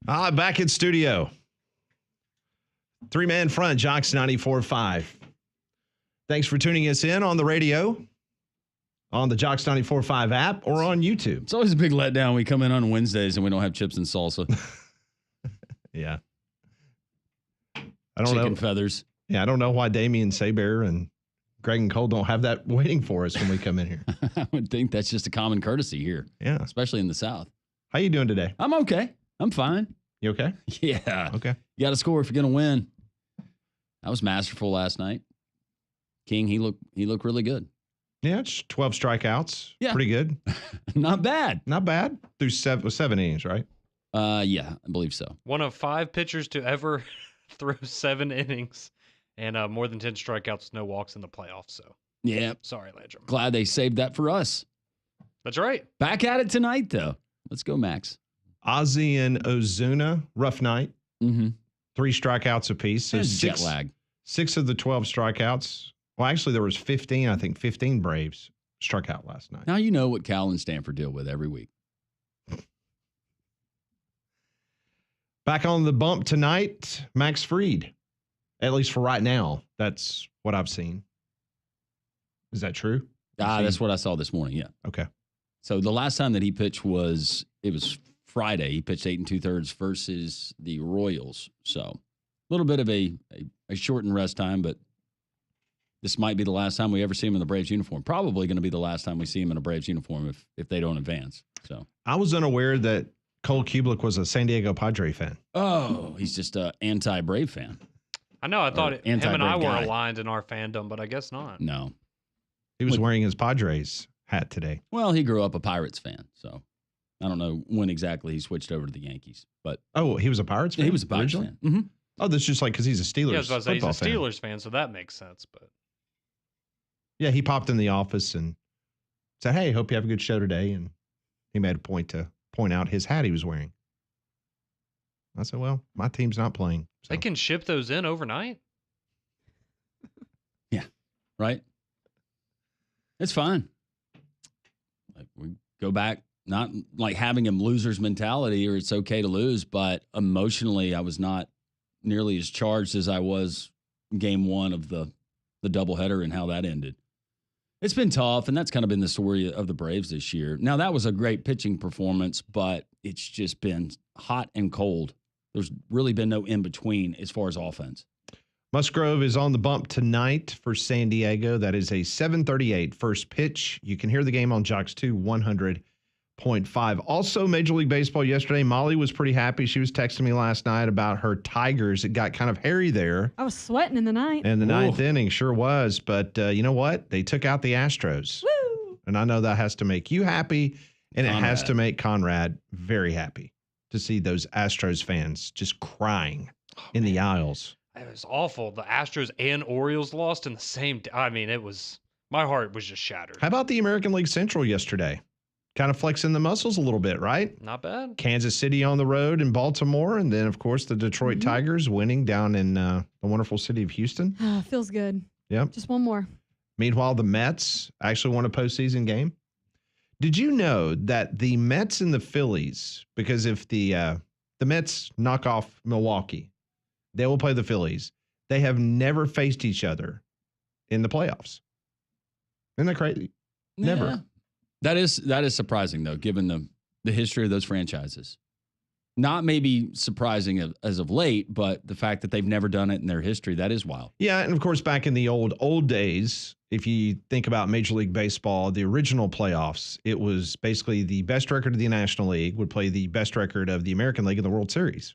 Back in studio. Three-man front, Jocks 94.5. Thanks for tuning us in on the radio, on the Jocks 94.5 app, or on YouTube. It's always a big letdown. We come in on Wednesdays and we don't have chips and salsa. Yeah. I don't know. Chicken feathers. Yeah, I don't know why Damian Saber and Greg and Cole don't have that waiting for us when we come in here. I would think that's just a common courtesy here. Yeah. Especially in the South. How you doing today? I'm okay. I'm fine. You okay? Yeah. Okay. You got to score if you're going to win. I was masterful last night. King, he looked really good. Yeah, it's 12 strikeouts. Yeah. Pretty good. Not bad. Not bad. Through seven innings, right? Yeah, I believe so. One of 5 pitchers to ever throw 7 innings and more than 10 strikeouts, no walks in the playoffs. So, Yeah. sorry, Landrum. Glad they saved that for us. That's right. Back at it tonight, though. Let's go, Max. Ozzie and Ozuna, rough night. Mm-hmm. 3 strikeouts apiece. So Jet lag. 6 of the 12 strikeouts. Well, actually, there was 15. I think 15 Braves struck out last night. Now you know what Cal and Stanford deal with every week. Back on the bump tonight, Max Fried. At least for right now, that's what I've seen. Is that true? That's what I saw this morning. Yeah. Okay. So the last time that he pitched was Friday. He pitched 8 2/3 versus the Royals. So a little bit of a shortened rest time, but this might be the last time we ever see him in the Braves uniform. Probably going to be the last time we see him in a Braves uniform if they don't advance. So I was unaware that Cole Kubelik was a San Diego Padre fan. Oh, he's just an anti-Brave fan. I know. I thought him and I were guy. aligned in our fandom, but I guess not. No. He was wearing his Padres hat today. Well, he grew up a Pirates fan, so I don't know when exactly he switched over to the Yankees. But he was a Pirates fan? He was a Pirates fan. Mm-hmm. Oh, that's just like because he's a Steelers Yeah, I was about to say he's a football fan. Steelers fan, so that makes sense. But Yeah, he popped in the office and said, "Hey, hope you have a good show today." And he made a point to point out his hat he was wearing. I said, "Well, my team's not playing." So. they can ship those in overnight. Yeah, right? It's fine. Like we go back, not like having a loser's mentality or it's okay to lose, but emotionally I was not nearly as charged as I was game 1 of the doubleheader and how that ended. It's been tough, and that's kind of been the story of the Braves this year. Now, that was a great pitching performance, but it's just been hot and cold. There's really been no in-between as far as offense. Musgrove is on the bump tonight for San Diego. That is a 7:38 first pitch. You can hear the game on Jocks 2 100.5. Also, Major League Baseball yesterday. Molly was pretty happy. She was texting me last night about her Tigers. It got kind of hairy there. I was sweating in the ninth. And the ninth inning sure was. But you know what? They took out the Astros. Woo! And I know that has to make you happy, and it has to make Conrad very happy to see those Astros fans just crying in the aisles. It was awful. The Astros and Orioles lost in the same day. I mean, my heart was just shattered. How about the American League Central yesterday? Kind of flexing the muscles a little bit, right? Not bad. Kansas City on the road in Baltimore, and then, of course, the Detroit Tigers winning down in the wonderful city of Houston. Feels good. Yep. Just one more. Meanwhile, the Mets actually won a postseason game. Did you know that the Mets and the Phillies, because if the Mets knock off Milwaukee, they will play the Phillies. They have never faced each other in the playoffs. Isn't that crazy? Never. Yeah. That is surprising, though, given the history of those franchises. Not maybe surprising as of late, but the fact that they've never done it in their history, that is wild. Yeah, and of course, back in the old days, if you think about Major League Baseball, the original playoffs, it was basically the best record of the National League would play the best record of the American League in the World Series.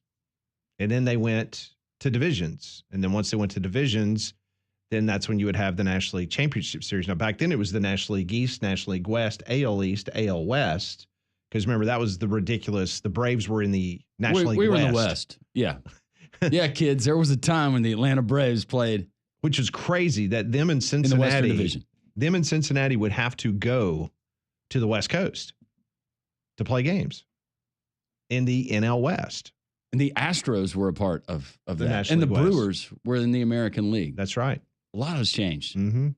And then they went to divisions. And then once they went to divisions, then that's when you would have the National League Championship Series. Now, back then it was the National League East, National League West, AL East, AL West. Because remember, that was the ridiculous. The Braves were in the National League West. We were in the West. Yeah. Yeah, kids. There was a time when the Atlanta Braves played. Which is crazy that them and Cincinnati, in the Western Division. Them and Cincinnati would have to go to the West Coast to play games in the NL West. And the Astros were a part of The that. National And the League West. Brewers were in the American League. That's right. A lot has changed Mm-hmm.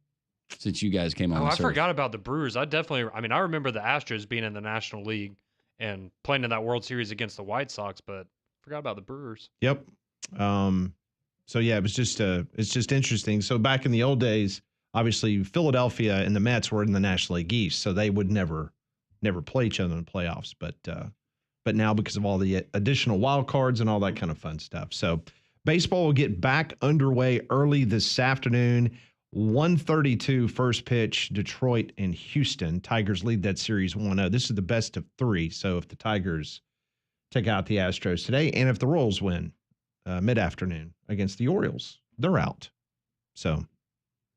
since you guys came on. I forgot about the Brewers. I remember the Astros being in the National League and playing in that World Series against the White Sox, but Forgot about the Brewers. Yep. So yeah, it's just interesting. So back in the old days, obviously Philadelphia and the Mets were in the National League East, so they would never play each other in the playoffs. But now because of all the additional wild cards and all that kind of fun stuff. So baseball will get back underway early this afternoon. 1:32 first pitch, Detroit and Houston. Tigers lead that series 1-0. This is the best of 3. So if the Tigers take out the Astros today, and if the Royals win mid-afternoon against the Orioles, they're out. So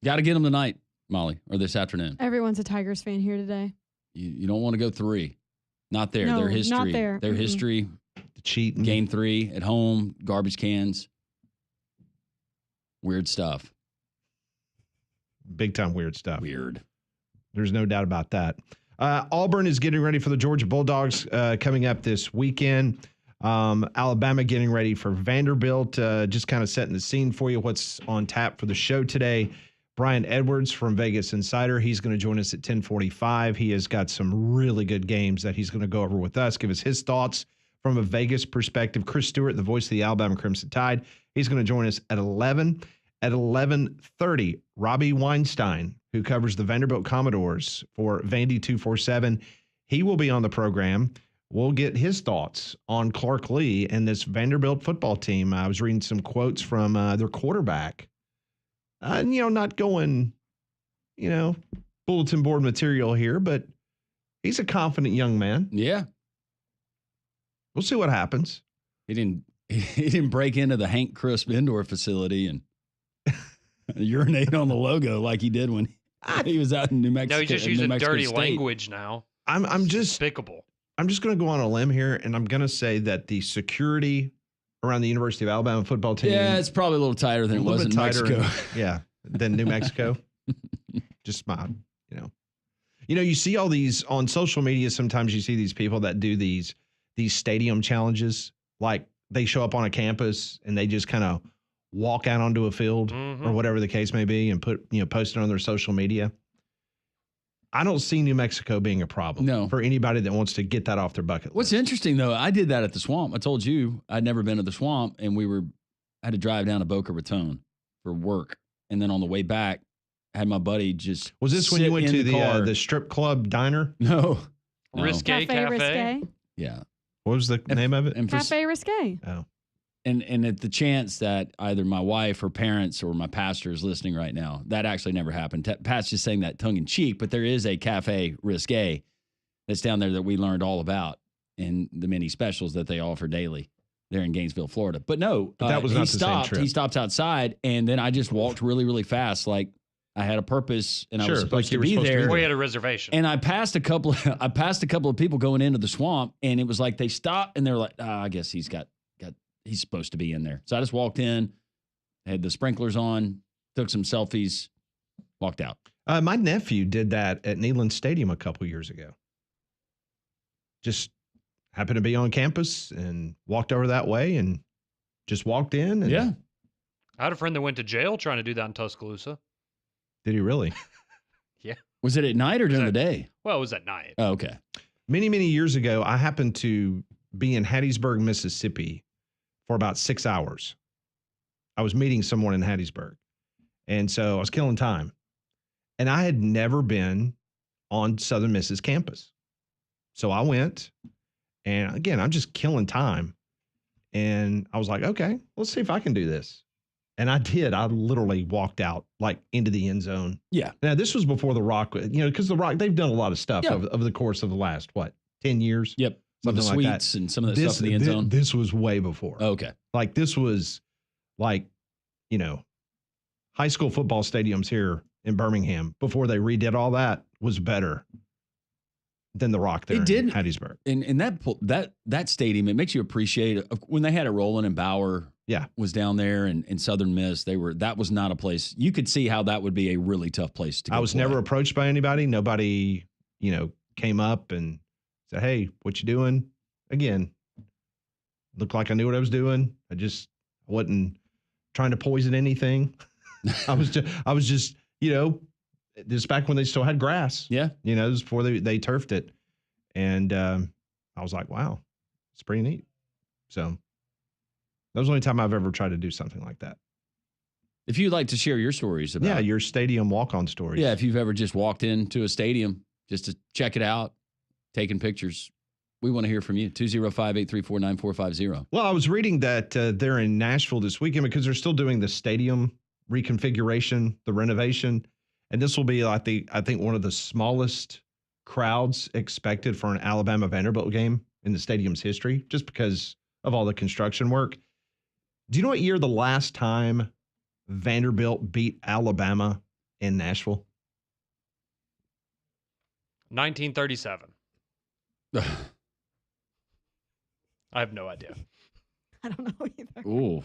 got to get them tonight, Molly, or this afternoon. Everyone's a Tigers fan here today. You don't want to go 3. Not there. No, Their history. not there. Their history. the cheating. Game 3 at home, garbage cans. Weird stuff. Big time weird stuff. Weird. There's no doubt about that. Auburn is getting ready for the Georgia Bulldogs coming up this weekend. Alabama getting ready for Vanderbilt. Just kind of setting the scene for you. What's on tap for the show today? Brian Edwards from Vegas Insider. He's going to join us at 10:45. He has got some really good games that he's going to go over with us, give us his thoughts from a Vegas perspective. Chris Stewart, the voice of the Alabama Crimson Tide, he's going to join us at 11. At 11:30, Robbie Weinstein, who covers the Vanderbilt Commodores for Vandy 247, he will be on the program. We'll get his thoughts on Clark Lee and this Vanderbilt football team. I was reading some quotes from their quarterback. Not going, bulletin board material here, but he's a confident young man. Yeah. We'll see what happens. He didn't break into the Hank Crisp indoor facility and urinate on the logo like he did when he was out in New Mexico. No, he's just using dirty language now. I'm just despicable. I'm just going to go on a limb here, and I'm going to say that the security around the University of Alabama football team. Yeah, it's probably a little tighter than it was in Mexico. Than New Mexico. Just my, you see all these on social media. Sometimes you see these people that do these stadium challenges. Like they show up on a campus and they just kind of walk out onto a field or whatever the case may be and post it on their social media. I don't see New Mexico being a problem for anybody that wants to get that off their bucket list. What's interesting, though, I did that at the Swamp. I told you I'd never been to the Swamp, and I had to drive down to Boca Raton for work. And then on the way back, I had my buddy just Was this when you went to the strip club diner? No. Risque Cafe? Risque? Yeah. What was the name of it? Cafe Risque. Oh. And at the chance that either my wife or parents or my pastor is listening right now, that actually never happened. Pat's just saying that tongue in cheek, but there is a Cafe Risque that's down there that we learned all about in the mini specials that they offer daily there in Gainesville, Florida. But no, that was not the same trip. He stopped outside, and then I just walked really, really fast, like I had a purpose, and I was supposed to be there. We had a reservation, and I passed a couple of people going into the Swamp, and it was like they stopped, and they're like, I guess he's supposed to be in there. So I just walked in, had the sprinklers on, took some selfies, walked out. My nephew did that at Neyland Stadium a couple years ago. Just happened to be on campus and walked over that way and just walked in. And I had a friend that went to jail trying to do that in Tuscaloosa. Did he really? Yeah. Was it at night or during the day? Well, it was at night. Oh, okay. Many, many years ago, I happened to be in Hattiesburg, Mississippi for about 6 hours. I was meeting someone in Hattiesburg. And so I was killing time. And I had never been on Southern Miss's campus. So I went, and again, I'm just killing time. And I was like, okay, let's see if I can do this. And I did. I literally walked out like into the end zone. Yeah. Now, this was before The Rock, because The Rock, they've done a lot of stuff over the course of the last, 10 years? Yep. Some of the suites and some of that stuff in the end zone. This was way before. Oh, okay. Like this was like, high school football stadiums here in Birmingham before they redid all that was better than The Rock there in Hattiesburg. And that stadium, it makes you appreciate when they had it rolling and Bauer was down there and Southern Miss. That was not a place. You could see how that would be a really tough place to go. I was never approached by anybody. Nobody, came up and said, hey, what you doing? Again, looked like I knew what I was doing. I wasn't trying to poison anything. I was just, this back when they still had grass. Yeah. This was before they turfed it. And I was like, wow, it's pretty neat. So That was the only time I've ever tried to do something like that. If you'd like to share your stories about your stadium walk-on stories. Yeah, if you've ever just walked into a stadium just to check it out, taking pictures, we want to hear from you. 205-834-9450. Well, I was reading that they're in Nashville this weekend because they're still doing the stadium reconfiguration, the renovation. And this will be, I think, one of the smallest crowds expected for an Alabama Vanderbilt game in the stadium's history, just because of all the construction work. Do you know what year the last time Vanderbilt beat Alabama in Nashville? 1937. I have no idea. I don't know either. Ooh.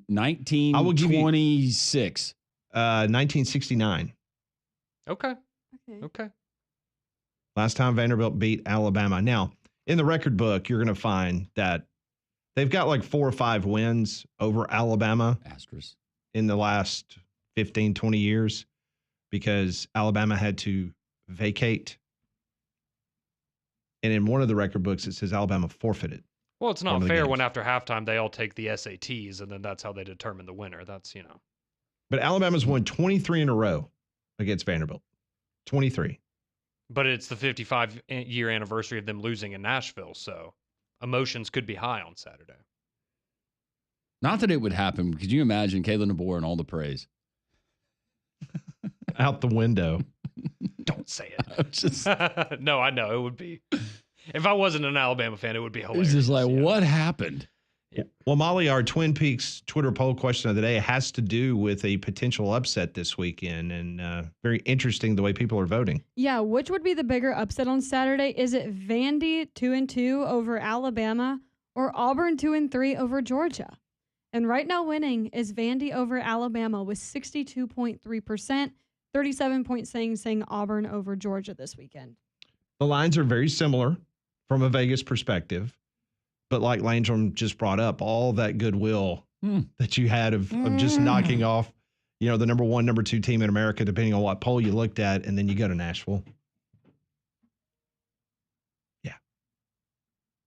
1926. 1969. Okay. Okay. Last time Vanderbilt beat Alabama. Now, in the record book, you're going to find that they've got like 4 or 5 wins over Alabama Asterisk. in the last 15, 20 years because Alabama had to vacate. And in one of the record books, it says Alabama forfeited. Well, it's one not of the fair games. when after halftime they all take the SATs and then that's how they determine the winner. That's, But Alabama's won 23 in a row against Vanderbilt. 23. But it's the 55-year anniversary of them losing in Nashville, so emotions could be high on Saturday. Not that it would happen. Could you imagine Kayla DeBoer and all the praise? Out the window. Don't say it. I'm just, No, I know. It would be. If I wasn't an Alabama fan, it would be hilarious. it's just like, yeah. what happened? Yeah. Well, Molly, our Twin Peaks Twitter poll question of the day has to do with a potential upset this weekend, and very interesting the way people are voting. Yeah, which would be the bigger upset on Saturday? Is it Vandy 2-2 over Alabama or Auburn 2-3 over Georgia? And right now winning is Vandy over Alabama with 62.3%, 37% saying Auburn over Georgia this weekend. The lines are very similar from a Vegas perspective, but like Landrum just brought up, all that goodwill that you had of just knocking off, the number 1, number 2 team in America, depending on what poll you looked at, and then you go to Nashville. Yeah.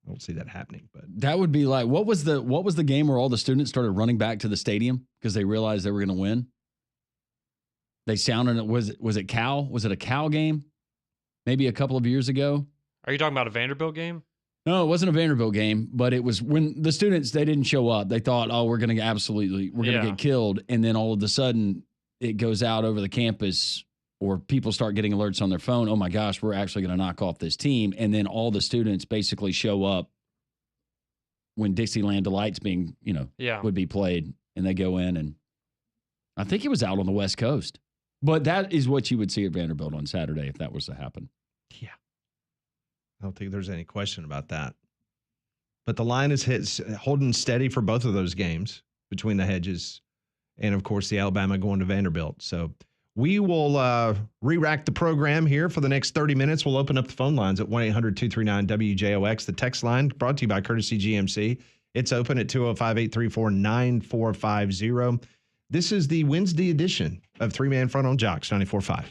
I don't see that happening, but That would be like, what was the game where all the students started running back to the stadium because they realized they were going to win? They sounded, was it Cal? Was it a Cal game? Maybe a couple of years ago? Are you talking about a Vanderbilt game? No, it wasn't a Vanderbilt game, but it was when the students, they didn't show up. They thought, oh, we're going to get killed. And then all of a sudden it goes out over the campus or people start getting alerts on their phone. Oh my gosh, we're actually going to knock off this team. And then all the students basically show up when Dixieland Delight's being, would be played, and they go in, and I think it was out on the West Coast. But that is what you would see at Vanderbilt on Saturday if that was to happen. yeah. I don't think there's any question about that. But the line is holding steady for both of those games between the Hedges and, of course, the Alabama going to Vanderbilt. So we will re-rack the program here for the next 30 minutes. We'll open up the phone lines at 1-800-239-WJOX. The text line brought to you by Courtesy GMC. It's open at 205-834-9450. This is the Wednesday edition of Three Man Front on Jocks 94.5.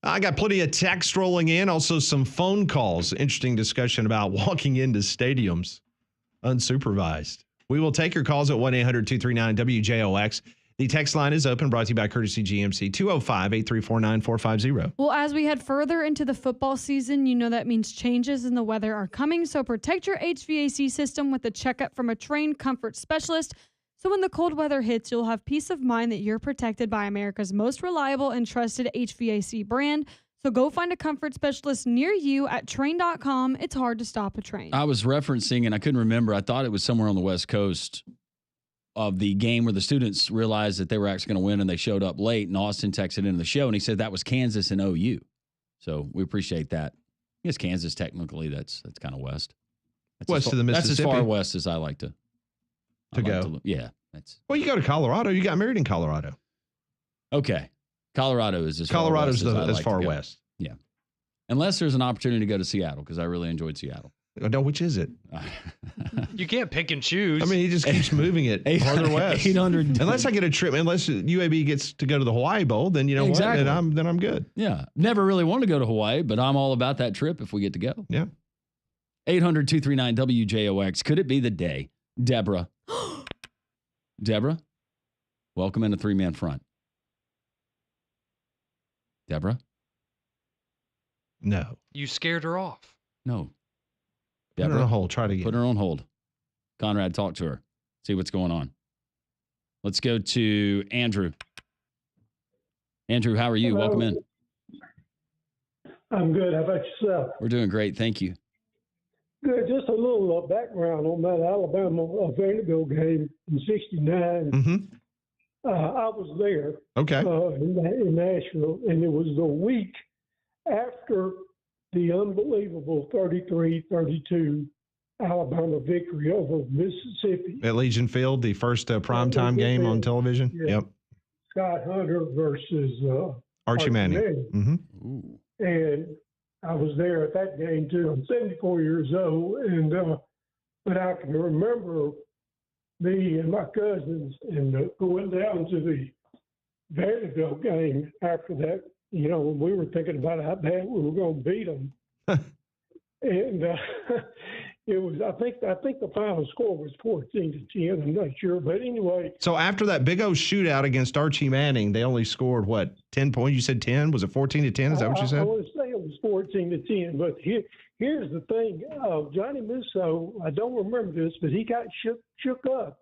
I got plenty of text rolling in, also some phone calls. Interesting discussion about walking into stadiums unsupervised. We will take your calls at 1-800-239-WJOX. The text line is open, brought to you by Courtesy GMC, 205-834-9450. Well, as we head further into the football season, you know that means changes in the weather are coming, so protect your HVAC system with a checkup from a trained comfort specialist. So when the cold weather hits, you'll have peace of mind that you're protected by America's most reliable and trusted HVAC brand. So go find a comfort specialist near you at train.com. It's hard to stop a train. I was referencing, and I couldn't remember, I thought it was somewhere on the West Coast of the game where the students realized that they were actually going to win and they showed up late, and Austin texted into the show, and he said that was Kansas and OU. So we appreciate that. I guess Kansas, technically, that's kind of west. That's West of the Mississippi. That's as far west as I like to go. Yeah. That's Well, you go to Colorado. You got married in Colorado. okay. Colorado is as Colorado's far west as I as like far to go. west. Yeah. Unless there's an opportunity to go to Seattle, because I really enjoyed Seattle. No, which is it? You can't pick and choose. I mean, he just keeps moving it farther west. 800. Unless I get a trip, unless UAB gets to go to the Hawaii Bowl, then you know Exactly. what? Then I'm good. Yeah. Never really wanted to go to Hawaii, but I'm all about that trip if we get to go. Yeah. 800-239-WJOX. Could it be the day? Deborah. Deborah, welcome in a three-man front. Deborah? No. you scared her off. No. Put her on Deborah, hold. Try to get. put her on hold. Conrad, talk to her. See what's going on. Let's go to Andrew. Andrew, how are you? Hello. Welcome in. I'm good. How about yourself? We're doing great. Thank you. Good. Just a little background on that Alabama Vanderbilt game in '69. Mm-hmm. I was there Okay. in Nashville, and it was the week after the unbelievable 33-32 Alabama victory over Mississippi. At Legion Field, the first primetime game on television. Yeah. Yep. Scott Hunter versus Archie Manning. Mm-hmm. Ooh. And I was there at that game too. I'm 74 years old, and but I can remember me and my cousins and going down to the Vanderbilt game after that. You know, we were thinking about how bad we were going to beat them, and it was. I think the final score was 14-10. I'm not sure, but anyway. So after that big old shootout against Archie Manning, they only scored what, 10 points? You said 10? Was it 14-10? Is that what you I said? want to say it was 14-10, but here's the thing. Johnny Musso, I don't remember this, but he got shook up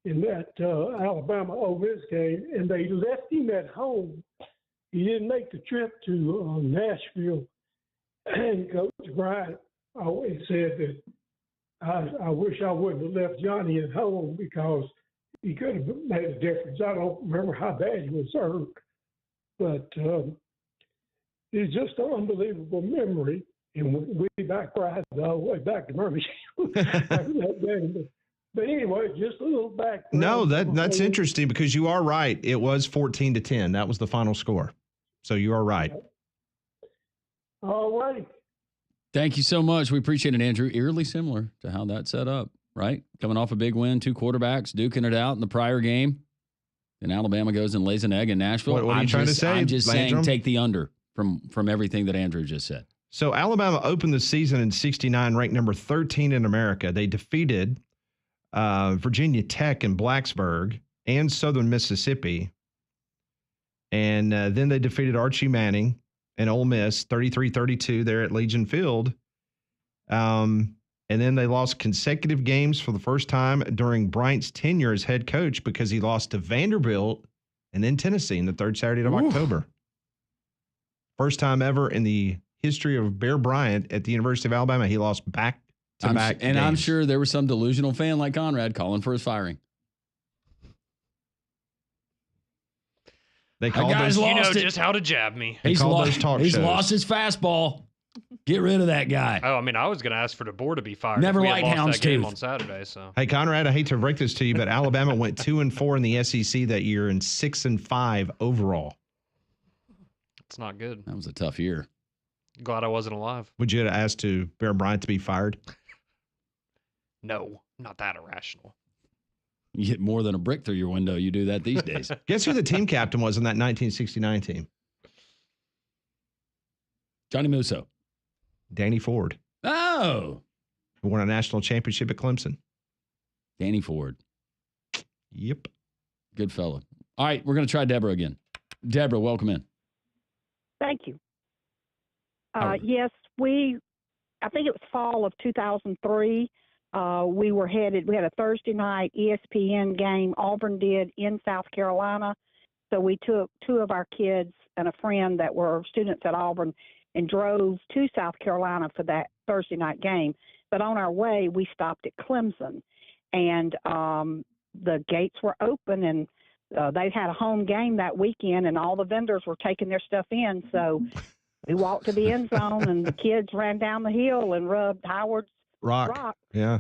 in that Alabama Ole Miss game, and they left him at home. He didn't make the trip to Nashville, and Coach Bryant always said that I wish I wouldn't have left Johnny at home because he could have made a difference. I don't remember how bad he was hurt, but it's just an unbelievable memory. And we back right all the way back to Birmingham. But anyway, just a little back. No, that's interesting because you are right. It was 14-10. That was the final score. So you are right. All right. Thank you so much. We appreciate it, Andrew. Eerily similar to how that set up, right? Coming off a big win, two quarterbacks duking it out in the prior game. And Alabama goes and lays an egg in Nashville. What are you trying to say, I'm just Landrum? saying take the under from everything that Andrew just said. So Alabama opened the season in '69, ranked number 13 in America. They defeated Virginia Tech in Blacksburg and Southern Mississippi. And then they defeated Archie Manning and Ole Miss 33-32 there at Legion Field. And then they lost consecutive games for the first time during Bryant's tenure as head coach because he lost to Vanderbilt and then Tennessee in the third Saturday of October. First time ever in the history of Bear Bryant at the University of Alabama, he lost back-to-back And I'm games. sure there was some delusional fan like Conrad calling for his firing. They called guy's those, You know Lost it. just how to jab me. They call those talk He's shows. lost his fastball. Get rid of that guy. Oh, I mean, I was going to ask for DeBoer to be fired. Never if we had liked lost that game Houndstooth. on Saturday. So Hey, Conrad, I hate to break this to you, but Alabama went 2-4 in the SEC that year and 6-5 overall. it's not good. That was a tough year. Glad I wasn't alive. Would you have asked to Bear Bryant to be fired? No, not that irrational. You hit more than a brick through your window. You do that these days. Guess who the team captain was in that 1969 team? Johnny Musso. Danny Ford, Oh, who won a national championship at Clemson. Danny Ford. Yep. Good fella. All right, we're going to try Deborah again. Deborah, welcome in. Thank you. How- Yes, I think it was fall of 2003. We had a Thursday night ESPN game Auburn did in South Carolina. So we took two of our kids and a friend that were students at Auburn and drove to South Carolina for that Thursday night game. But on our way, we stopped at Clemson. And the gates were open, and they had a home game that weekend, and all the vendors were taking their stuff in. So we walked to the end zone, and the kids ran down the hill and rubbed Howard's rock. Yeah.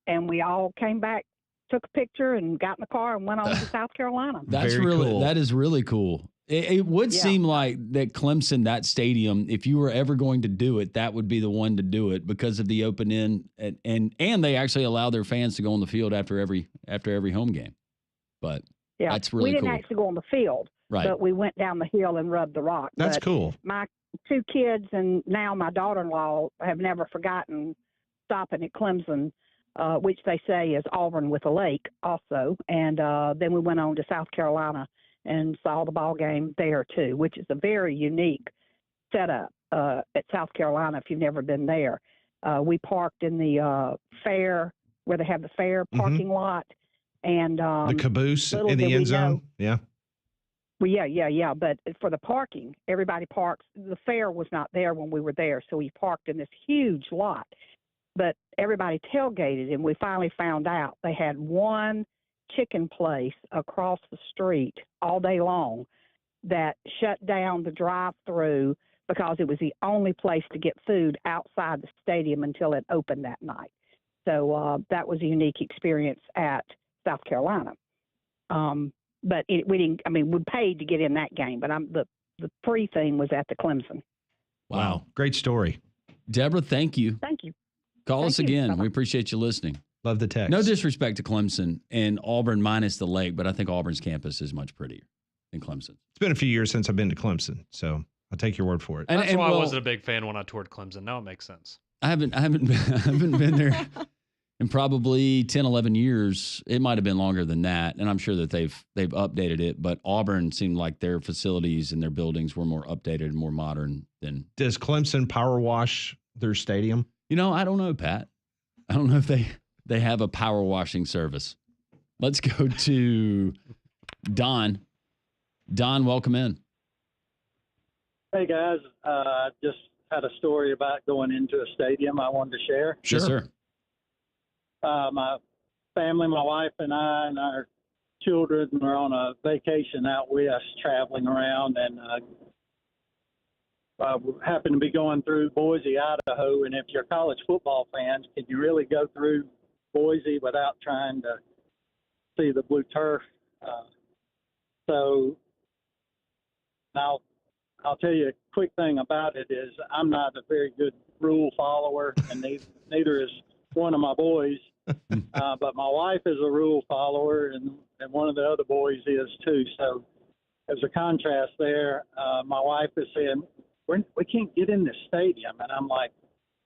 And we all came back, took a picture, and got in the car and went on to South Carolina. That's Very really cool. That is really cool. It would seem like that Clemson, that stadium, if you were ever going to do it, that would be the one to do it because of the open end, and they actually allow their fans to go on the field after every home game. But that's really we didn't cool. actually go on the field, Right. but we went down the hill and rubbed the rock. That's But cool. My two kids and now my daughter-in-law have never forgotten stopping at Clemson, which they say is Auburn with a lake also. And then we went on to South Carolina and saw the ball game there too, which is a very unique setup at South Carolina if you've never been there. We parked in the fair, where they have the fair parking lot. And The caboose little in the did end we zone. know- Yeah. Well, yeah. But for the parking, everybody parks. The fair was not there when we were there, so we parked in this huge lot. But everybody tailgated, and we finally found out they had one chicken place across the street all day long that shut down the drive-through because it was the only place to get food outside the stadium until it opened that night. So that was a unique experience at South Carolina. But we didn't. I mean, we paid to get in that game, but the free thing was at the Clemson. Wow. Great story. Deborah, thank you. Thank you. Call Thank us you. again. Bye-bye. We appreciate you listening. Love the text. No disrespect to Clemson and Auburn minus the lake, but I think Auburn's campus is much prettier than Clemson. It's been a few years since I've been to Clemson, so I'll take your word for it. That's why I well, wasn't a big fan when I toured Clemson. Now it makes sense. I haven't been there in probably 10, 11 years. It might have been longer than that, and I'm sure that they've updated it, but Auburn seemed like their facilities and their buildings were more updated and more modern than. Does Clemson power wash their stadium? I don't know, Pat. I don't know if they have a power washing service. Let's go to Don. Don, welcome in. Hey, guys. Just had a story about going into a stadium I wanted to share. Sure. Yes, sir. My family, my wife and I and our children were on a vacation out west traveling around, and happened to be going through Boise, Idaho. And if you're college football fans, can you really go through Boise without trying to see the blue turf? So now I'll tell you a quick thing about it is I'm not a very good rule follower, and neither is one of my boys. But my wife is a rule follower, and one of the other boys is too. So there's a contrast there. My wife is saying, we can't get in this stadium. And I'm like,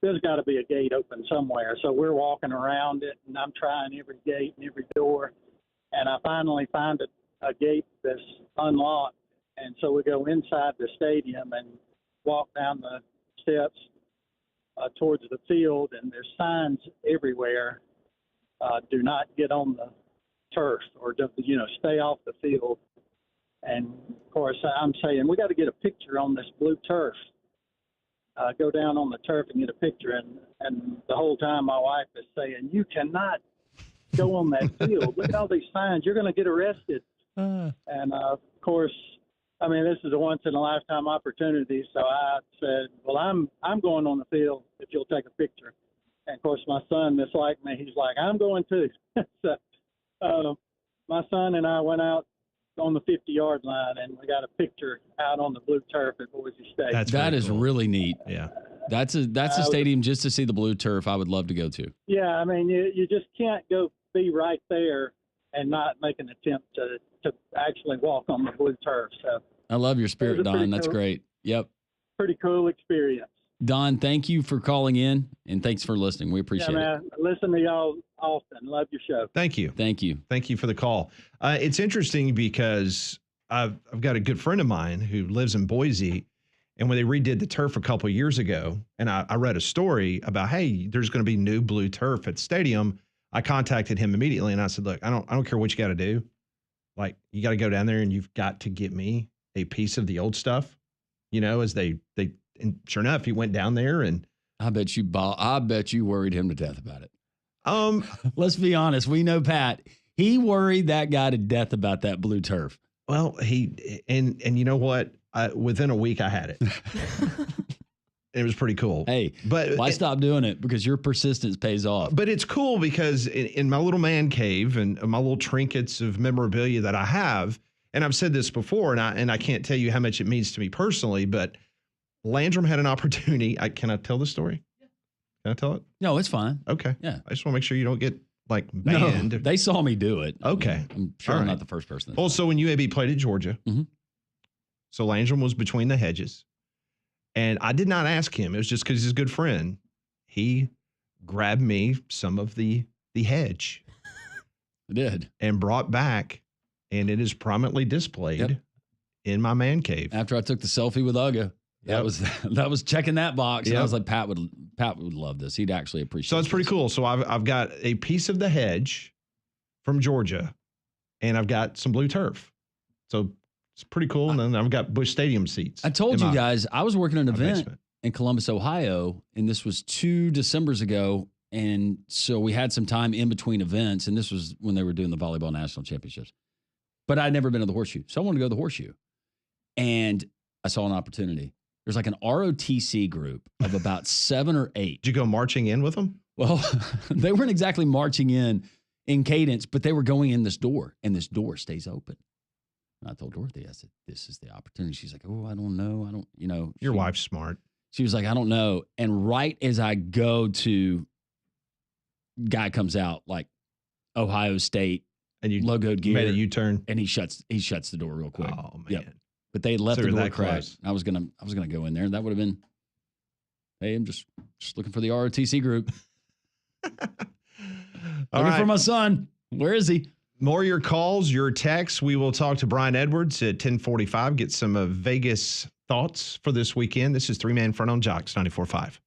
there's got to be a gate open somewhere. So we're walking around it, and I'm trying every gate and every door. And I finally find a gate that's unlocked. And so we go inside the stadium and walk down the steps towards the field, and there's signs everywhere. Do not get on the turf, or stay off the field. And of course, I'm saying we got to get a picture on this blue turf. Go down on the turf and get a picture. And the whole time, my wife is saying, "You cannot go on that field. Look at all these signs. You're going to get arrested." And of course, I mean, this is a once in a lifetime opportunity. So I said, "Well, I'm going on the field if you'll take a picture." And of course, my son that's like me, he's like, "I'm going too." So my son and I went out on the 50-yard line, and we got a picture out on the blue turf at Boise State. That is cool. really neat. Yeah. That's a stadium just to see the blue turf I would love to go to. Yeah, I mean, you just can't go be right there and not make an attempt to actually walk on the blue turf. So I love your spirit, Those are pretty Don. That's cool. great. Yep. pretty cool experience. Don, thank you for calling in, and thanks for listening. We appreciate Yeah, man. Listen to y'all often. Love your show. Thank you. it. Thank you. Thank you for the call. It's interesting because I've got a good friend of mine who lives in Boise, and when they redid the turf a couple of years ago, and I read a story about, hey, there's going to be new blue turf at the stadium. I contacted him immediately, and I said, look, I don't care what you got to do. Like, you got to go down there, and you've got to get me a piece of the old stuff. As they and sure enough, he went down there, and I bet you worried him to death about it. um, Let's be honest. We know Pat. He worried that guy to death about that blue turf. well, and you know what? Within a week, I had it. It was pretty cool. Hey, but why stop doing it? Because your persistence pays off. But it's cool because in my little man cave and my little trinkets of memorabilia that I have, and I've said this before, and I can't tell you how much it means to me personally, but Landrum had an opportunity. Can I tell the story? Can I tell it? No, it's fine. Okay. Yeah. I just want to make sure you don't get banned. No, they saw me do it. Okay. I'm sure All I'm right. not the first person. Also, when UAB played at Georgia, so Landrum was between the hedges. And I did not ask him. It was just because he's a good friend. He grabbed me some of the hedge. I did. And brought back, and it is prominently displayed in my man cave. After I took the selfie with Uga, that was checking that box. And I was like, Pat would love this. He'd actually appreciate it. So it's pretty cool. So I've got a piece of the hedge from Georgia, and I've got some blue turf. So it's pretty cool. And then I've got Busch Stadium seats. I told you guys, I was working an event basement. in Columbus, Ohio, and this was 2 Decembers ago. And so we had some time in between events, and this was when they were doing the volleyball national championships. But I'd never been to the Horseshoe. So I wanted to go to the Horseshoe. And I saw an opportunity. There's like an ROTC group of about 7 or 8. Did you go marching in with them? Well, they weren't exactly marching in cadence, but they were going in this door, and this door stays open. And I told Dorothy, I said, this is the opportunity. She's like, oh, I don't know. Your wife's smart. She was like, I don't know. And right as I go to, guy comes out like Ohio State and you logoed gear. Made a U-turn. And he shuts the door real quick. Oh, man. Yep. But they left So the you're door that cracked. close. I was gonna go in there. That would have been, hey, I'm just looking for the ROTC group. Looking for my son. Where is he? More your calls, your texts. We will talk to Brian Edwards at 10:45. Get some Vegas thoughts for this weekend. This is 3-Man Front on Jocks 94.5.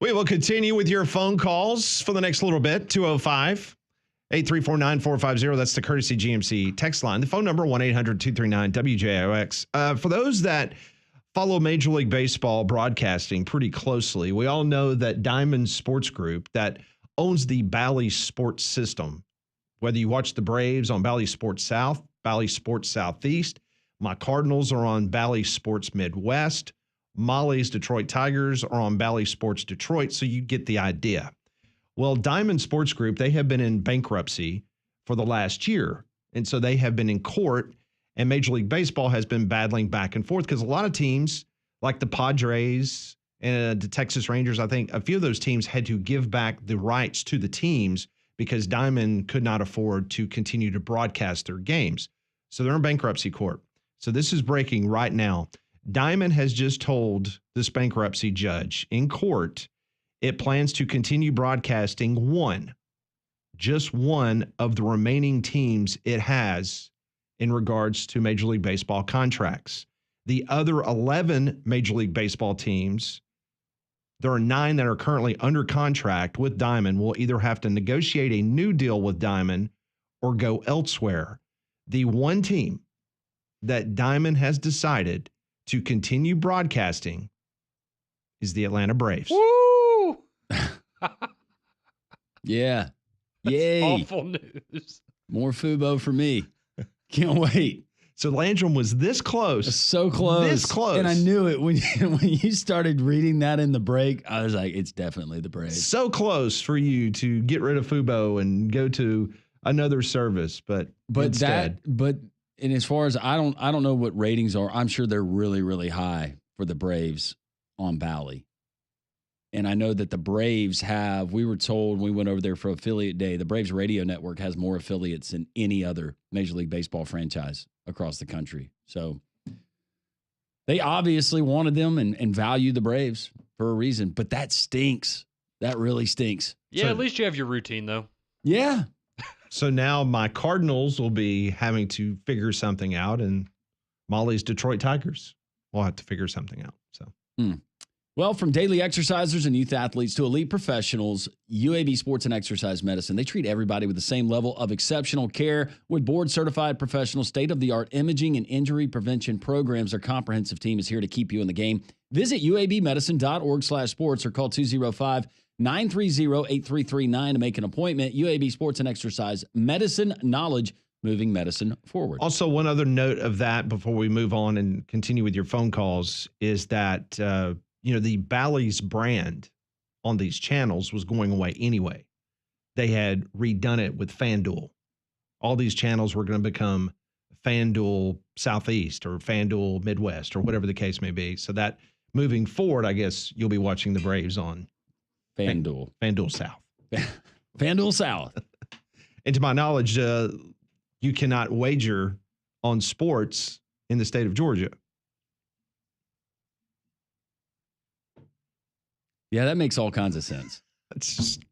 We will continue with your phone calls for the next little bit. 205-834-9450. That's the Courtesy GMC text line. The phone number, 1-800-239-WJOX. For those that follow Major League Baseball broadcasting pretty closely, we all know that Diamond Sports Group that owns the Bally Sports System. Whether you watch the Braves on Bally Sports South, Bally Sports Southeast, my Cardinals are on Bally Sports Midwest, Molly's Detroit Tigers are on Bally Sports Detroit, so you get the idea. Well, Diamond Sports Group, they have been in bankruptcy for the last year, and so they have been in court, and Major League Baseball has been battling back and forth because a lot of teams, like the Padres and the Texas Rangers, I think a few of those teams had to give back the rights to the teams because Diamond could not afford to continue to broadcast their games. So they're in bankruptcy court. So this is breaking right now. Diamond has just told this bankruptcy judge in court it plans to continue broadcasting just one of the remaining teams it has in regards to Major League Baseball contracts. The other 11 Major League Baseball teams, there are 9 that are currently under contract with Diamond, will either have to negotiate a new deal with Diamond or go elsewhere. The one team that Diamond has decided to continue broadcasting is the Atlanta Braves. Woo! Yeah. That's Yay. awful news. More Fubo for me. Can't wait. So Landrum was this close. So close. This close. And I knew it when you started reading that in the break. I was like, it's definitely the Braves. So close for you to get rid of Fubo and go to another service, but instead. And as far as I don't know what ratings are. I'm sure they're really, really high for the Braves on Bally. And I know that the Braves we were told when we went over there for affiliate day, the Braves radio network has more affiliates than any other Major League Baseball franchise across the country. So they obviously wanted them and value the Braves for a reason, but that stinks. That really stinks. Yeah, So- at least you have your routine, though. Yeah. So now my Cardinals will be having to figure something out, and Molly's Detroit Tigers will have to figure something out. So. Well, from daily exercisers and youth athletes to elite professionals, UAB Sports and Exercise Medicine, they treat everybody with the same level of exceptional care with board-certified professional state-of-the-art imaging and injury prevention programs. Their comprehensive team is here to keep you in the game. Visit uabmedicine.org/sports or call 205-930-8339 to make an appointment. UAB Sports and Exercise Medicine, knowledge, moving medicine forward. Also, one other note of that before we move on and continue with your phone calls is that the Bally's brand on these channels was going away anyway. They had redone it with FanDuel. All these channels were going to become FanDuel Southeast or FanDuel Midwest or whatever the case may be. So that moving forward, I guess you'll be watching the Braves on FanDuel. FanDuel South. FanDuel South. And to my knowledge, you cannot wager on sports in the state of Georgia. Yeah, that makes all kinds of sense. It's just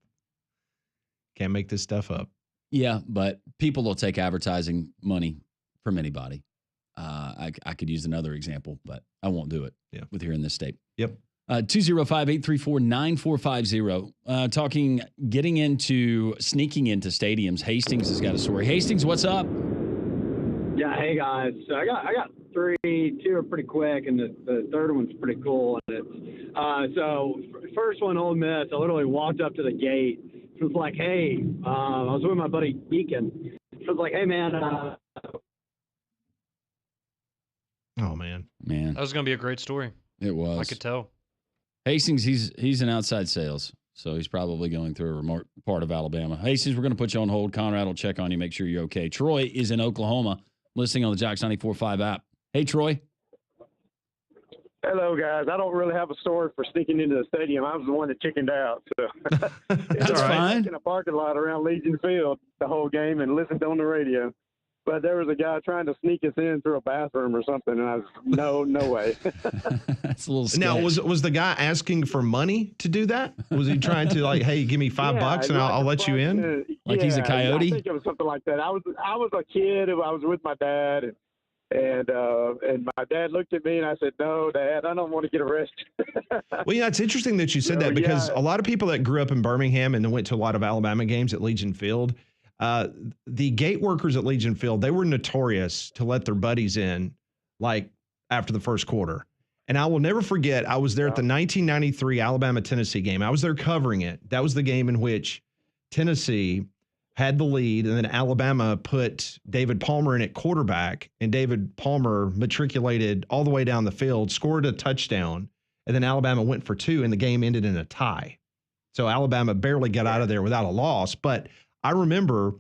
can't make this stuff up. Yeah, but people will take advertising money from anybody. I could use another example, but I won't do it with here in this state. Yep. 205-834-9450. Sneaking into stadiums. Hastings has got a story. Hastings, what's up? Yeah, hey guys. So I got 3. 2 are pretty quick, and the third one's pretty cool. And it's so first one, Ole Miss. I literally walked up to the gate. It was like, hey, I was with my buddy Deacon. It was like, hey man. Oh man. That was going to be a great story. It was. I could tell. Hastings, he's in outside sales, so he's probably going through a remote part of Alabama. Hastings, we're going to put you on hold. Conrad will check on you, make sure you're okay. Troy is in Oklahoma, listening on the Jocks 94.5 app. Hey, Troy. Hello, guys. I don't really have a story for sneaking into the stadium. I was the one that chickened out. So That's fine. In a parking lot around Legion Field the whole game and listened on the radio. But there was a guy trying to sneak us in through a bathroom or something, and I was, no way. That's a little sketch. Now, was the guy asking for money to do that? Was he trying to like, hey, give me $5 and I'll let you in? Like he's a coyote? I think it was something like that. I was a kid. I was with my dad, and And my dad looked at me and I said, "No, Dad, I don't want to get arrested." Well, yeah, it's interesting that you said that because a lot of people that grew up in Birmingham and then went to a lot of Alabama games at Legion Field, the gate workers at Legion Field, they were notorious to let their buddies in like after the first quarter. And I will never forget, I was there at the 1993 Alabama-Tennessee game. I was there covering it. That was the game in which Tennessee had the lead, and then Alabama put David Palmer in at quarterback, and David Palmer matriculated all the way down the field, scored a touchdown, and then Alabama went for two, and the game ended in a tie. So Alabama barely got out of there without a loss. But I remember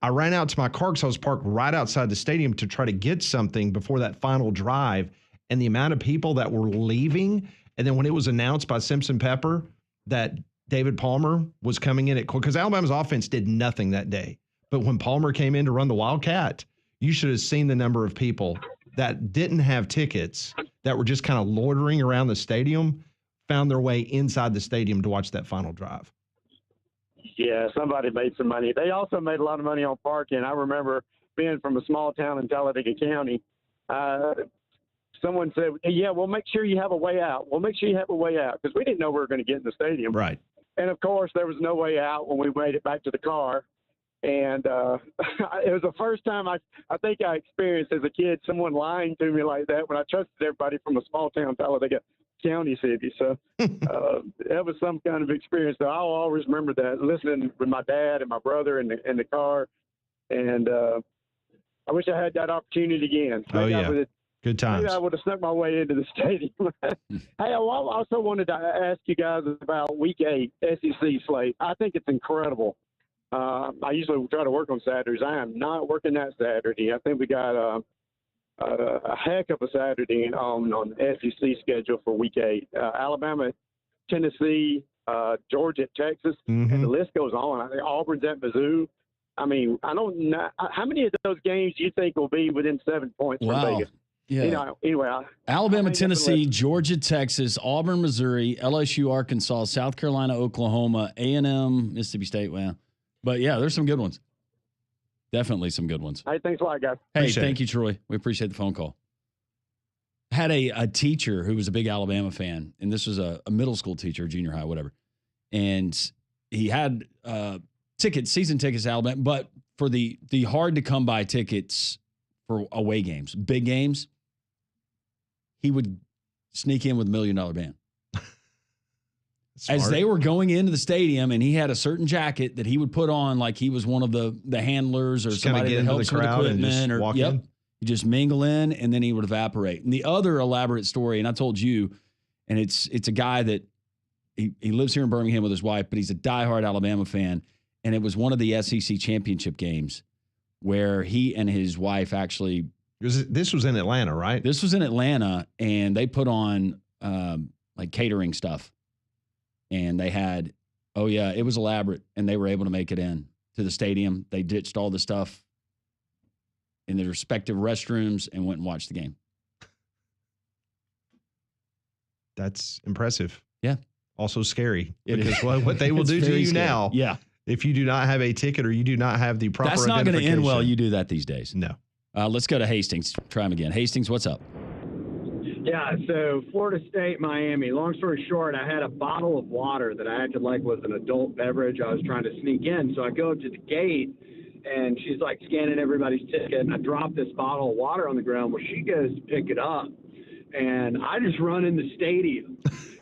I ran out to my car because I was parked right outside the stadium to try to get something before that final drive, and the amount of people that were leaving, and then when it was announced by Simpson Pepper that David Palmer was coming in at, because Alabama's offense did nothing that day. But when Palmer came in to run the Wildcat, you should have seen the number of people that didn't have tickets that were just kind of loitering around the stadium, found their way inside the stadium to watch that final drive. Yeah, somebody made some money. They also made a lot of money on parking. I remember being from a small town in Talladega County. Someone said, "Yeah, we'll make sure you have a way out. We'll make sure you have a way out," because we didn't know we were going to get in the stadium. Right. And, of course, there was no way out when we made it back to the car. And it was the first time I think I experienced as a kid someone lying to me like that when I trusted everybody from a small town, Talladega County city. So that was some kind of experience. So I'll always remember that, listening with my dad and my brother in the car. And I wish I had that opportunity again. Oh, yeah. Good times. Maybe I would have snuck my way into the stadium. Hey, I also wanted to ask you guys about Week 8 SEC slate. I think it's incredible. I usually try to work on Saturdays. I am not working that Saturday. I think we got a heck of a Saturday on the SEC schedule for Week 8. Alabama, Tennessee, Georgia, Texas, and the list goes on. I think Auburn's at Mizzou. I mean, I don't know. How many of those games do you think will be within 7 points from Vegas? Yeah. Anyway, Alabama, Tennessee, Georgia, Texas, Auburn, Missouri, LSU, Arkansas, South Carolina, Oklahoma, A&M, Mississippi State. Well, but yeah, there's some good ones. Definitely some good ones. Hey, thanks a lot, guys. Hey, thank you, Troy. We appreciate the phone call. Had a teacher who was a big Alabama fan, and this was a middle school teacher, junior high, whatever. And he had season tickets to Alabama, but for the hard to come by tickets for away games, big games, he would sneak in with $1 Million Band. As they were going into the stadium, and he had a certain jacket that he would put on like he was one of the handlers or just somebody that helps with equipment. Or you just mingle in, and then he would evaporate. And the other elaborate story, and I told you, and it's a guy that he lives here in Birmingham with his wife, but he's a diehard Alabama fan. And it was one of the SEC championship games where he and his wife actually. This was in Atlanta, right? This was in Atlanta, and they put on like catering stuff. And they had, it was elaborate, and they were able to make it in to the stadium. They ditched all the stuff in their respective restrooms and went and watched the game. That's impressive. Yeah. Also scary. Because what they will do to you scary. Now. Yeah. If you do not have a ticket or you do not have the proper That's not going to end well. You do that these days. No. Let's go to Hastings. Try him again. Hastings, what's up? Yeah, so Florida State, Miami. Long story short, I had a bottle of water that I acted like was an adult beverage. I was trying to sneak in. So I go to the gate, and she's like scanning everybody's ticket, and I drop this bottle of water on the ground. Well, she goes to pick it up, and I just run in the stadium.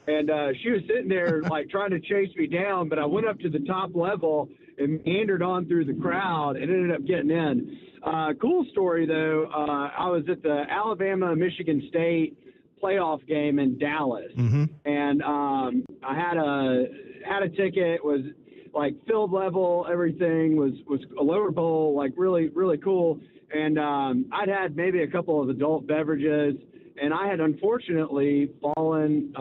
And she was sitting there like trying to chase me down, but I went up to the top level and meandered on through the crowd and ended up getting in. Cool story, though. I was at the Alabama-Michigan State playoff game in Dallas, and I had a ticket. Was like field level, everything was a lower bowl, like really cool. And I'd had maybe a couple of adult beverages, and I had unfortunately fallen.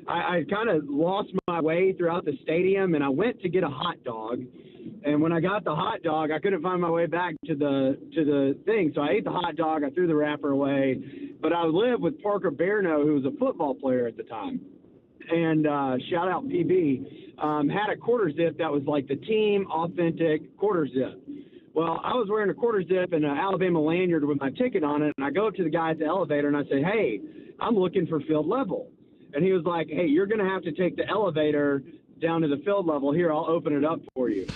I kind of lost my way throughout the stadium, and I went to get a hot dog. And when I got the hot dog, I couldn't find my way back to the thing. So I ate the hot dog. I threw the wrapper away. But I lived with Parker Barno, who was a football player at the time. And shout out PB. Had a quarter zip that was like the team authentic quarter zip. Well, I was wearing a quarter zip and an Alabama lanyard with my ticket on it, and I go up to the guy at the elevator and I say, "Hey, I'm looking for field level." And he was like, "Hey, you're going to have to take the elevator down to the field level. Here, I'll open it up for you."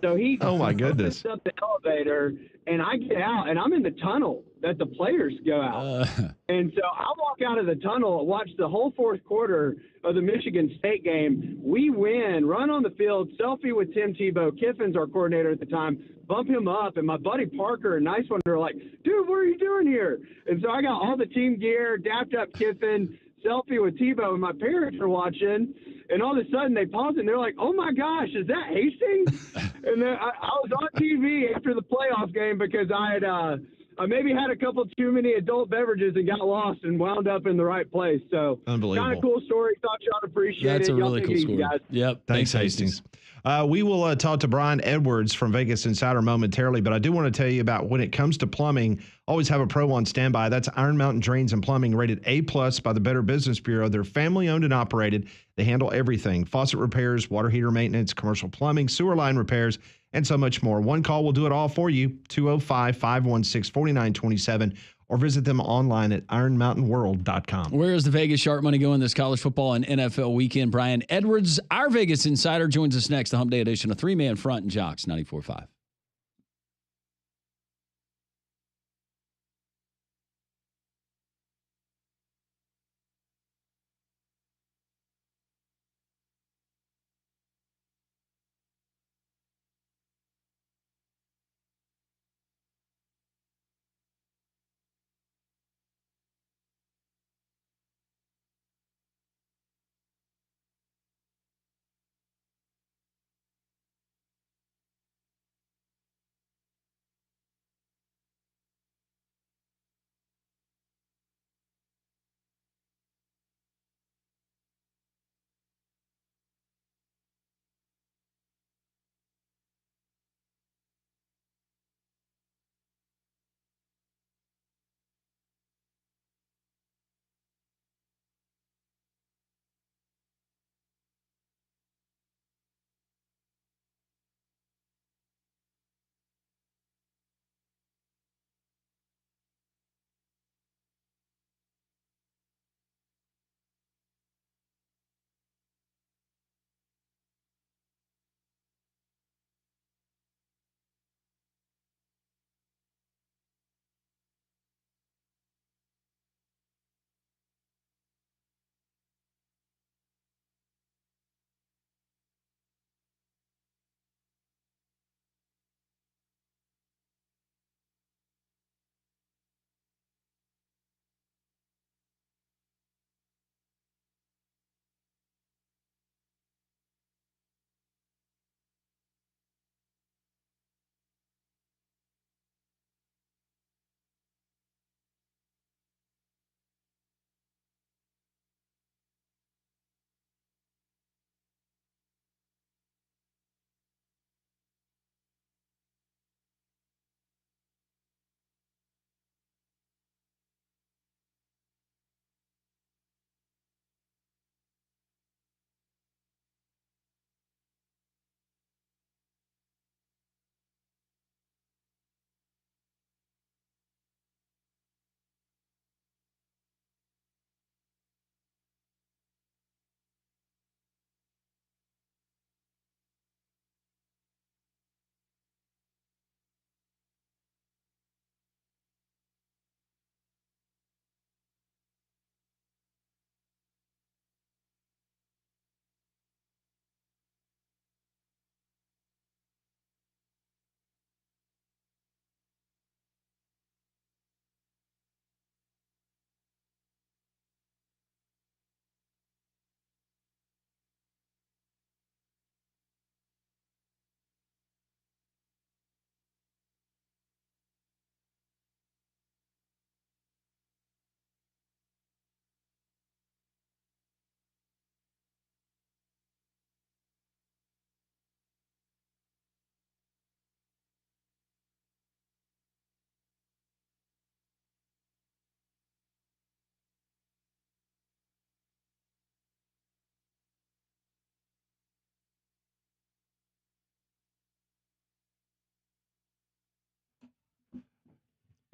So he Oh, my goodness. opens up the elevator, and I get out, and I'm in the tunnel that the players go out. And so I walk out of the tunnel, watch the whole fourth quarter of the Michigan State game. We win, run on the field, selfie with Tim Tebow. Kiffin's our coordinator at the time. Bump him up, and my buddy Parker and Nice One are like, "Dude, what are you doing here?" And so I got all the team gear, dapped up Kiffin, selfie with Tebow, and my parents are watching. And all of a sudden they pause and they're like, "Oh my gosh, is that Hastings?" And then I was on TV after the playoff game because I maybe had a couple too many adult beverages and got lost and wound up in the right place. So Unbelievable. Kind of cool story. Thought y'all appreciate That's it. a Y'all really take cool it easy, story. guys. Yep. Thanks, Hastings. We will talk to Brian Edwards from Vegas Insider momentarily, but I do want to tell you about when it comes to plumbing, always have a pro on standby. That's Iron Mountain Drains and Plumbing, rated A+ by the Better Business Bureau. They're family owned and operated. They handle everything: faucet repairs, water heater maintenance, commercial plumbing, sewer line repairs, and so much more. One call will do it all for you, 205-516-4927, or visit them online at ironmountainworld.com. Where is the Vegas sharp money going this college football and NFL weekend? Brian Edwards, our Vegas Insider, joins us next, the Hump Day edition of Three-Man Front and Jocks 94.5.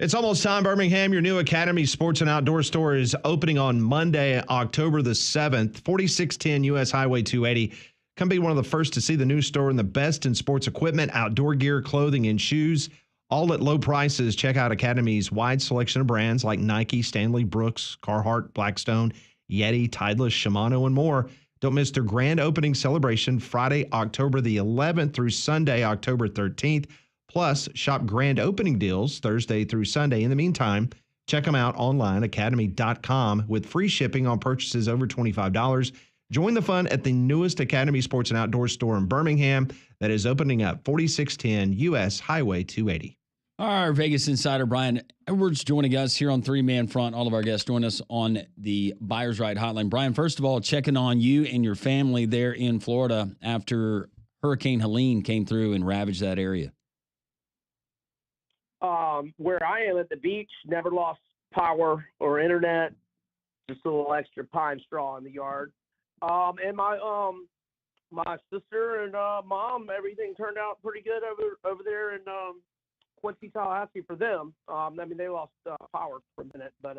It's almost time, Birmingham. Your new Academy Sports and Outdoor store is opening on Monday, October the 7th, 4610 U.S. Highway 280. Come be one of the first to see the new store and the best in sports equipment, outdoor gear, clothing, and shoes, all at low prices. Check out Academy's wide selection of brands like Nike, Stanley, Brooks, Carhartt, Blackstone, Yeti, Titleist, Shimano, and more. Don't miss their grand opening celebration Friday, October the 11th through Sunday, October 13th. Plus, shop grand opening deals Thursday through Sunday. In the meantime, check them out online, academy.com, with free shipping on purchases over $25. Join the fun at the newest Academy Sports and Outdoor store in Birmingham that is opening up 4610 U.S. Highway 280. Our Vegas insider, Brian Edwards, joining us here on Three Man Front. All of our guests join us on the Buyers Right Hotline. Brian, first of all, checking on you and your family there in Florida after Hurricane Helene came through and ravaged that area. Where I am at the beach, never lost power or internet, just a little extra pine straw in the yard. And my sister and mom, everything turned out pretty good over there in Quincy, Tallahassee for them. I mean, they lost power for a minute, but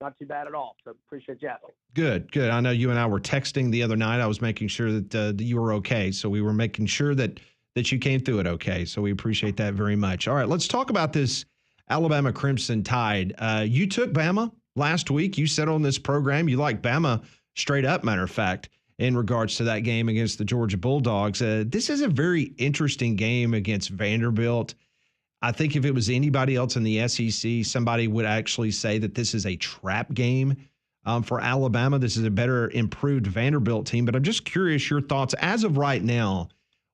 not too bad at all. So appreciate you asking. Good, good. I know you and I were texting the other night. I was making sure that you were okay. So we were making sure that you came through it okay. So we appreciate that very much. All right, let's talk about this Alabama Crimson Tide. You took Bama last week. You said on this program you like Bama straight up, matter of fact, in regards to that game against the Georgia Bulldogs. This is a very interesting game against Vanderbilt. I think if it was anybody else in the SEC, somebody would actually say that this is a trap game for Alabama. This is a better improved Vanderbilt team. But I'm just curious your thoughts as of right now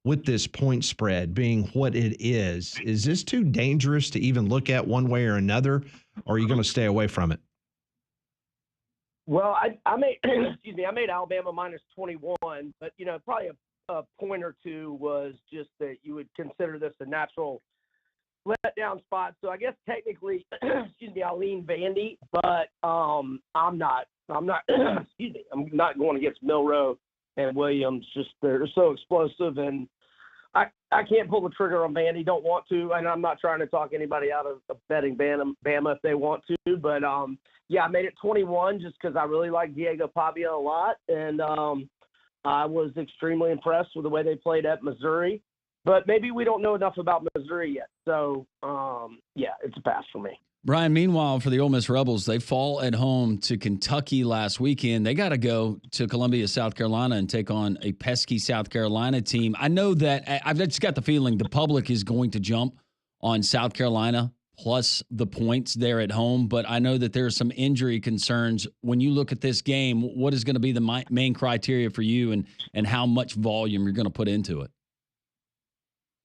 with this point spread being what it is. Is this too dangerous to even look at one way or another, or are you going to stay away from it? Well, I made I made Alabama minus 21, but probably a point or two was just that you would consider this a natural letdown spot. So I guess technically, I'll lean Vandy, but I'm not. I'm not going against Milroe and Williams. Just they're so explosive, and I can't pull the trigger on Vandy. Don't want to, and I'm not trying to talk anybody out of betting Bama if they want to. But I made it 21 just because I really like Diego Pavia a lot, and I was extremely impressed with the way they played at Missouri. But maybe we don't know enough about Missouri yet. So it's a pass for me. Brian, meanwhile, for the Ole Miss Rebels, they fall at home to Kentucky last weekend. They got to go to Columbia, South Carolina, and take on a pesky South Carolina team. I know that I've just got the feeling the public is going to jump on South Carolina plus the points there at home, but I know that there are some injury concerns. When you look at this game, what is going to be the main criteria for you and how much volume you're going to put into it?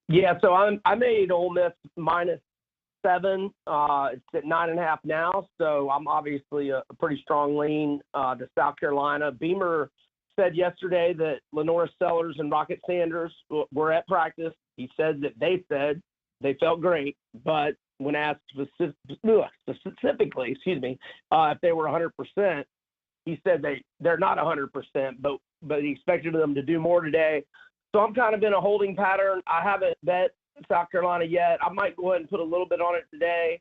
Yeah, so I made Ole Miss minus 7. It's at 9.5 now, so I'm obviously a pretty strong lean to South Carolina. Beamer said yesterday that Lenora Sellers and Rocket Sanders were at practice. He said that they felt great, but when asked specifically, if they were 100%, he said they're not 100%, but he expected them to do more today. So I'm kind of in a holding pattern. I haven't bet South Carolina yet. I might go ahead and put a little bit on it today,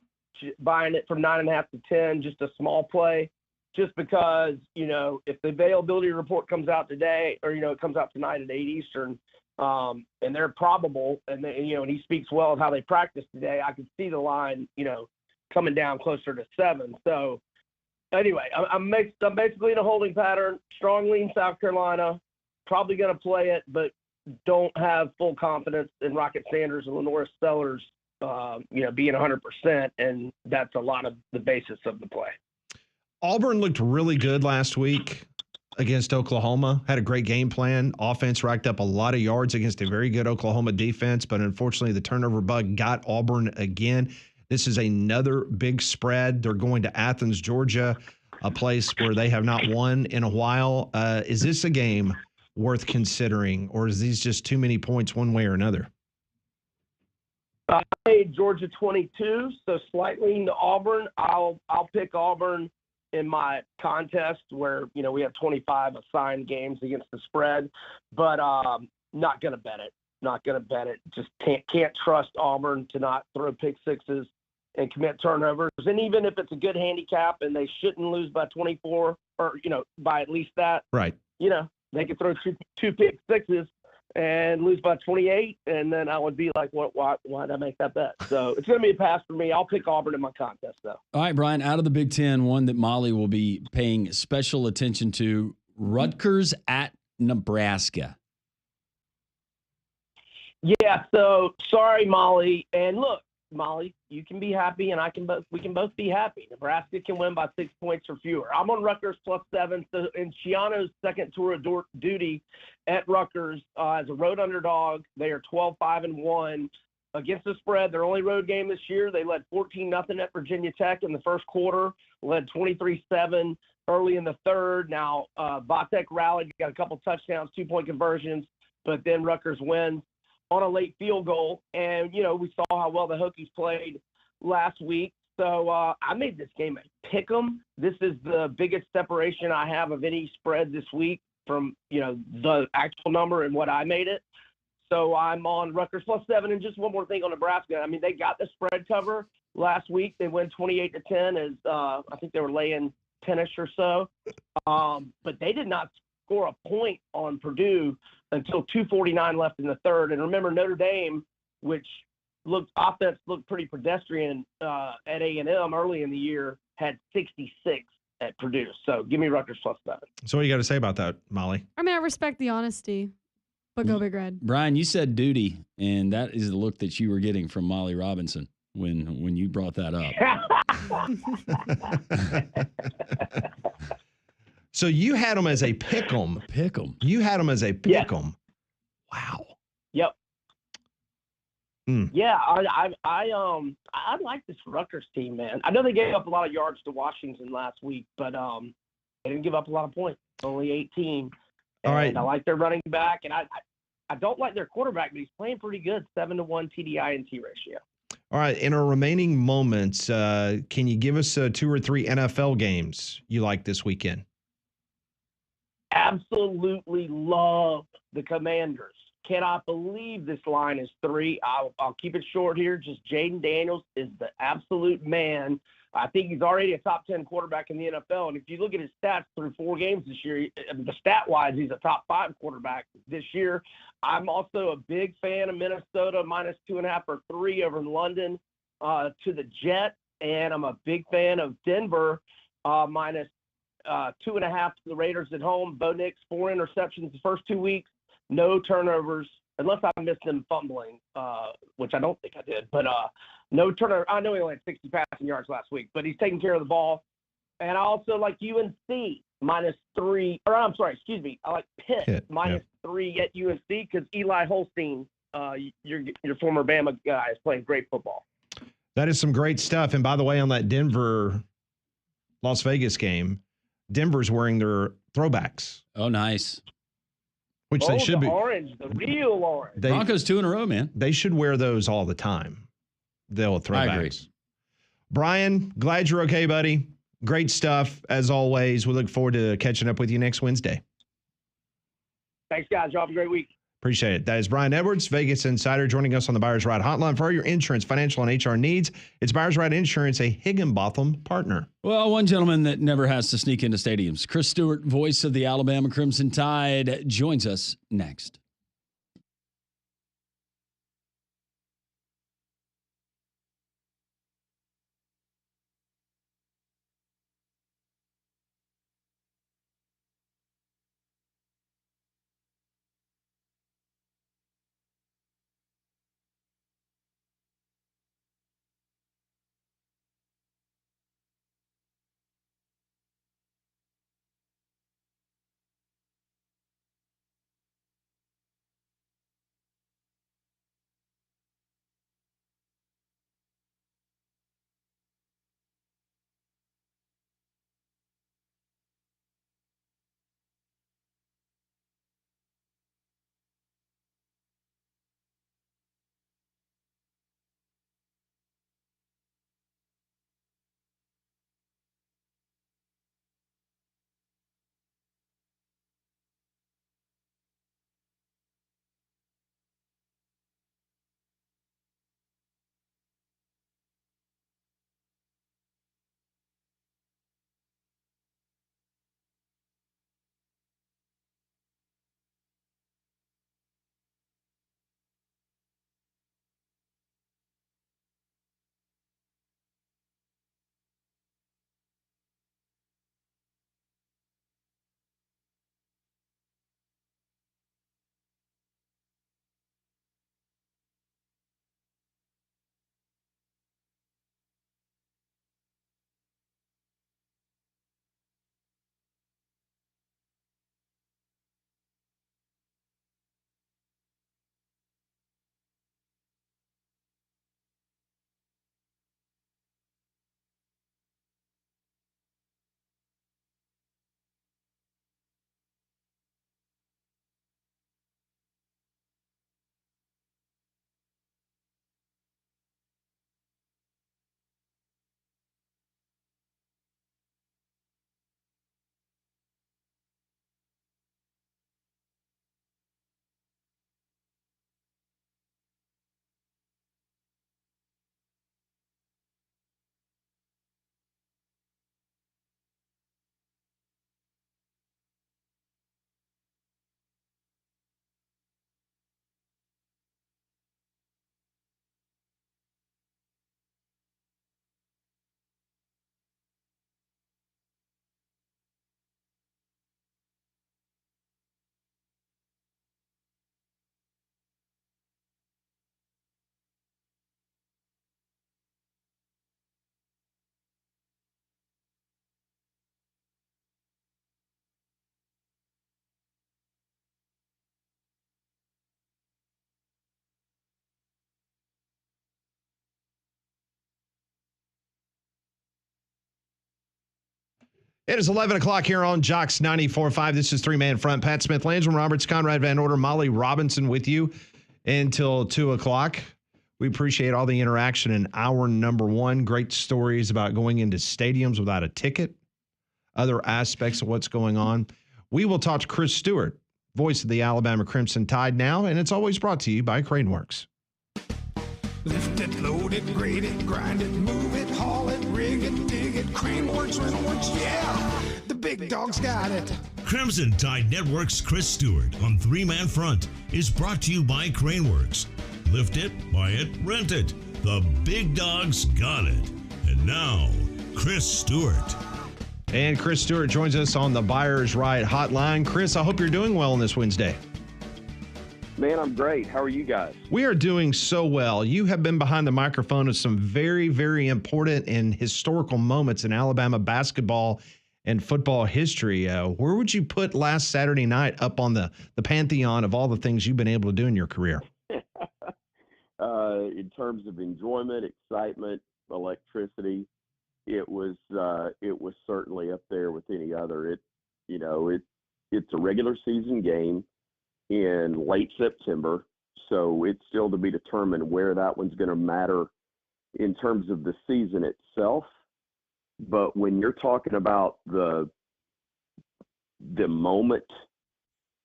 buying it from 9.5 to 10, just a small play, just because, if the availability report comes out today or, it comes out tonight at 8 Eastern, and they're probable, and he speaks well of how they practiced today, I could see the line, coming down closer to 7. So anyway, I'm basically in a holding pattern, strong lean South Carolina, probably going to play it, but don't have full confidence in Rocket Sanders and Lenora Sellers, being 100%, and that's a lot of the basis of the play. Auburn looked really good last week against Oklahoma, had a great game plan. Offense racked up a lot of yards against a very good Oklahoma defense, but unfortunately the turnover bug got Auburn again. This is another big spread. They're going to Athens, Georgia, a place where they have not won in a while. Is this a game worth considering, or is these just too many points one way or another? I made Georgia 22, so slightly into Auburn. I'll pick Auburn in my contest where we have 25 assigned games against the spread, but not going to bet it. Just can't trust Auburn to not throw pick sixes and commit turnovers. And even if it's a good handicap and they shouldn't lose by 24 or, by at least that, Right. They could throw two pick sixes and lose by 28. And then I would be like, why did I make that bet? So it's going to be a pass for me. I'll pick Auburn in my contest, though. All right, Brian, out of the Big Ten, one that Molly will be paying special attention to, Rutgers at Nebraska. Yeah, so sorry, Molly. And look, Molly, you can be happy, and we can both be happy. Nebraska can win by 6 points or fewer. I'm on Rutgers +7. So in Schiano's second tour of duty at Rutgers as a road underdog, they are 12-5-1 against the spread. Their only road game this year, they led 14-0 at Virginia Tech in the first quarter, led 23-7 early in the third. Now Vatek rallied, got a couple touchdowns, 2-point conversions, but then Rutgers wins on a late field goal. And, we saw how well the Hokies played last week. So I made this game a pick 'em. This is the biggest separation I have of any spread this week from, the actual number and what I made it. So I'm on Rutgers +7. And just one more thing on Nebraska. I mean, they got the spread cover last week. They win 28-10 as I think they were laying 10-ish or so. But they did not score a point on Purdue until 2:49 left in the third. And remember, Notre Dame, which offense looked pretty pedestrian at A&M early in the year, had 66 at Purdue. So give me Rutgers +7. So what do you got to say about that, Molly? I mean, I respect the honesty, but go Big Red. Brian, you said duty, and that is the look that you were getting from Molly Robinson when you brought that up. So you had them as a pick 'em. Pick 'em. You had them as a pick 'em. Wow. Yep. Mm. Yeah, I like this Rutgers team, man. I know they gave up a lot of yards to Washington last week, but they didn't give up a lot of points. Only 18. All right. I like their running back, and I don't like their quarterback, but he's playing pretty good. 7-1 TDI-NT ratio. All right. In our remaining moments, can you give us 2 or 3 NFL games you like this weekend? Absolutely love the Commanders. Cannot believe this line is 3. I'll keep it short here. Just Jaden Daniels is the absolute man. I think he's already a top 10 quarterback in the NFL. And if you look at his stats through 4 games this year, the stat-wise, he's a top 5 quarterback this year. I'm also a big fan of Minnesota, -2.5 or 3 over in London to the Jets. And I'm a big fan of Denver, -2.5 to the Raiders at home. Bo Nix, 4 interceptions the first 2 weeks, no turnovers, unless I missed him fumbling, which I don't think I did. But no turnover. I know he only had 60 passing yards last week, but he's taking care of the ball. And I also like UNC -3. Or I'm sorry, excuse me. I like Pitt -3 at UNC because Eli Holstein, your former Bama guy, is playing great football. That is some great stuff. And by the way, on that Denver-Las Vegas game, Denver's wearing their throwbacks. Oh, nice. Which they should be. Orange, the real orange. Broncos 2 in a row, man. They should wear those all the time. They'll throwbacks. I agree. Brian, glad you're okay, buddy. Great stuff, as always. We look forward to catching up with you next Wednesday. Thanks, guys. Y'all have a great week. Appreciate it. That is Brian Edwards, Vegas Insider, joining us on the Buyers Ride Hotline for all your insurance, financial, and HR needs. It's Buyers Ride Insurance, a Higginbotham partner. Well, one gentleman that never has to sneak into stadiums, Chris Stewart, voice of the Alabama Crimson Tide, joins us next. It is 11 o'clock here on Jocks 94.5. This is Three Man Front. Pat Smith, Landrum Roberts, Conrad Van Order, Molly Robinson with you until 2 o'clock. We appreciate all the interaction in hour number one. Great stories about going into stadiums without a ticket, other aspects of what's going on. We will talk to Chris Stewart, voice of the Alabama Crimson Tide now, and it's always brought to you by Craneworks. Lift it, load it, grade it, grind it, move it, haul it, rig it, dig it, Craneworks, Rentalworks, yeah, the big dog's got it. Crimson Tide Network's Chris Stewart on Three Man Front is brought to you by Craneworks. Lift it, buy it, rent it. The big dog's got it. And now, Chris Stewart. And Chris Stewart joins us on the Buyer's Right hotline. Chris, I hope you're doing well on this Wednesday. Man, I'm great. How are you guys? We are doing so well. You have been behind the microphone of some very, very important and historical moments in Alabama basketball and football history. Where would you put last Saturday night up on the pantheon of all the things you've been able to do in your career? In terms of enjoyment, excitement, electricity, it was certainly up there with any other. It's a regular season game in late September, so it's still to be determined where that one's going to matter in terms of the season itself. But when you're talking about the moment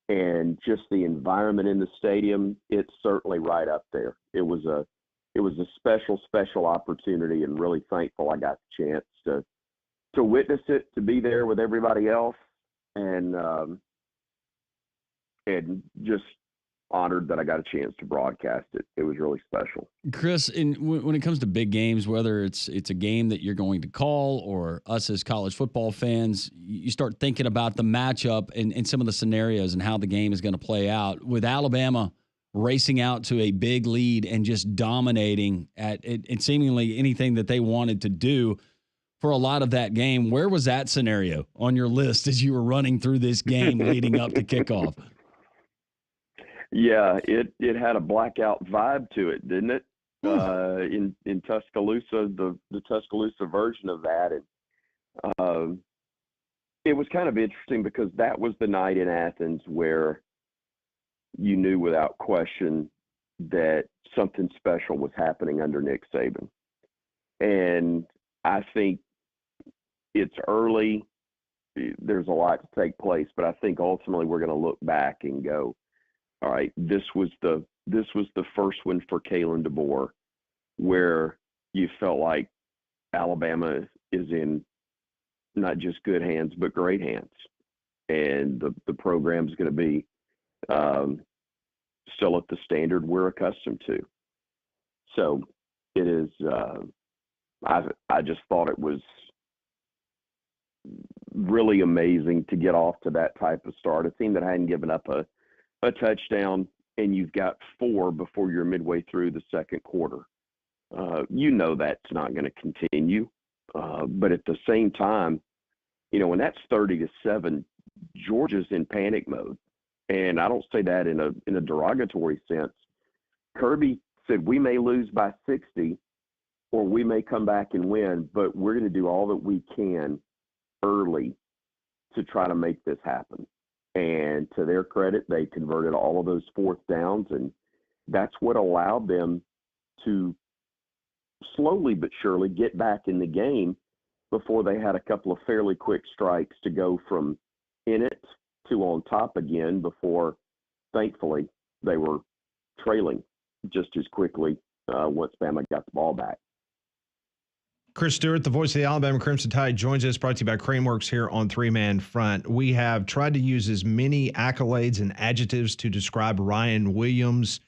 and just the environment in the stadium, it's certainly right up there. It was a special opportunity, and really thankful I got the chance to witness it, to be there with everybody else, and just honored that I got a chance to broadcast it. It was really special. Chris, when it comes to big games, whether it's a game that you're going to call or us as college football fans, you start thinking about the matchup and some of the scenarios and how the game is going to play out. With Alabama racing out to a big lead and just dominating at it, seemingly anything that they wanted to do for a lot of that game, where was that scenario on your list as you were running through this game leading up to kickoff? Yeah, it had a blackout vibe to it, didn't it? In Tuscaloosa, the Tuscaloosa version of that. And it was kind of interesting because that was the night in Athens where you knew without question that something special was happening under Nick Saban. And I think it's early. There's a lot to take place, but I think ultimately we're going to look back and go, all right, this was the first one for Kalen DeBoer, where you felt like Alabama is in not just good hands but great hands, and the program's going to be still at the standard we're accustomed to. So it is. I just thought it was really amazing to get off to that type of start. A team that hadn't given up a touchdown, and you've got 4 before you're midway through the second quarter. That's not going to continue. But at the same time, when that's 30-7, Georgia's in panic mode. And I don't say that in a derogatory sense. Kirby said, we may lose by 60 or we may come back and win, but we're going to do all that we can early to try to make this happen. And to their credit, they converted all of those fourth downs, and that's what allowed them to slowly but surely get back in the game before they had a couple of fairly quick strikes to go from in it to on top again before, thankfully, they were trailing just as quickly once Bama got the ball back. Chris Stewart, the voice of the Alabama Crimson Tide, joins us, brought to you by Craneworks here on Three Man Front. We have tried to use as many accolades and adjectives to describe Ryan Williams.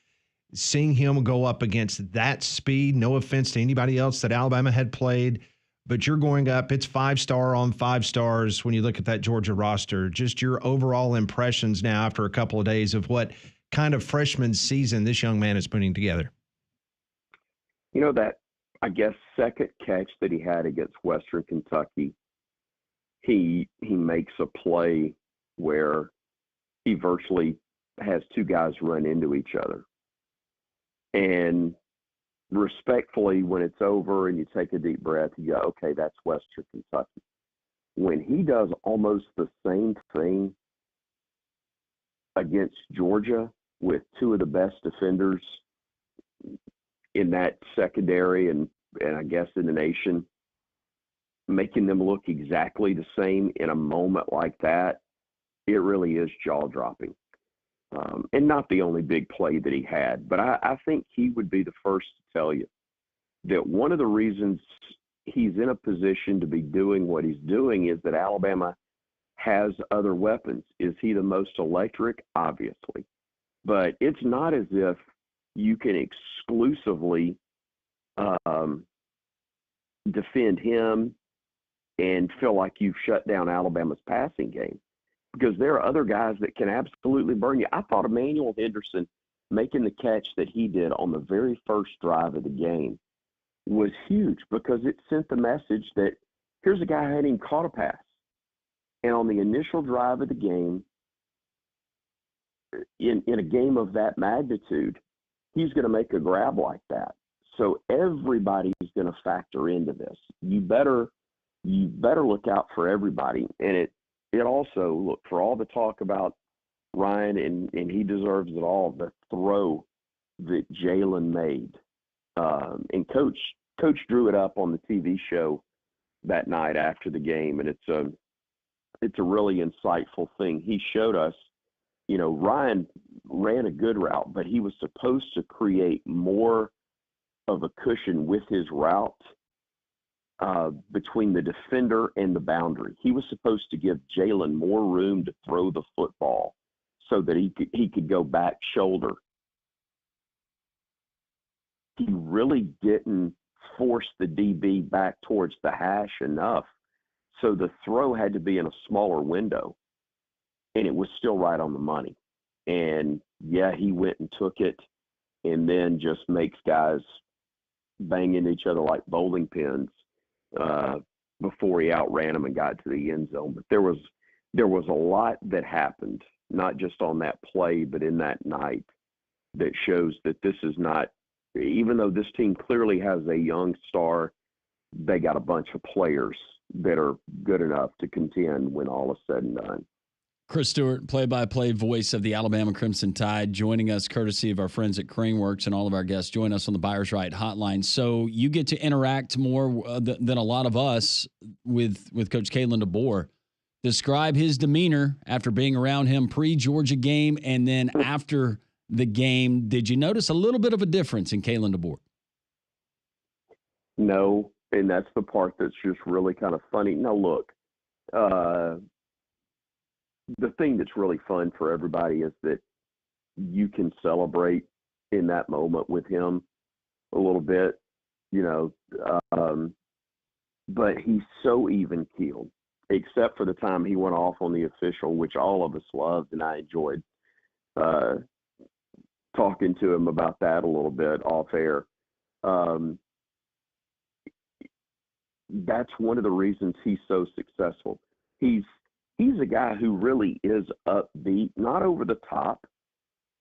Seeing him go up against that speed, no offense to anybody else that Alabama had played, but you're going up, it's 5-star on 5 stars when you look at that Georgia roster. Just your overall impressions now after a couple of days of what kind of freshman season this young man is putting together. That, I guess, second catch that he had against Western Kentucky, he makes a play where he virtually has 2 guys run into each other. And respectfully, when it's over and you take a deep breath, you go, okay, that's Western Kentucky. when he does almost the same thing against Georgia with two of the best defenders in that secondary and I guess in the nation, making them look exactly the same in a moment like that, it really is jaw-dropping. And not the only big play that he had, but I think he would be the first to tell you that one of the reasons he's in a position to be doing what he's doing is that Alabama has other weapons. Is he the most electric? Obviously. But it's not as if you can exclusively defend him and feel like you've shut down Alabama's passing game, because there are other guys that can absolutely burn you. I thought Emmanuel Henderson making the catch that he did on the very first drive of the game was huge, because it sent the message that here's a guy who hadn't even caught a pass. And on the initial drive of the game, in a game of that magnitude, he's going to make a grab like that. So everybody's going to factor into this. You better look out for everybody. And it also, look, for all the talk about Ryan, and he deserves it all, the throw that Jalen made. And Coach drew it up on the TV show that night after the game, and it's a really insightful thing. He showed us, Ryan ran a good route, but he was supposed to create more of a cushion with his route between the defender and the boundary. He was supposed to give Jalen more room to throw the football so that he could go back shoulder. He really didn't force the DB back towards the hash enough, so the throw had to be in a smaller window, and it was still right on the money. And, yeah, he went and took it and then just makes guys bang into each other like bowling pins before he outran them and got to the end zone. But there was a lot that happened, not just on that play, but in that night, that shows that this is not, even though this team clearly has a young star, they got a bunch of players that are good enough to contend when all is said and done. Chris Stewart, play-by-play voice of the Alabama Crimson Tide, joining us courtesy of our friends at Craneworks, and all of our guests join us on the Buyers Right hotline. So you get to interact more than a lot of us with Coach Kalen DeBoer. Describe his demeanor after being around him pre-Georgia game and then after the game. Did you notice a little bit of a difference in Kalen DeBoer? No, and that's the part that's just really kind of funny. Now, look, the thing that's really fun for everybody is that you can celebrate in that moment with him a little bit, but he's so even-keeled, except for the time he went off on the official, which all of us loved, and I enjoyed talking to him about that a little bit off air. That's one of the reasons he's so successful. He's a guy who really is upbeat, not over the top,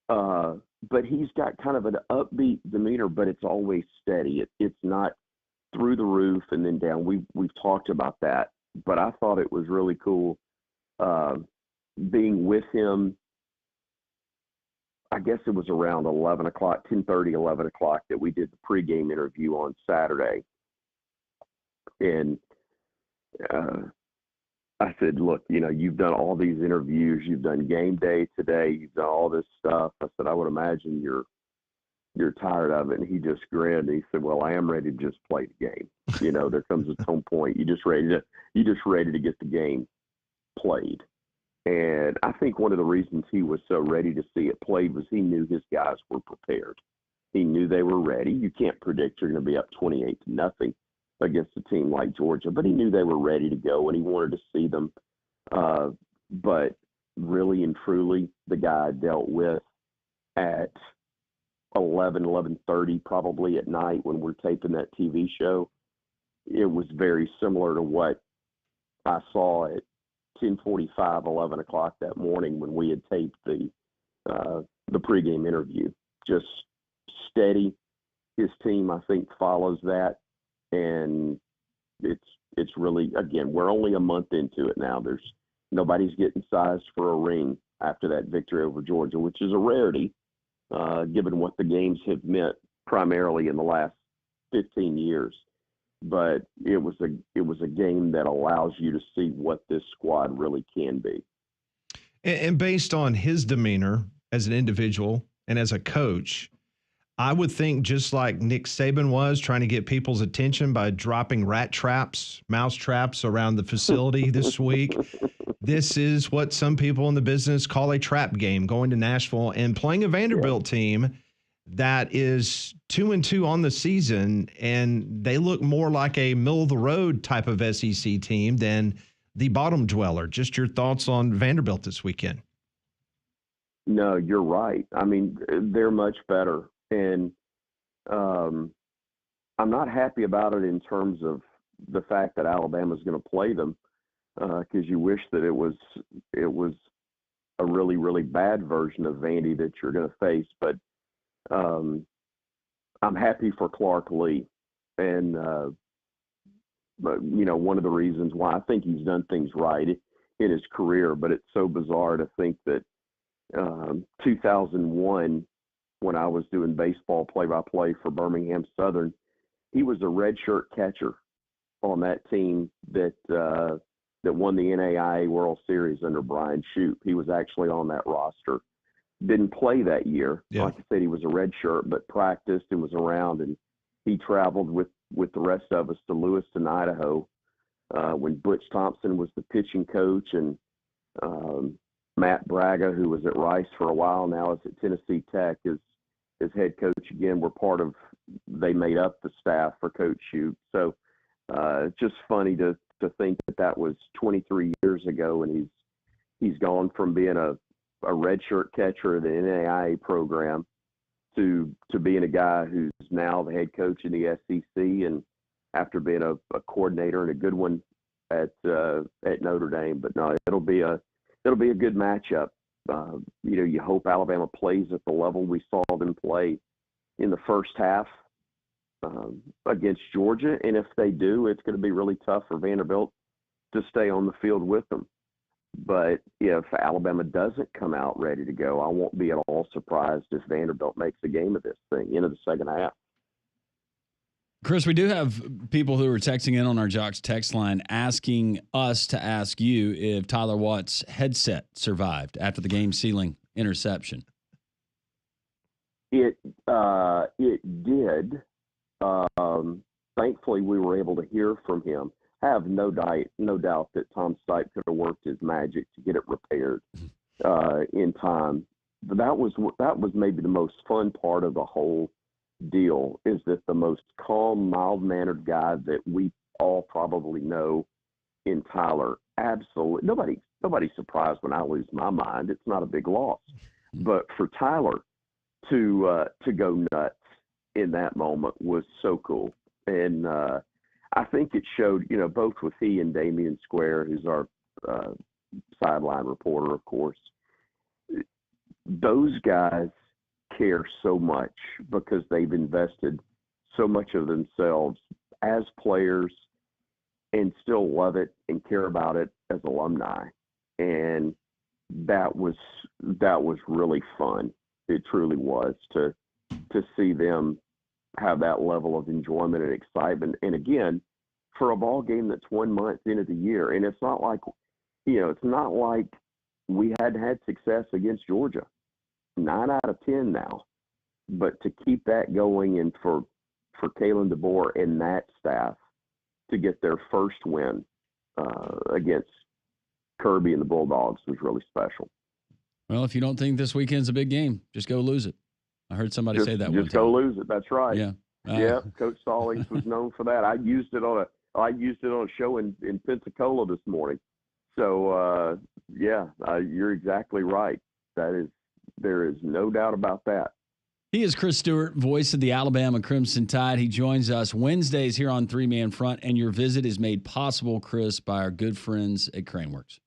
but he's got kind of an upbeat demeanor, but it's always steady. It's not through the roof and then down. We've talked about that, but I thought it was really cool being with him. I guess it was around 11 o'clock, 10:30, 11 o'clock that we did the pregame interview on Saturday. And I said, look, you've done all these interviews. You've done game day today. You've done all this stuff. I said, I would imagine you're tired of it. And he just grinned. And he said, well, I am ready to just play the game. There comes a some point. You're just ready to get the game played. And I think one of the reasons he was so ready to see it played was he knew his guys were prepared. He knew they were ready. You can't predict you're going to be up 28-0 against a team like Georgia, but he knew they were ready to go, and he wanted to see them. But really and truly, the guy I dealt with at 11:30 probably at night when we're taping that TV show, it was very similar to what I saw at 10:45, 11 o'clock that morning when we had taped the pregame interview. Just steady. His team, I think, follows that, and it's really, again, we're only a month into it now. Nobody's getting sized for a ring after that victory over Georgia, which is a rarity, given what the games have meant primarily in the last 15 years. But it was a game that allows you to see what this squad really can be. And based on his demeanor as an individual and as a coach, I would think just like Nick Saban was trying to get people's attention by dropping rat traps, mouse traps around the facility this week. This is what some people in the business call a trap game, going to Nashville and playing a Vanderbilt team that is 2-2 on the season, and they look more like a middle-of-the-road type of SEC team than the bottom dweller. Just your thoughts on Vanderbilt this weekend. No, you're right. I mean, they're much better. And I'm not happy about it in terms of the fact that Alabama's going to play them, because you wish that it was a really, really bad version of Vandy that you're going to face. But I'm happy for Clark Lee. And, one of the reasons why I think he's done things right in his career, but it's so bizarre to think that 2001, when I was doing baseball play-by-play for Birmingham Southern, he was a redshirt catcher on that team that won the NAIA World Series under Brian Shoup. He was actually on that roster. Didn't play that year. Yeah. Like I said, he was a redshirt, but practiced and was around, and he traveled with the rest of us to Lewiston, Idaho, when Butch Thompson was the pitching coach, and Matt Braga, who was at Rice for a while, now is at Tennessee Tech, is head coach again. They made up the staff for Coach Shoup. So it's just funny to think that was 23 years ago, and he's gone from being a redshirt catcher in the NAIA program to being a guy who's now the head coach in the SEC, and after being a coordinator and a good one at Notre Dame. But no, it'll be a good matchup. You hope Alabama plays at the level we saw them play in the first half against Georgia. And if they do, it's going to be really tough for Vanderbilt to stay on the field with them. But if Alabama doesn't come out ready to go, I won't be at all surprised if Vanderbilt makes a game of this thing into the second half. Chris, we do have people who are texting in on our Jocks text line asking us to ask you if Tyler Watt's headset survived after the game-sealing interception. It did. Thankfully, we were able to hear from him. I have no doubt that Tom Stipe could have worked his magic to get it repaired in time. But that was maybe the most fun part of the whole deal, is that the most calm, mild-mannered guy that we all probably know in Tyler, absolutely nobody's surprised when I lose my mind. It's not a big loss. But for Tyler to go nuts in that moment was so cool. And I think it showed, both with he and Damian Square, who's our sideline reporter, of course, those guys care so much because they've invested so much of themselves as players and still love it and care about it as alumni. And that was really fun. It truly was to see them have that level of enjoyment and excitement. And again, for a ball game that's 1 month into the year, and it's not like we hadn't had success against Georgia. 9 out of 10 now. But to keep that going, and for Kalen DeBoer and that staff to get their first win against Kirby and the Bulldogs was really special. Well, if you don't think this weekend's a big game, just go lose it. I heard somebody say that one time. Just go lose it. That's right. Yeah. Yeah. Coach Stallings was known for that. I used it on a show in Pensacola this morning. So you're exactly right. There is no doubt about that. He is Chris Stewart, voice of the Alabama Crimson Tide. He joins us Wednesdays here on Three Man Front, and your visit is made possible, Chris, by our good friends at Craneworks.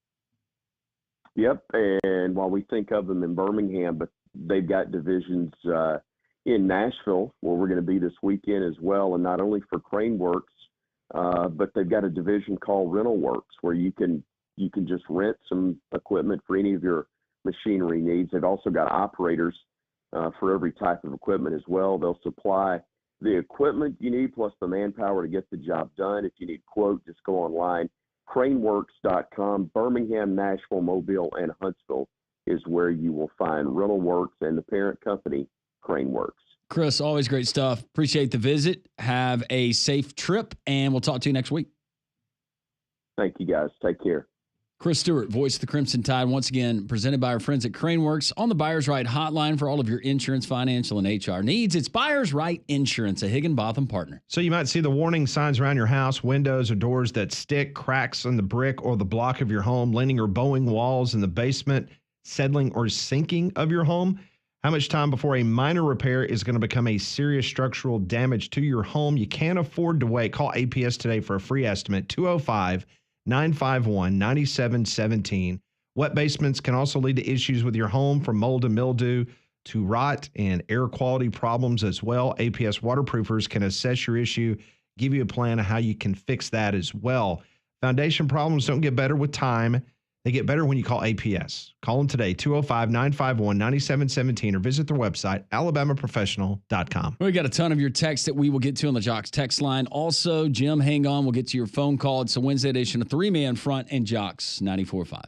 Yep, and while we think of them in Birmingham, but they've got divisions in Nashville, where we're going to be this weekend as well, and not only for Craneworks, but they've got a division called Rental Works where you can just rent some equipment for any of your machinery needs. They've also got operators for every type of equipment as well. They'll supply the equipment you need plus the manpower to get the job done. If you need a quote, just go online. Craneworks.com. Birmingham, Nashville, Mobile, and Huntsville is where you will find Rental Works and the parent company, Craneworks. Chris, always great stuff. Appreciate the visit. Have a safe trip, and we'll talk to you next week. Thank you, guys. Take care. Chris Stewart, voice of the Crimson Tide, once again presented by our friends at Craneworks on the Buyers Right hotline for all of your insurance, financial, and HR needs. It's Buyers Right Insurance, a Higginbotham partner. So you might see the warning signs around your house, windows or doors that stick, cracks in the brick or the block of your home, leaning or bowing walls in the basement, settling or sinking of your home. How much time before a minor repair is going to become a serious structural damage to your home? You can't afford to wait. Call APS today for a free estimate, 205-951-9717. Wet basements can also lead to issues with your home, from mold and mildew to rot and air quality problems as well. APS waterproofers can assess your issue, give you a plan of how you can fix that as well. Foundation problems don't get better with time. They get better when you call APS. Call them today, 205-951-9717, or visit their website, alabamaprofessional.com. We got a ton of your texts that we will get to on the Jocks text line. Also, Jim, hang on. We'll get to your phone call. It's a Wednesday edition of Three Man Front and Jocks 94.5.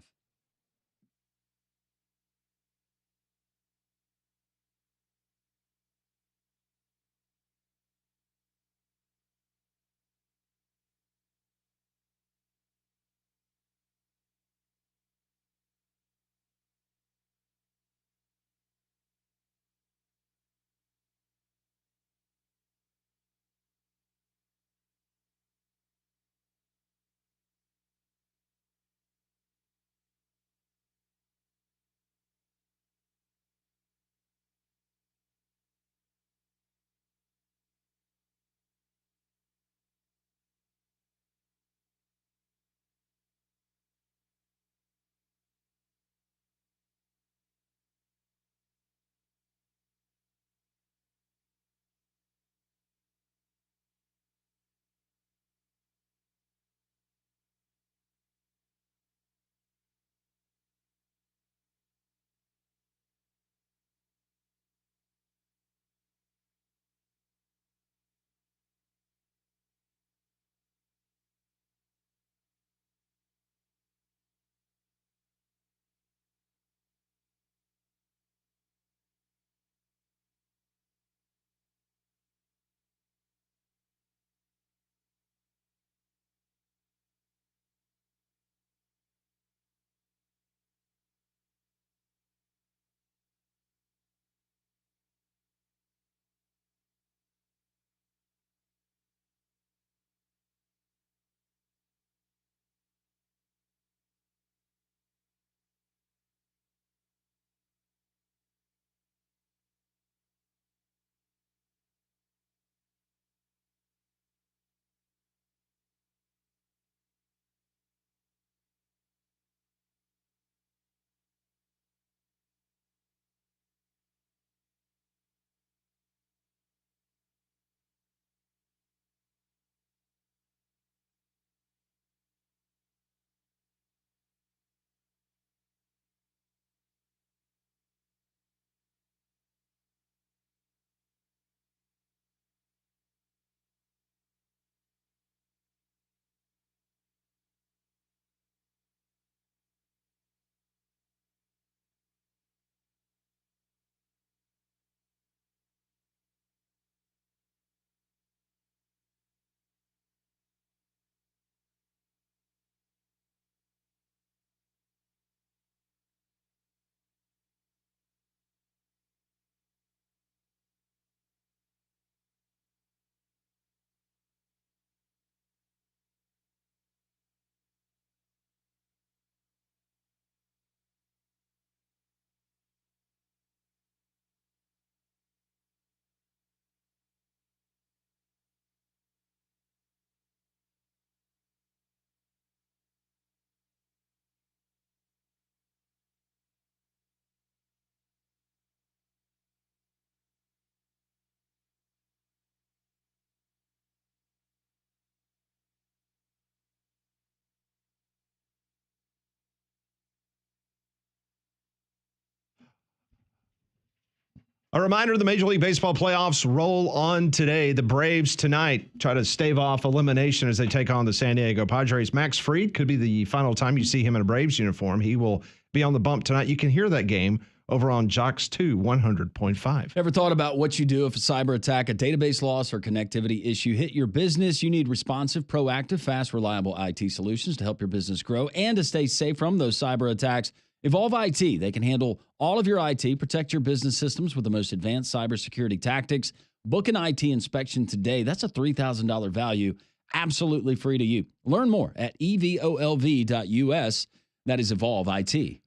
A reminder, the Major League Baseball playoffs roll on today. The Braves tonight try to stave off elimination as they take on the San Diego Padres. Max Fried could be the final time you see him in a Braves uniform. He will be on the bump tonight. You can hear that game over on Jocks 2 100.5. Ever thought about what you do if a cyber attack, a database loss, or connectivity issue hit your business? You need responsive, proactive, fast, reliable IT solutions to help your business grow and to stay safe from those cyber attacks. Evolve IT. They can handle all of your IT, protect your business systems with the most advanced cybersecurity tactics. Book an IT inspection today. That's a $3,000 value, absolutely free to you. Learn more at evolv.us. That is Evolve IT.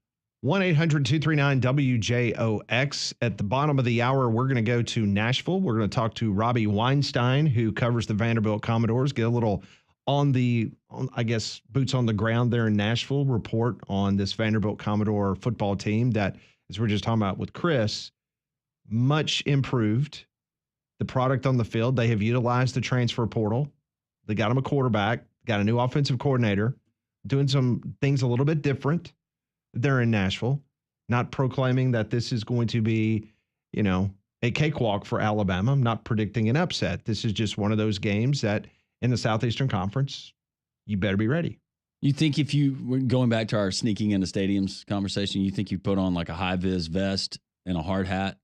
1-800-239-WJOX. At the bottom of the hour, we're going to go to Nashville. We're going to talk to Robbie Weinstein, who covers the Vanderbilt Commodores, get a little I guess, boots on the ground there in Nashville report on this Vanderbilt Commodore football team that, as we're just talking about with Chris, much improved. The product on the field, they have utilized the transfer portal. They got him a quarterback, got a new offensive coordinator, doing some things a little bit different there in Nashville, not proclaiming that this is going to be, a cakewalk for Alabama. I'm not predicting an upset. This is just one of those games that in the Southeastern Conference, you better be ready. You think if you, going back to our sneaking into stadiums conversation, you think you put on like a high-vis vest and a hard hat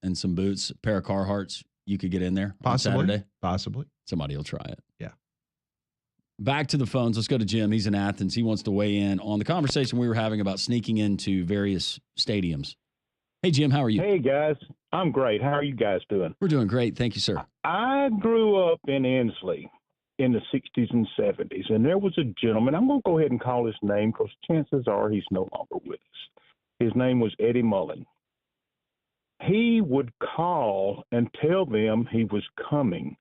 and some boots, a pair of Carhartts, you could get in there on Saturday? Possibly. Somebody will try it. Yeah. Back to the phones. Let's go to Jim. He's in Athens. He wants to weigh in on the conversation we were having about sneaking into various stadiums. Hey, Jim, how are you? Hey, guys. I'm great. How are you guys doing? We're doing great. Thank you, sir. I grew up in Inslee in the 60s and 70s, and there was a gentleman. I'm going to go ahead and call his name because chances are he's no longer with us. His name was Eddie Mullen. He would call and tell them he was coming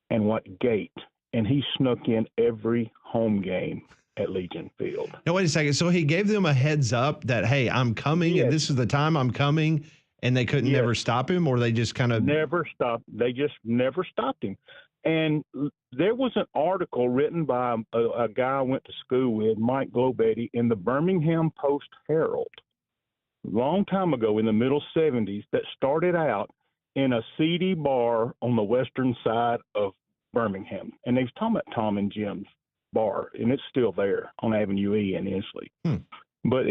and what gate, and he snuck in every home game at Legion Field. Now, wait a second. So he gave them a heads up that, hey, I'm coming, and this is the time I'm coming, and they couldn't never stop him, or they just kind of... Never stopped. They just never stopped him. And there was an article written by a guy I went to school with, Mike Globetti, in the Birmingham Post-Herald, a long time ago in the middle 70s, that started out in a seedy bar on the western side of Birmingham. And they was talking about Tom and Jim's bar, and it's still there on Avenue E in Inslee. But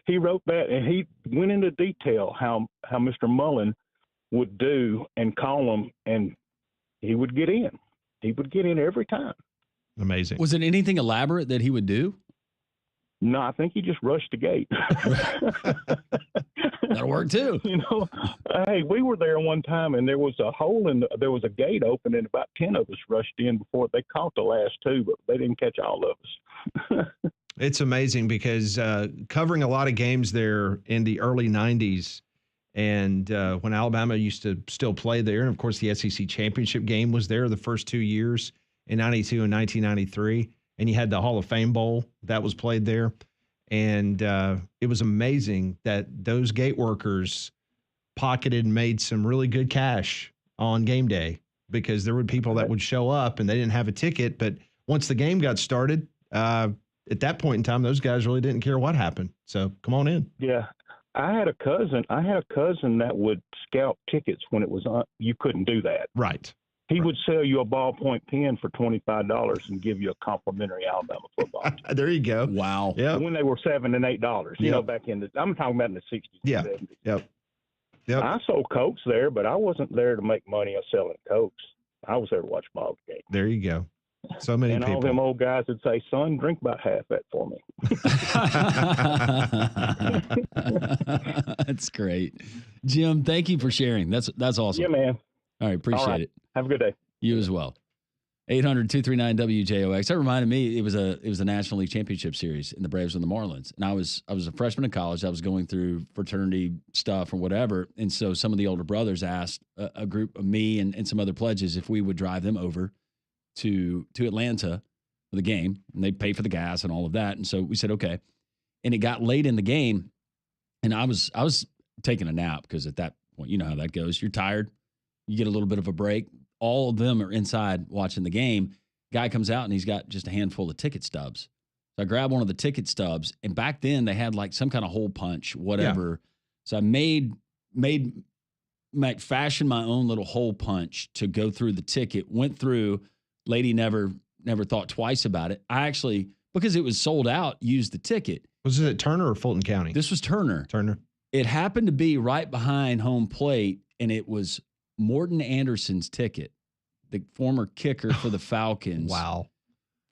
he wrote that, and he went into detail how Mr. Mullen would do and call them, and he would get in. He would get in every time. Amazing. Was it anything elaborate that he would do? No, I think he just rushed the gate. That'll work too. Hey, we were there one time, and there was a hole there was a gate open, and about 10 of us rushed in before they caught the last two, but they didn't catch all of us. It's amazing because covering a lot of games there in the early 90s, and when Alabama used to still play there, and of course the SEC championship game was there the first 2 years in 92 and 1993, and you had the Hall of Fame Bowl that was played there. And it was amazing that those gate workers pocketed and made some really good cash on game day, because there were people that would show up and they didn't have a ticket. But once the game got started, at that point in time, those guys really didn't care what happened. So come on in. Yeah. I had a cousin that would scout tickets when it was you couldn't do that. Right. He would sell you a ballpoint pen for $25 and give you a complimentary Alabama football team. There you go. Wow. Yeah. When they were $7 and $8, back in I'm talking about in the 60s. Yeah. And 70s. Yep. I sold Cokes there, but I wasn't there to make money on selling Cokes. I was there to watch ball games. There you go. So many and people. All them old guys would say, son, drink about half that for me. That's great. Jim, thank you for sharing. That's awesome. Yeah, man. All right, appreciate it. Have a good day. You as well. 800-239-WJOX. That reminded me, it was a National League Championship Series in the Braves and the Marlins. And I was a freshman in college. I was going through fraternity stuff or whatever. And so some of the older brothers asked a group of me and some other pledges if we would drive them over to Atlanta for the game, and they'd pay for the gas and all of that. And so we said, okay. And it got late in the game, and I was taking a nap, because at that point, you know how that goes. You're tired. You get a little bit of a break. All of them are inside watching the game. Guy comes out, and he's got just a handful of ticket stubs. So I grabbed one of the ticket stubs, and back then they had like some kind of hole punch, whatever. Yeah. So I made fashioned my own little hole punch to go through the ticket. Went through. Lady never thought twice about it. I actually, because it was sold out, used the ticket. Was it Turner or Fulton County? This was Turner. Turner. It happened to be right behind home plate, and it was Morton Anderson's ticket, the former kicker for the Falcons. Wow.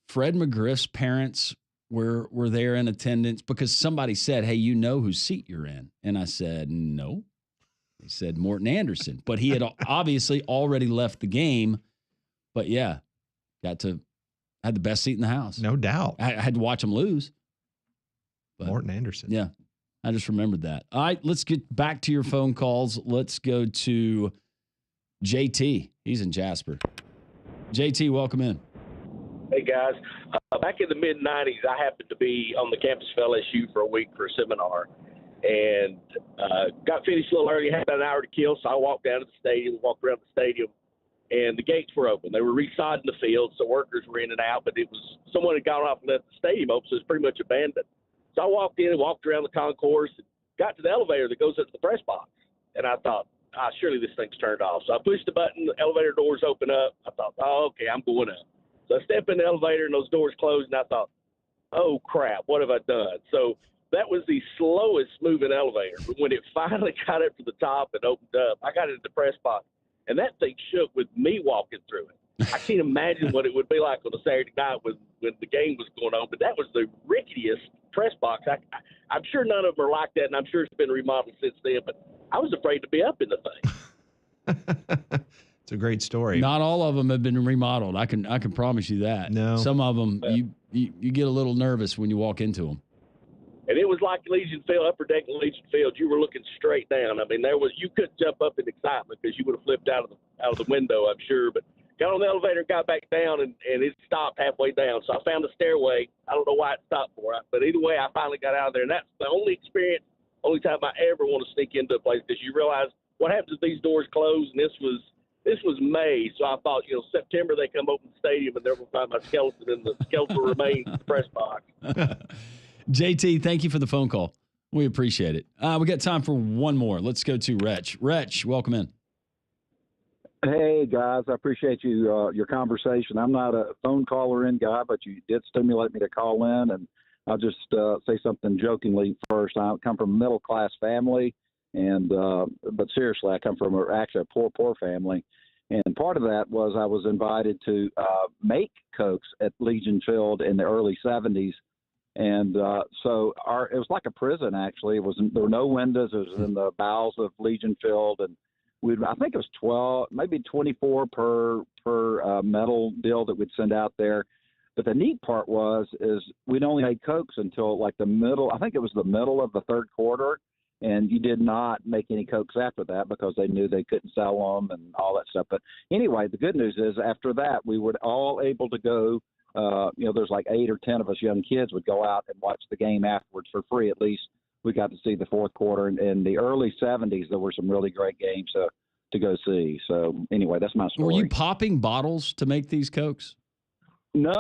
Fred McGriff's parents were there in attendance because somebody said, hey, you know whose seat you're in. And I said, no. They said Morton Anderson. But he had obviously already left the game. But, yeah, had the best seat in the house. No doubt. I had to watch him lose. But, Morton Anderson. Yeah, I just remembered that. All right, let's get back to your phone calls. Let's go to JT. He's in Jasper. JT, welcome in. Hey, guys. Back in the mid-'90s, I happened to be on the campus of LSU for a week for a seminar and got finished a little early, had about an hour to kill, so I walked down to the stadium, walked around the stadium, and the gates were open. They were resodding the field, so workers were in and out, but someone had gone off and left the stadium open, so it was pretty much abandoned. So I walked in and walked around the concourse and got to the elevator that goes up to the press box. And I thought, surely this thing's turned off. So I pushed the button, the elevator doors open up. I thought, okay, I'm going up. So I step in the elevator and those doors closed, and I thought, oh, crap, what have I done? So that was the slowest moving elevator. But when it finally got up to the top and opened up, I got into the press box, and that thing shook with me walking through it. I can't imagine what it would be like on a Saturday night when the game was going on, but that was the ricketiest press box. I'm sure none of them are like that, and I'm sure it's been remodeled since then, but I was afraid to be up in the thing. It's a great story. Not all of them have been remodeled. I can promise you that. No. Some of them, you get a little nervous when you walk into them. And it was like Legion Field, upper deck of Legion Field. You were looking straight down. I mean, you couldn't jump up in excitement because you would have flipped out of the window, I'm sure. But got on the elevator, got back down, and it stopped halfway down. So I found a stairway. I don't know why it stopped for it, but either way, I finally got out of there. And that's the only time I ever want to sneak into a place, because you realize what happens if these doors close. And this was May, so I thought, September they come open the stadium and they're going to find my skeleton in the skeletal remains in the press box. JT, thank you for the phone call. We appreciate it. We got time for one more. Let's go to Rich. Rich, welcome in. Hey, guys, I appreciate your conversation. I'm not a phone caller in guy, but you did stimulate me to call in, and I'll just say something jokingly first. I come from a middle-class family, but seriously, I come from actually a poor family. And part of that was I was invited to make Cokes at Legion Field in the early 70s. And so it was like a prison, actually. There were no windows. It was in the bowels of Legion Field. And I think it was 12, maybe 24 per metal deal that we'd send out there. But the neat part is we'd only made Cokes until like the middle of the third quarter. And you did not make any Cokes after that because they knew they couldn't sell them and all that stuff. But anyway, the good news is after that, we were all able to go. There's like 8 or 10 of us young kids would go out and watch the game afterwards for free. At least we got to see the fourth quarter. And in the early 70s, there were some really great games to go see. So anyway, that's my story. Were you popping bottles to make these Cokes? No.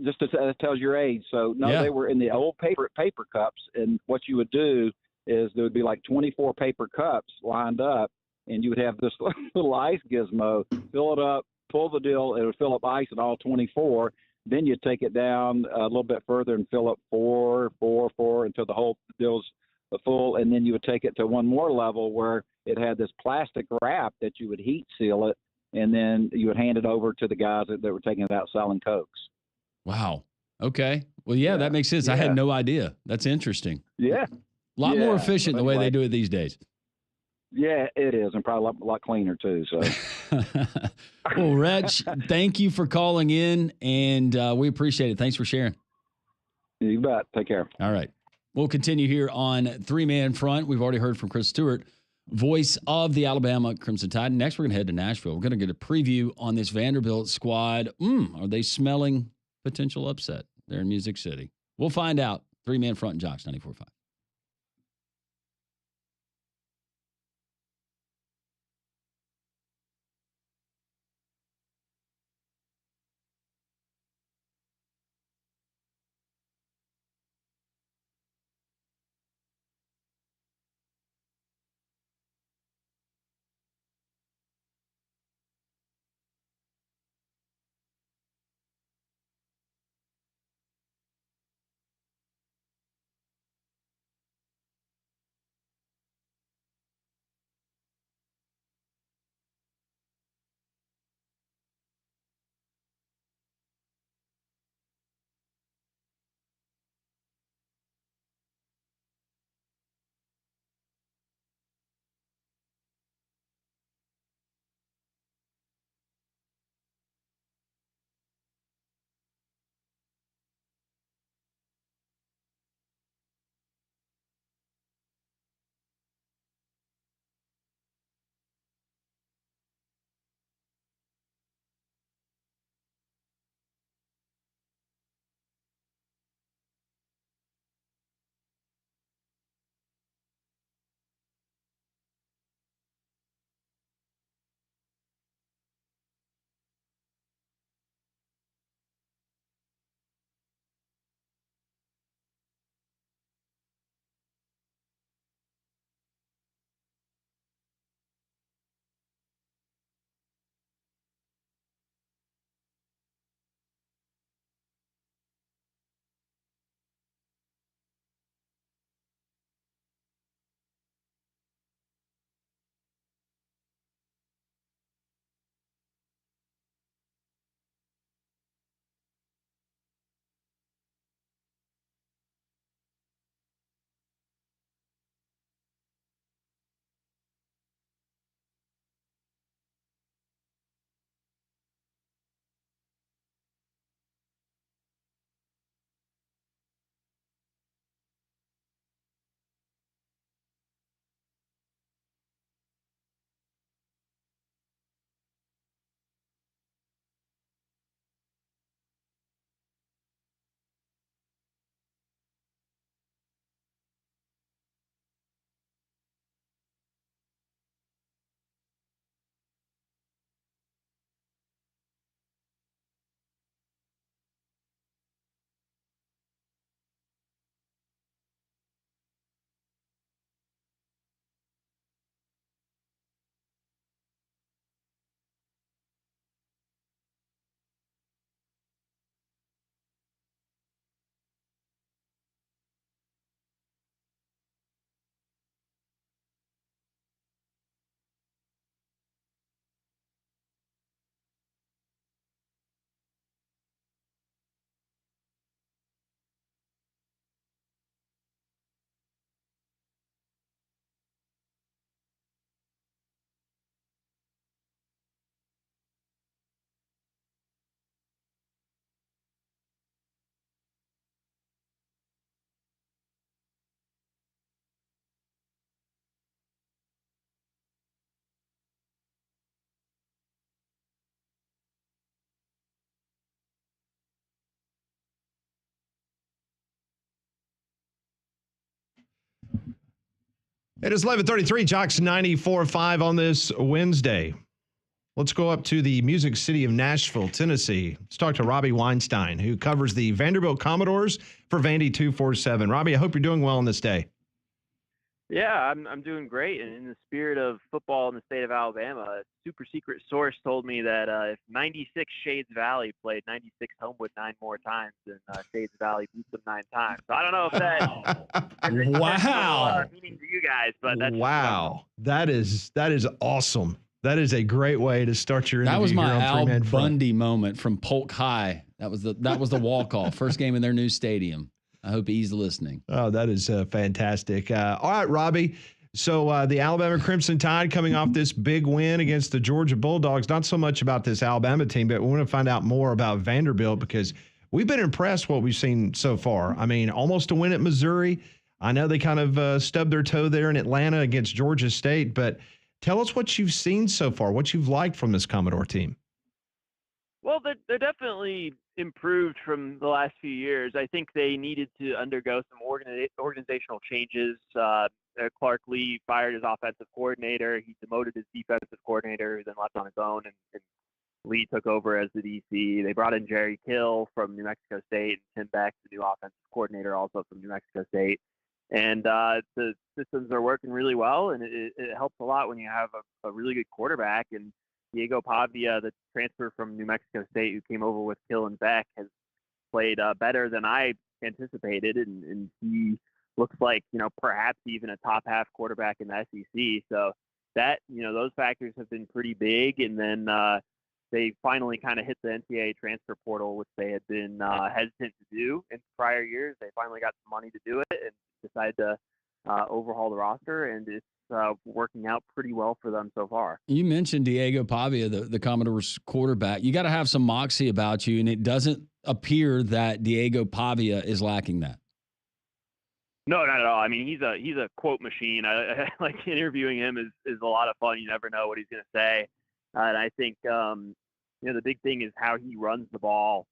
Just that tells your age. So no, Yeah. They were in the old paper cups. And what you would do is there would be like 24 paper cups lined up, and you would have this little ice gizmo, fill it up, pull the deal, it would fill up ice in all 24. Then you take it down a little bit further and fill up four until the whole deal's full. And then you would take it to one more level where it had this plastic wrap that you would heat seal it. And then you would hand it over to the guys that were taking it out selling Cokes. Wow. Okay. Well, yeah, that makes sense. I had no idea. That's interesting. Yeah. A lot more efficient the way they do it these days. Yeah, it is, and probably a lot cleaner too. So, well, Reg, thank you for calling in, and we appreciate it. Thanks for sharing. You bet. Take care. All right, we'll continue here on Three Man Front. We've already heard from Chris Stewart, voice of the Alabama Crimson Tide. Next, we're going to head to Nashville. We're going to get a preview on this Vanderbilt squad. Are they smelling potential upset there in Music City? We'll find out. Three Man Front and Jocks 94.5. It is 11:33, Jocks 94.5 on this Wednesday. Let's go up to the Music City of Nashville, Tennessee. Let's talk to Robbie Weinstein, who covers the Vanderbilt Commodores for Vandy 247. Robbie, I hope you're doing well on this day. Yeah, I'm doing great. And in the spirit of football in the state of Alabama, a super secret source told me that if 96 Shades Valley played 96 Homewood 9 more times, then Shades Valley beat them 9 times. So I don't know if that has Wow. meaning to you guys, but that's Wow. That is awesome. That is a great way to start your interview. That was my here on Al Three Man Front. Bundy moment from Polk High. That was the walk-off. First game in their new stadium. I hope he's listening. Oh, that is fantastic. All right, Robbie. So the Alabama Crimson Tide coming off this big win against the Georgia Bulldogs. Not so much about this Alabama team, but we want to find out more about Vanderbilt because we've been impressed what we've seen so far. I mean, almost a win at Missouri. I know they kind of stubbed their toe there in Atlanta against Georgia State, but tell us what you've seen so far, what you've liked from this Commodore team. Well, they're definitely improved from the last few years. I think they needed to undergo some organizational changes. Clark Lee fired his offensive coordinator. He demoted his defensive coordinator, who then left on his own, and Lee took over as the DC. They brought in Jerry Kill from New Mexico State, and Tim Beck, the new offensive coordinator, also from New Mexico State. And the systems are working really well, and it helps a lot when you have a really good quarterback. And Diego Pavia, the transfer from New Mexico State who came over with Kill and Beck, has played better than I anticipated, and he looks like, perhaps even a top half quarterback in the SEC. So that, those factors have been pretty big. And then they finally kind of hit the NCAA transfer portal, which they had been hesitant to do in prior years. They finally got some money to do it and decided to overhaul the roster, and it's working out pretty well for them so far. You mentioned Diego Pavia, the Commodores quarterback. You got to have some moxie about you, and it doesn't appear that Diego Pavia is lacking that. No, not at all. I mean, he's a quote machine. I like interviewing him is a lot of fun. You never know what he's going to say. And I think, the big thing is how he runs the ball.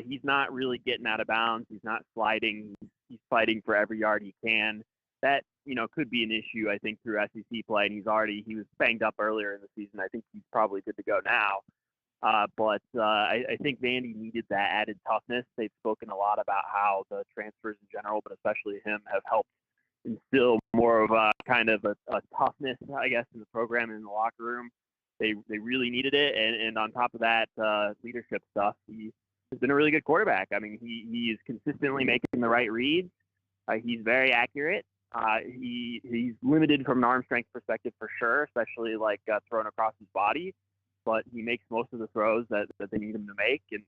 He's not really getting out of bounds. He's not sliding. He's fighting for every yard he can. That, could be an issue, I think, through SEC play. And he was banged up earlier in the season. I think he's probably good to go now. But I think Vandy needed that added toughness. They've spoken a lot about how the transfers in general, but especially him, have helped instill more of a kind of a toughness, I guess, in the program and in the locker room. They really needed it. And on top of that, leadership stuff, he has been a really good quarterback. I mean, he is consistently making the right reads. He's very accurate. He's limited from an arm strength perspective for sure, especially like thrown across his body. But he makes most of the throws that they need him to make, and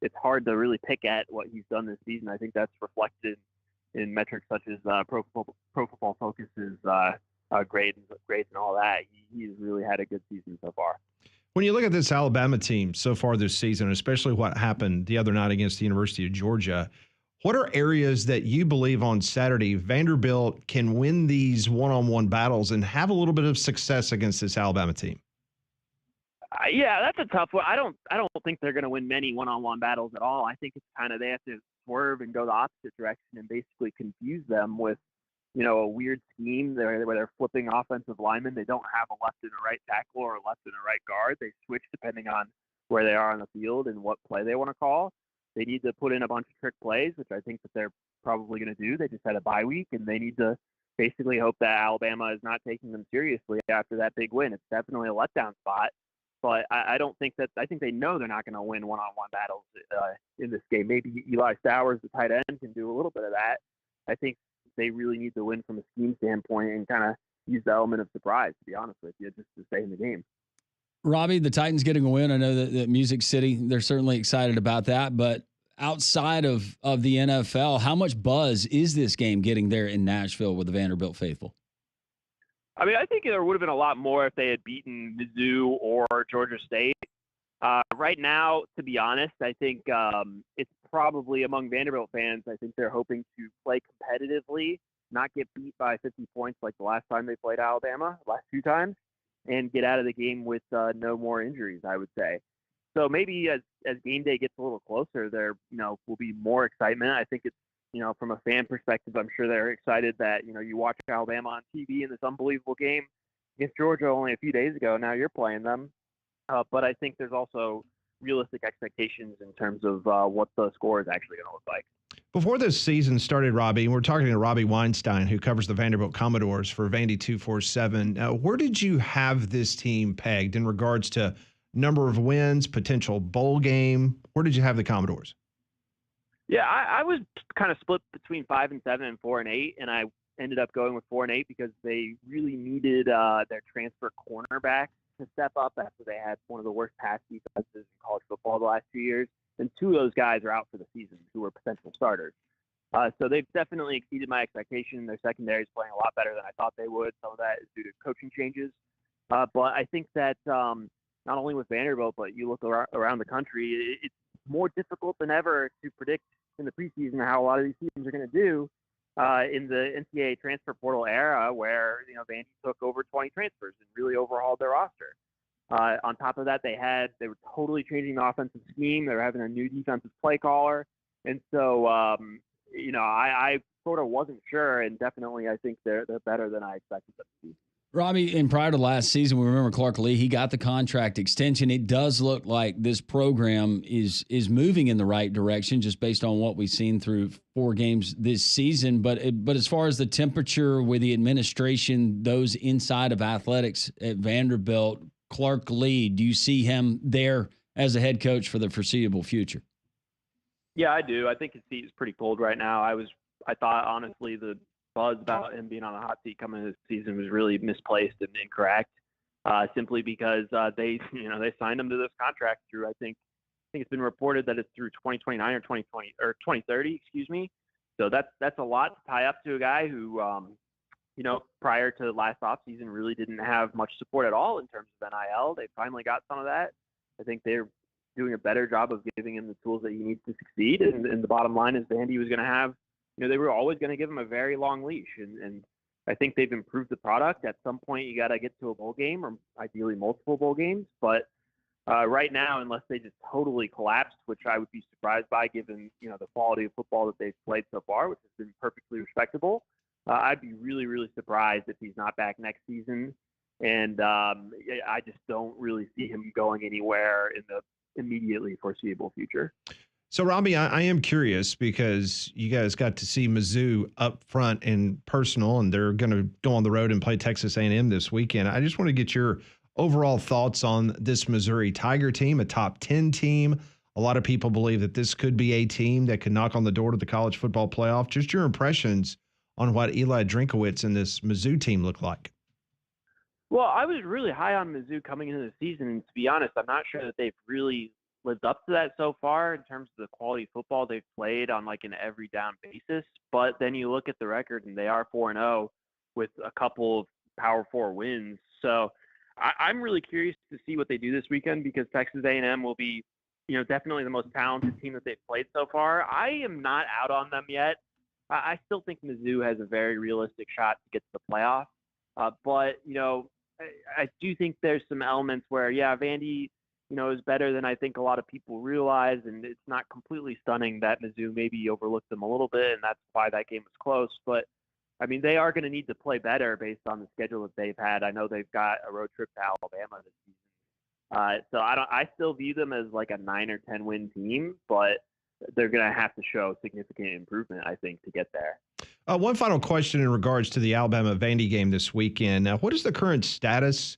it's hard to really pick at what he's done this season. I think that's reflected in metrics such as Pro Football Focus's grades and all that. He's really had a good season so far. When you look at this Alabama team so far this season, especially what happened the other night against the University of Georgia, what are areas that you believe on Saturday Vanderbilt can win these one-on-one battles and have a little bit of success against this Alabama team? Yeah, that's a tough one. I don't think they're going to win many one-on-one battles at all. I think it's kind of they have to swerve and go the opposite direction and basically confuse them with, a weird scheme where they're flipping offensive linemen. They don't have a left and a right tackle or a left and a right guard. They switch depending on where they are on the field and what play they want to call. They need to put in a bunch of trick plays, which I think that they're probably going to do. They just had a bye week, and they need to basically hope that Alabama is not taking them seriously after that big win. It's definitely a letdown spot. But I don't think that – I think they know they're not going to win one-on-one battles in this game. Maybe Eli Stowers, the tight end, can do a little bit of that. I think they really need to win from a scheme standpoint and kind of use the element of surprise, to be honest with you, just to stay in the game. Robbie, the Titans getting a win. I know that Music City, they're certainly excited about that. But outside of the NFL, how much buzz is this game getting there in Nashville with the Vanderbilt faithful? I mean, I think there would have been a lot more if they had beaten Mizzou or Georgia State. Right now, to be honest, I think it's probably among Vanderbilt fans, I think they're hoping to play competitively, not get beat by 50 points like the last time they played Alabama, last few times, and get out of the game with no more injuries, I would say. So maybe as game day gets a little closer, there will be more excitement. I think it's from a fan perspective, I'm sure they're excited that, you watch Alabama on TV in this unbelievable game against Georgia only a few days ago. Now you're playing them. But I think there's also realistic expectations in terms of what the score is actually going to look like. Before this season started, Robbie, we're talking to Robbie Weinstein, who covers the Vanderbilt Commodores for Vandy 247. Where did you have this team pegged in regards to number of wins, potential bowl game? Where did you have the Commodores? Yeah, I was kind of split between 5-7 and 4-8, and I ended up going with 4-8 because they really needed their transfer cornerback to step up after they had one of the worst pass defenses in college football the last 2 years. And two of those guys are out for the season who were potential starters. So they've definitely exceeded my expectation. Their secondary is playing a lot better than I thought they would. Some of that is due to coaching changes. But I think that not only with Vanderbilt, but you look around the country, it's more difficult than ever to predict in the preseason how a lot of these teams are going to do in the NCAA transfer portal era where, Vandy took over 20 transfers and really overhauled their roster. On top of that, they were totally changing the offensive scheme. They were having a new defensive play caller. And so, I sort of wasn't sure, and definitely I think they're better than I expected them to be. Robbie, and prior to last season, we remember Clark Lee, he got the contract extension. It does look like this program is moving in the right direction just based on what we've seen through 4 games this season. But as far as the temperature with the administration, those inside of athletics at Vanderbilt, Clark Lee, do you see him there as a head coach for the foreseeable future? Yeah, I do. I think his seat is pretty cold right now. I thought, honestly, the buzz about him being on a hot seat coming this season was really misplaced and incorrect, simply because they signed him to this contract through, I think it's been reported that it's through 2029 or 2030, excuse me. So that's a lot to tie up to a guy who, prior to last offseason really didn't have much support at all in terms of NIL. They finally got some of that. I think they're doing a better job of giving him the tools that he needs to succeed. And the bottom line is Vandy was going to have, they were always going to give him a very long leash. And I think they've improved the product. At some point, you got to get to a bowl game or ideally multiple bowl games. But right now, unless they just totally collapsed, which I would be surprised by given, the quality of football that they've played so far, which has been perfectly respectable, I'd be really, really surprised if he's not back next season. And I just don't really see him going anywhere in the immediately foreseeable future. So, Robbie, I am curious because you guys got to see Mizzou up front and personal, and they're going to go on the road and play Texas A&M this weekend. I just want to get your overall thoughts on this Missouri Tiger team, a top 10 team. A lot of people believe that this could be a team that could knock on the door to the college football playoff. Just your impressions on what Eli Drinkowitz and this Mizzou team look like. Well, I was really high on Mizzou coming into the season, and to be honest, I'm not sure that they've really lived up to that so far in terms of the quality of football they've played on like an every down basis. But then you look at the record and they are 4-0 with a couple of Power 4 wins. So I'm really curious to see what they do this weekend because Texas A&M will be, definitely the most talented team that they've played so far. I am not out on them yet. I still think Mizzou has a very realistic shot to get to the playoff. But I do think there's some elements where, Vandy, is better than I think a lot of people realize, and it's not completely stunning that Mizzou maybe overlooked them a little bit, and that's why that game was close. But, I mean, they are going to need to play better based on the schedule that they've had. I know they've got a road trip to Alabama this season. So I still view them as like a 9 or 10 win team, but they're going to have to show significant improvement, I think, to get there. One final question in regards to the Alabama-Vandy game this weekend. What is the current status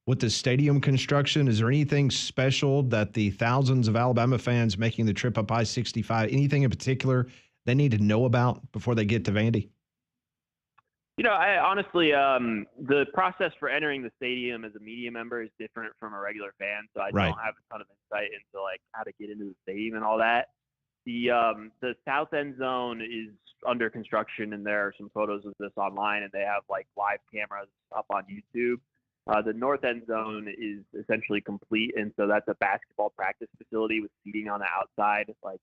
with the stadium construction? Is there anything special that the thousands of Alabama fans making the trip up I-65, anything in particular they need to know about before they get to Vandy? I honestly, the process for entering the stadium as a media member is different from a regular fan, so I don't have a ton of insight into like how to get into the stadium and all that. The south end zone is under construction, and there are some photos of this online, and they have like live cameras up on YouTube. The north end zone is essentially complete, and so that's a basketball practice facility with seating on the outside, like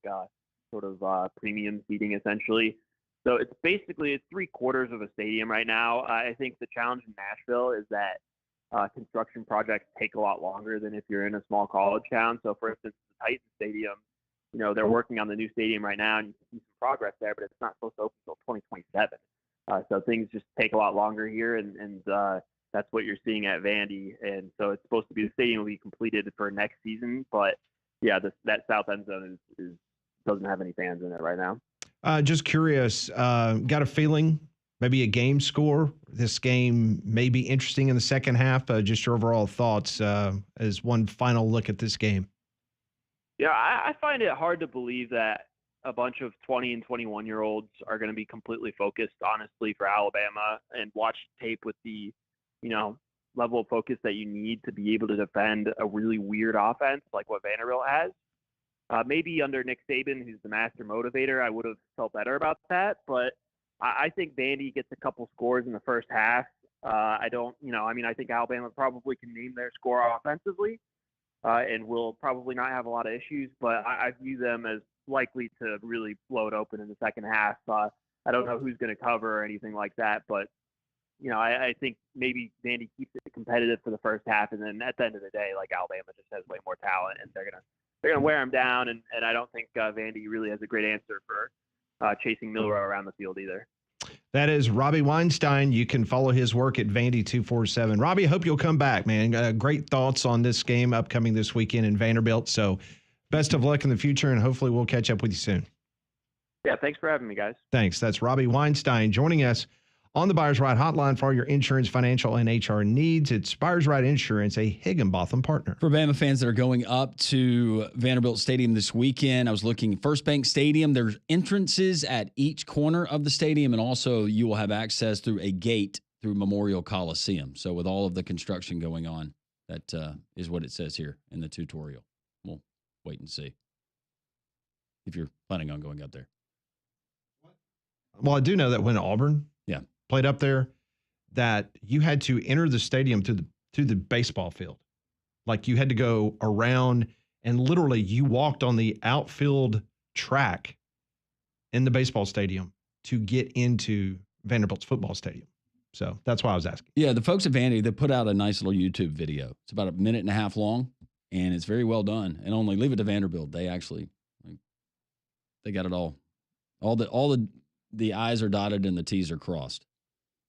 sort of premium seating essentially. So it's basically 3/4 of a stadium right now. I think the challenge in Nashville is that construction projects take a lot longer than if you're in a small college town. So for instance, the Titan Stadium they're working on the new stadium right now, and you can see some progress there, but it's not supposed to open until 2027. So things just take a lot longer here, and that's what you're seeing at Vandy. And so it's supposed to be, the stadium will be completed for next season, but yeah, that south end zone doesn't have any fans in it right now. Just curious, got a feeling, maybe a game score? This game may be interesting in the second half. Just your overall thoughts as one final look at this game. Yeah, I find it hard to believe that a bunch of 20 and 21-year-olds are going to be completely focused, honestly, for Alabama and watch tape with the, level of focus that you need to be able to defend a really weird offense like what Vanderbilt has. Maybe under Nick Saban, who's the master motivator, I would have felt better about that. But I think Vandy gets a couple scores in the first half. I think Alabama probably can name their score offensively and will probably not have a lot of issues. But I view them as likely to really blow it open in the second half. I don't know who's going to cover or anything like that. But, I think maybe Vandy keeps it competitive for the first half. And then at the end of the day, like, Alabama just has way more talent, and they're going to wear them down, and I don't think Vandy really has a great answer for chasing Milroe around the field either. That is Robbie Weinstein. You can follow his work at Vandy247. Robbie, I hope you'll come back, man. Great thoughts on this game upcoming this weekend in Vanderbilt. So best of luck in the future, and hopefully we'll catch up with you soon. Yeah, thanks for having me, guys. Thanks. That's Robbie Weinstein joining us on the Buyers Right Hotline for all your insurance, financial, and HR needs. It's Buyers Right Insurance, a Higginbotham partner. For Bama fans that are going up to Vanderbilt Stadium this weekend, I was looking First Bank Stadium. There's entrances at each corner of the stadium, and also you will have access through a gate through Memorial Coliseum. So with all of the construction going on, that is what it says here in the tutorial. We'll wait and see if you're planning on going up there. Well, I do know that when Auburn played up there, that you had to enter the stadium to the baseball field. Like, you had to go around, and literally you walked on the outfield track in the baseball stadium to get into Vanderbilt's football stadium. So that's why I was asking. Yeah, the folks at Vandy, they put out a nice little YouTube video. It's about a minute and a half long, and it's very well done. And only leave it to Vanderbilt. They actually, they got it all. All the I's are dotted and the T's are crossed.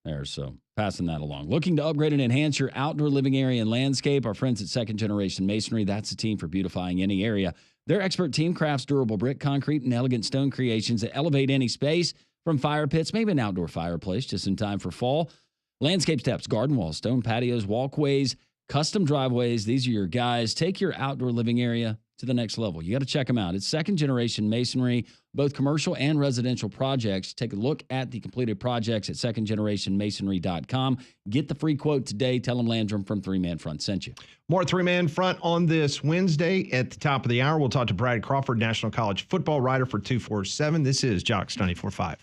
There, so passing that along. Looking to upgrade and enhance your outdoor living area and landscape, our friends at Second Generation Masonry, that's the team for beautifying any area. Their expert team crafts durable brick, concrete, and elegant stone creations that elevate any space, from fire pits, maybe an outdoor fireplace just in time for fall. Landscape steps, garden walls, stone patios, walkways, custom driveways. These are your guys. Take your outdoor living area to the next level. You got to check them out. It's Second Generation Masonry, both commercial and residential projects. Take a look at the completed projects at secondgenerationmasonry.com. Get the free quote today. Tell them Landrum from Three Man Front sent you. More Three Man Front on this Wednesday. At the top of the hour, we'll talk to Brad Crawford, National College football writer for 247. This is Jocks 94.5.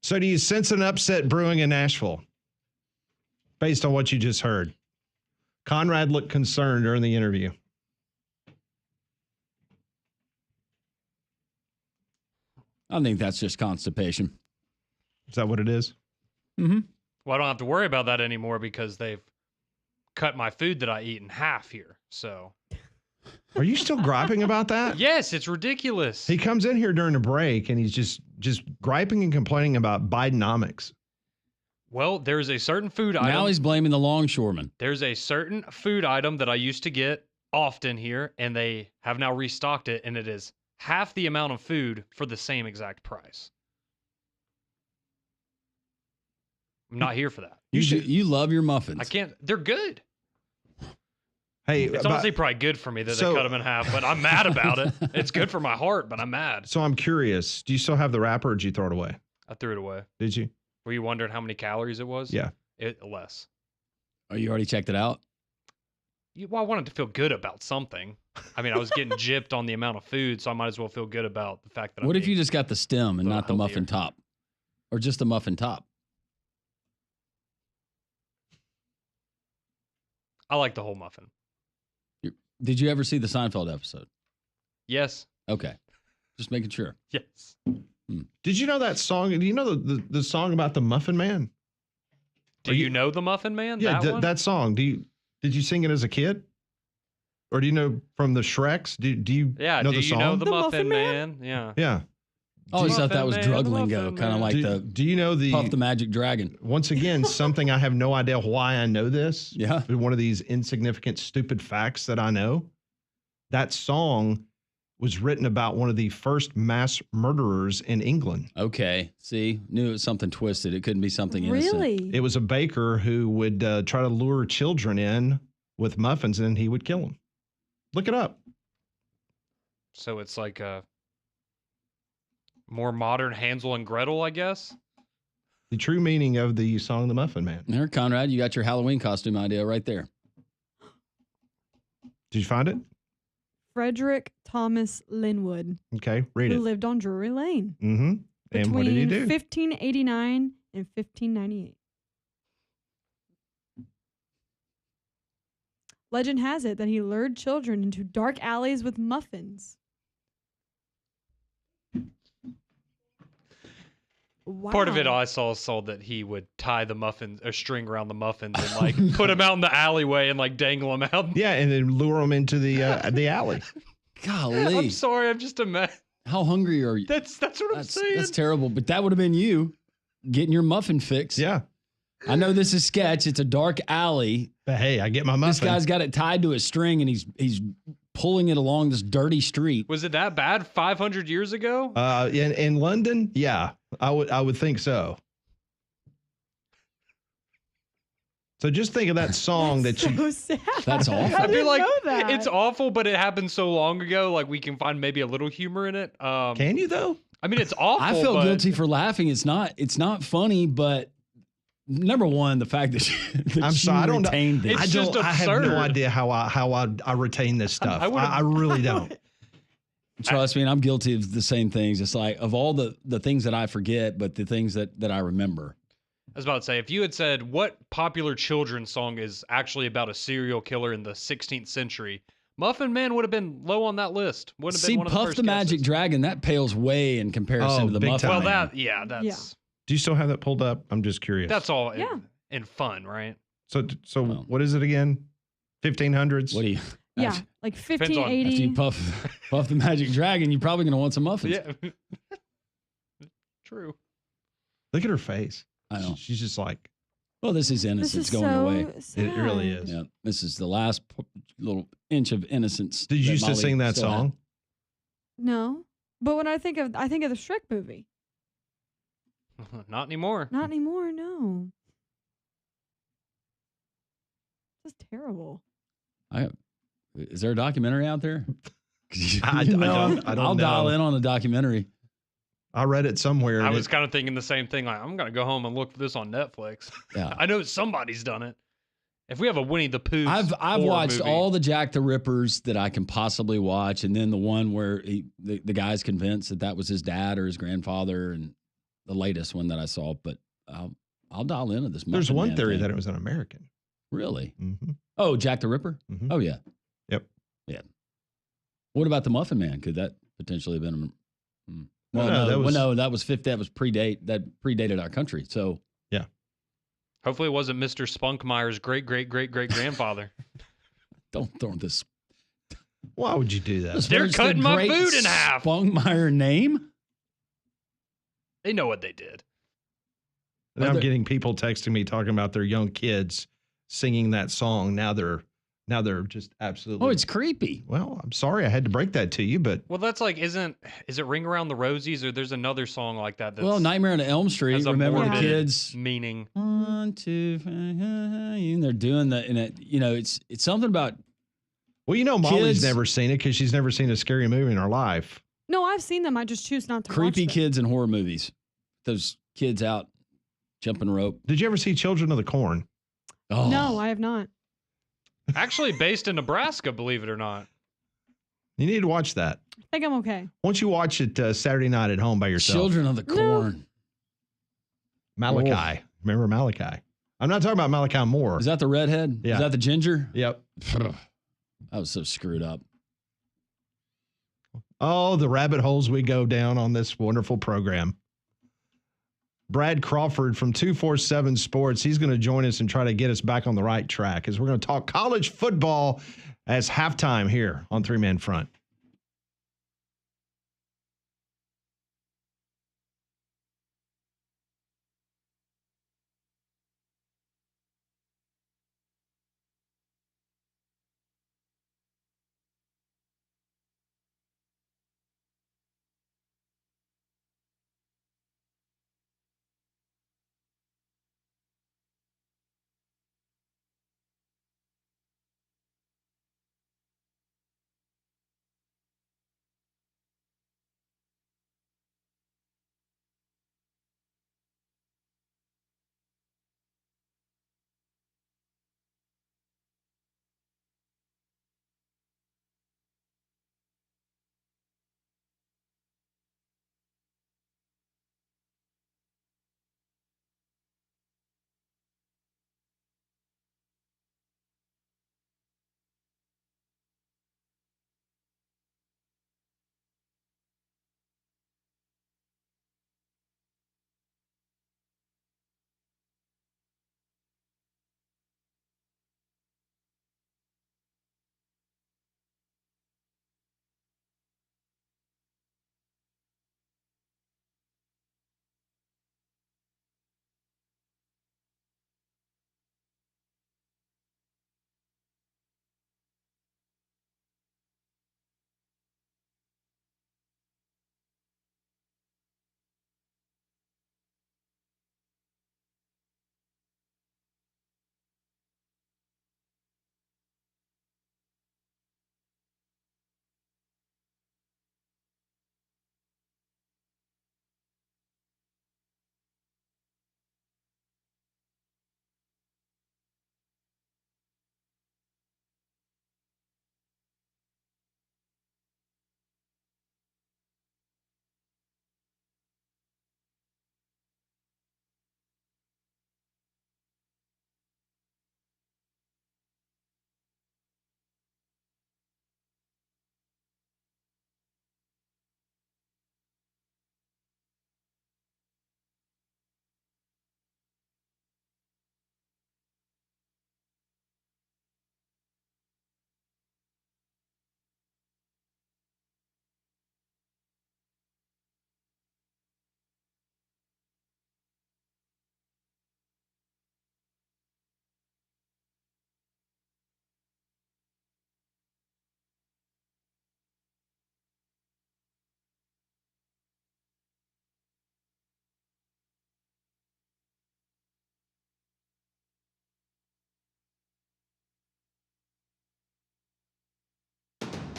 So do you sense an upset brewing in Nashville based on what you just heard? Conrad looked concerned during the interview. I think that's just constipation. Is that what it is? Mm-hmm. Well, I don't have to worry about that anymore because they've cut my food that I eat in half here. So, are you still griping about that? Yes, it's ridiculous. He comes in here during a break and he's just griping and complaining about Bidenomics. Well, there's a certain food item. Now he's blaming the longshoremen. There's a certain food item that I used to get often here, and they have now restocked it, and it is half the amount of food for the same exact price. I'm not here for that. You love your muffins. I can't. They're good. Hey, it's honestly probably good for me that they cut them in half, but I'm mad about it. It's good for my heart, but I'm mad. So I'm curious. Do you still have the wrapper or did you throw it away? I threw it away. Did you? Were you wondering how many calories it was? Yeah. Less. Oh, you already checked it out? Well, I wanted to feel good about something. I mean, I was getting gypped on the amount of food, so I might as well feel good about the fact that What if you just got the stem and not the muffin top? Or just the muffin top? I like the whole muffin. Did you ever see the Seinfeld episode? Yes. Okay. Just making sure. Yes. Did you know that song? Do you know the song about the Muffin Man? Do you know the Muffin Man? Yeah, that one? that song. Did you sing it as a kid? Or do you know from the Shreks? Do you know the song? You know the Muffin Man? Yeah. Yeah. I always thought that was drug lingo, kind of like Do you know the Puff the Magic Dragon? Once again, something I have no idea why I know this. Yeah. One of these insignificant, stupid facts that I know. That song was written about one of the first mass murderers in England. Okay. See, knew it was something twisted. It couldn't be something innocent. Really? It was a baker who would try to lure children in with muffins and he would kill them. Look it up. So it's like a more modern Hansel and Gretel, I guess. The true meaning of the song The Muffin Man. There, Conrad, you got your Halloween costume idea right there. Did you find it? Frederick Thomas Linwood. Okay, read who it. lived on Drury Lane. Mm-hmm. And what did he do? Between 1589 and 1598. Legend has it that he lured children into dark alleys with muffins. Wow. Part of it I saw that he would tie the muffins or string around the muffins and like put them out in the alleyway and like dangle them out. Yeah, and then lure them into the alley. Golly. I'm sorry, I'm just a mess. How hungry are you? That's what I'm saying. That's terrible, but that would have been you getting your muffin fix. Yeah. I know this is sketch. It's a dark alley. But hey, I get my muffin. This guy's got it tied to a string and he's pulling it along this dirty street. Was it that bad 500 years ago? In London, yeah, I would think so. So just think of that song that you. So sad. That's awful. I feel like know that. it's awful, but it happened so long ago. Like we can find maybe a little humor in it. Can you though? I mean, it's awful. I felt but guilty for laughing. It's not funny, but number one, the fact that I'm sorry, I don't know. retained this. It's just I have absurd. no idea how I retain this stuff. I really don't. Trust me, and I'm guilty of the same things. It's like of all the things that I forget, but the things that I remember. I was about to say, if you had said what popular children's song is actually about a serial killer in the 16th century, Muffin Man would have been low on that list. Wouldn't have See, been one of the Puff first the Magic guesses. Dragon, that pales way in comparison to the big Muffin time. Well, Man. that's Do you still have that pulled up? I'm just curious. that's all Yeah. in fun, right? So Well. what is it again? 1500s. What do you? Yeah, After, like Depends on- after 1580. you puff the Magic Dragon, you're probably going to want some muffins. Yeah. True. Look at her face. I know. She's just like, Well, this is This innocence is going so away. sad. it really is. Yeah, this is the last little inch of innocence. Did you that used to Molly sing that still had. song? No, but when I think of the Shrek movie. Not anymore. Not anymore. No. That's terrible. Is there a documentary out there? I You don't- know, I don't I'll dial know. in on a documentary. I read it somewhere. I and was kind of thinking the same thing. Like, I'm gonna go home and look for this on Netflix. Yeah. I know somebody's done it. If we have a Winnie the Pooh, I've horror watched movie, all the Jack the Rippers that I can possibly watch, and then the one where the guy's convinced that was his dad or his grandfather, and the latest one that I saw, but I'll dial into this. There's Muffin one Man theory thing. that it was an American. Really? Mm-hmm. Oh, Jack the Ripper? Mm-hmm. Oh, yeah. Yep. Yeah. What about the Muffin Man? Could that potentially have been Well, that was that predated our country. So yeah. Hopefully it wasn't Mr. Spunkmeyer's great-great-great-great-grandfather. Don't throw this. Why would you do that? They're cutting my food in half. Spunkmeyer name? They know what they did. And I'm getting people texting me talking about their young kids singing that song. Now they're just absolutely. Oh, it's creepy. Well, I'm sorry I had to break that to you, but Well, that's like, is it Ring Around the Rosies, or there's another song like that? That's, Well, Nightmare on Elm Street. has a Remember the morbid kids? meaning. 1, 2, 3, and they're doing that, and it's something about. Well, Molly's kids, never seen it because she's never seen a scary movie in her life. No, I've seen them. I just choose not to. Creepy watch them. kids in horror movies. Those kids out jumping rope. Did you ever see Children of the Corn? Oh. No, I have not. Actually based in Nebraska, believe it or not. You need to watch that. I think I'm okay. Once you watch it Saturday night at home by yourself. Children of the Corn. Malachi. Oh. Remember Malachi? I'm not talking about Malachi Moore. Is that the redhead? Yeah. Is that the ginger? Yep. That was so screwed up. Oh, the rabbit holes we go down on this wonderful program. Brad Crawford from 247 Sports. He's going to join us and try to get us back on the right track as we're going to talk college football as halftime here on Three Man Front.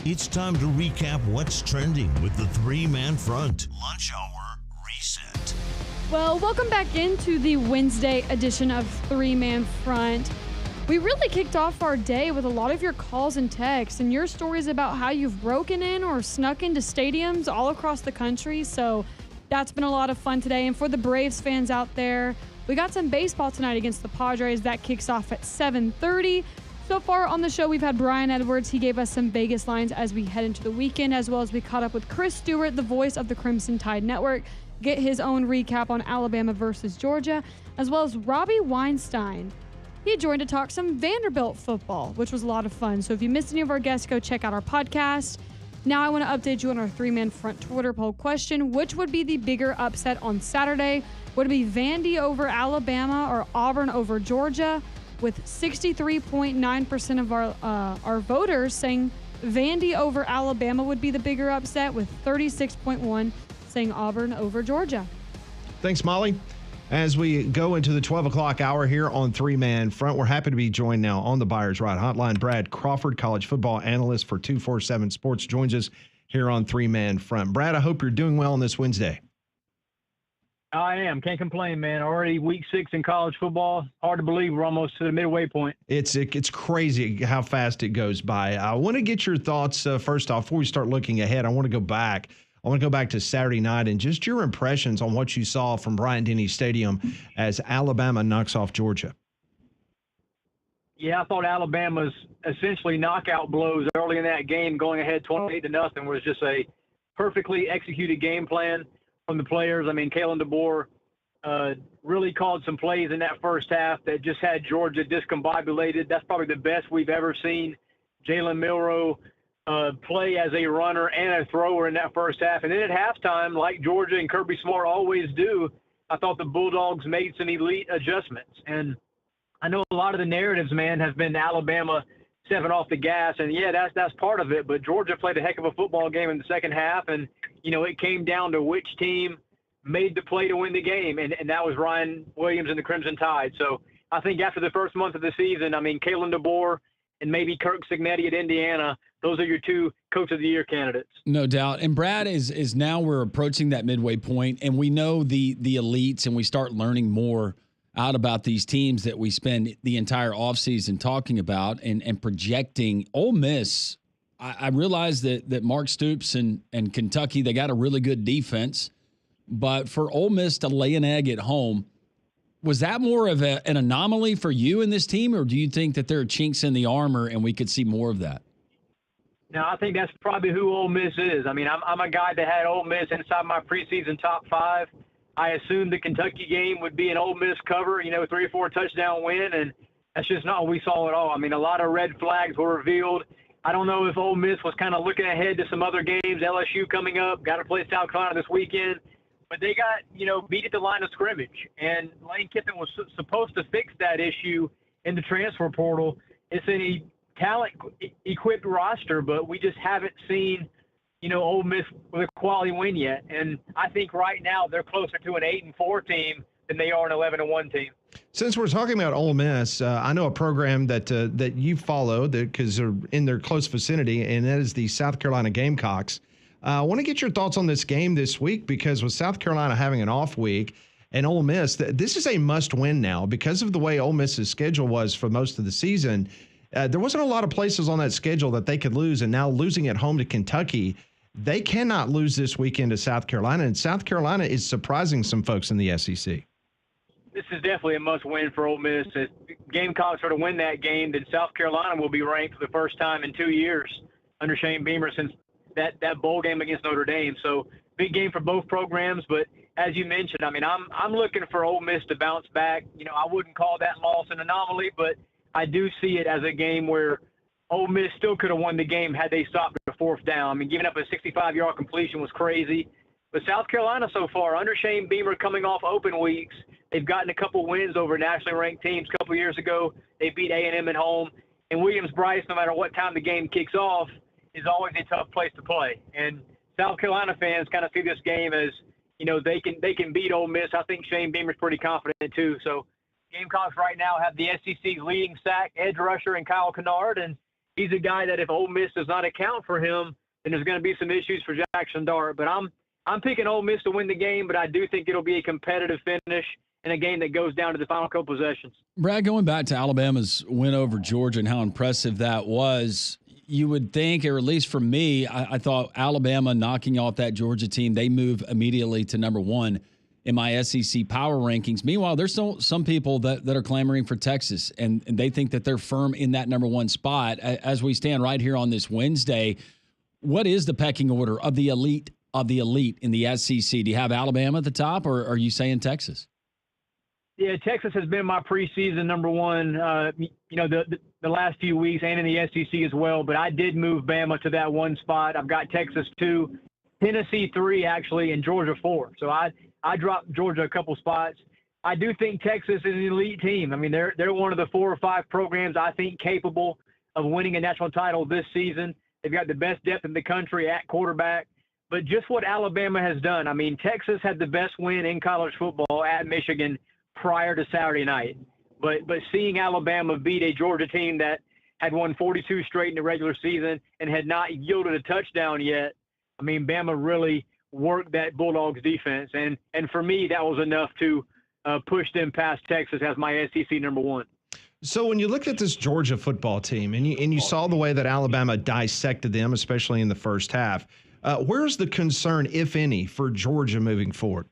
It's time to recap what's trending with the three-man front. Lunch Hour Reset. Well, welcome back into the Wednesday edition of Three Man Front. We really kicked off our day with a lot of your calls and texts and your stories about how you've broken in or snuck into stadiums all across the country. So That's been a lot of fun today. And for the Braves fans out there, we got some baseball tonight against the Padres. That kicks off at 7:30. So far on the show, we've had Brian Edwards. He gave us some Vegas lines as we head into the weekend, as well as we caught up with Chris Stewart, the voice of the Crimson Tide Network, get his own recap on Alabama versus Georgia, as well as Robbie Weinstein. He joined to talk some Vanderbilt football, which was a lot of fun. So if you missed any of our guests, go check out our podcast. Now I want to update you on our three-man front Twitter poll question. Which would be the bigger upset on Saturday? Would it be Vandy over Alabama or Auburn over Georgia? With 63.9% of our voters saying Vandy over Alabama would be the bigger upset, with 36.1% saying Auburn over Georgia. Thanks, Molly. As we go into the 12 o'clock hour here on Three Man Front, we're happy to be joined now on the Buyers Right Hotline. Brad Crawford, college football analyst for 247 Sports, joins us here on Three Man Front. Brad, I hope you're doing well on this Wednesday. I am. Can't complain, man. Already week 6 in college football. Hard to believe we're almost to the midway point. It's crazy how fast it goes by. I want to get your thoughts first off. Before we start looking ahead, I want to go back. I want to go back to Saturday night and just your impressions on what you saw from Bryant-Denny Stadium as Alabama knocks off Georgia. Yeah, I thought Alabama's essentially knockout blows early in that game, going ahead 28-0, was just a perfectly executed game plan from the players. I mean, Kalen DeBoer really called some plays in that first half that just had Georgia discombobulated. That's probably the best we've ever seen Jalen Milroe play as a runner and a thrower in that first half. And then at halftime, like Georgia and Kirby Smart always do, I thought the Bulldogs made some elite adjustments. And I know a lot of the narratives, man, have been Alabama stepping off the gas. And, yeah, that's part of it. But Georgia played a heck of a football game in the second half. And, you know, it came down to which team made the play to win the game. And that was Ryan Williams and the Crimson Tide. So I think after the first month of the season, I mean, Kalen DeBoer and maybe Kirk Cignetti at Indiana, those are your two Coach of the Year candidates. No doubt. And Brad is now we're approaching that midway point, and we know the elites, and we start learning more out about these teams that we spend the entire offseason talking about and projecting. Ole Miss, I realize that Mark Stoops and Kentucky, they got a really good defense, but for Ole Miss to lay an egg at home, was that more of an anomaly for you in this team, or do you think that there are chinks in the armor and we could see more of that? No, I think that's probably who Ole Miss is. I mean, I'm a guy that had Ole Miss inside my preseason top 5. I assumed the Kentucky game would be an Ole Miss cover, 3 or 4 touchdown win, and that's just not what we saw at all. I mean, a lot of red flags were revealed. I don't know if Ole Miss was kind of looking ahead to some other games, LSU coming up, got to play South Carolina this weekend. But they got, beat at the line of scrimmage. And Lane Kiffin was supposed to fix that issue in the transfer portal. It's a talent-equipped roster, but we just haven't seen, Ole Miss with a quality win yet. And I think right now they're closer to an 8-4 team than they are an 11-1 team. Since we're talking about Ole Miss, I know a program that you follow because they're in their close vicinity, and that is the South Carolina Gamecocks. I want to get your thoughts on this game this week, because with South Carolina having an off week and Ole Miss, this is a must-win now because of the way Ole Miss's schedule was for most of the season. There wasn't a lot of places on that schedule that they could lose, and now losing at home to Kentucky, they cannot lose this weekend to South Carolina, and South Carolina is surprising some folks in the SEC. This is definitely a must-win for Ole Miss. If Gamecocks are to win that game, then South Carolina will be ranked for the first time in 2 years under Shane Beamer since that bowl game against Notre Dame. So big game for both programs. But as you mentioned, I mean, I'm looking for Ole Miss to bounce back. I wouldn't call that loss an anomaly, but I do see it as a game where Ole Miss still could have won the game had they stopped at the 4th down. I mean, giving up a 65-yard completion was crazy. But South Carolina so far, under Shane Beamer coming off open weeks, they've gotten a couple wins over nationally ranked teams. A couple years ago, they beat A&M at home. And Williams-Brice, no matter what time the game kicks off, is always a tough place to play. And South Carolina fans kind of see this game as, they can beat Ole Miss. I think Shane Beamer's pretty confident too. So Gamecocks right now have the SEC's leading sack edge rusher in Kyle Kennard, and he's a guy that if Ole Miss does not account for him, then there's going to be some issues for Jackson Dart. But I'm picking Ole Miss to win the game, but I do think it'll be a competitive finish in a game that goes down to the final couple possessions. Brad, going back to Alabama's win over Georgia and how impressive that was, you would think, or at least for me, I thought Alabama knocking off that Georgia team, they move immediately to number one in my SEC power rankings. Meanwhile, there's still some people that are clamoring for Texas, and they think that they're firm in that number one spot. As we stand right here on this Wednesday, what is the pecking order of the elite in the SEC? Do you have Alabama at the top, or are you saying Texas? Yeah, Texas has been my preseason number one, the last few weeks, and in the SEC as well. But I did move Bama to that one spot. I've got Texas 2, Tennessee 3, actually, and Georgia 4. So I dropped Georgia a couple spots. I do think Texas is an elite team. I mean, they're one of the 4 or 5 programs I think capable of winning a national title this season. They've got the best depth in the country at quarterback. But just what Alabama has done, I mean, Texas had the best win in college football at Michigan prior to Saturday night. But seeing Alabama beat a Georgia team that had won 42 straight in the regular season and had not yielded a touchdown yet, I mean, Bama really worked that Bulldogs defense. And for me, that was enough to push them past Texas as my SEC number one. So when you look at this Georgia football team and you saw the way that Alabama dissected them, especially in the first half, where's the concern, if any, for Georgia moving forward?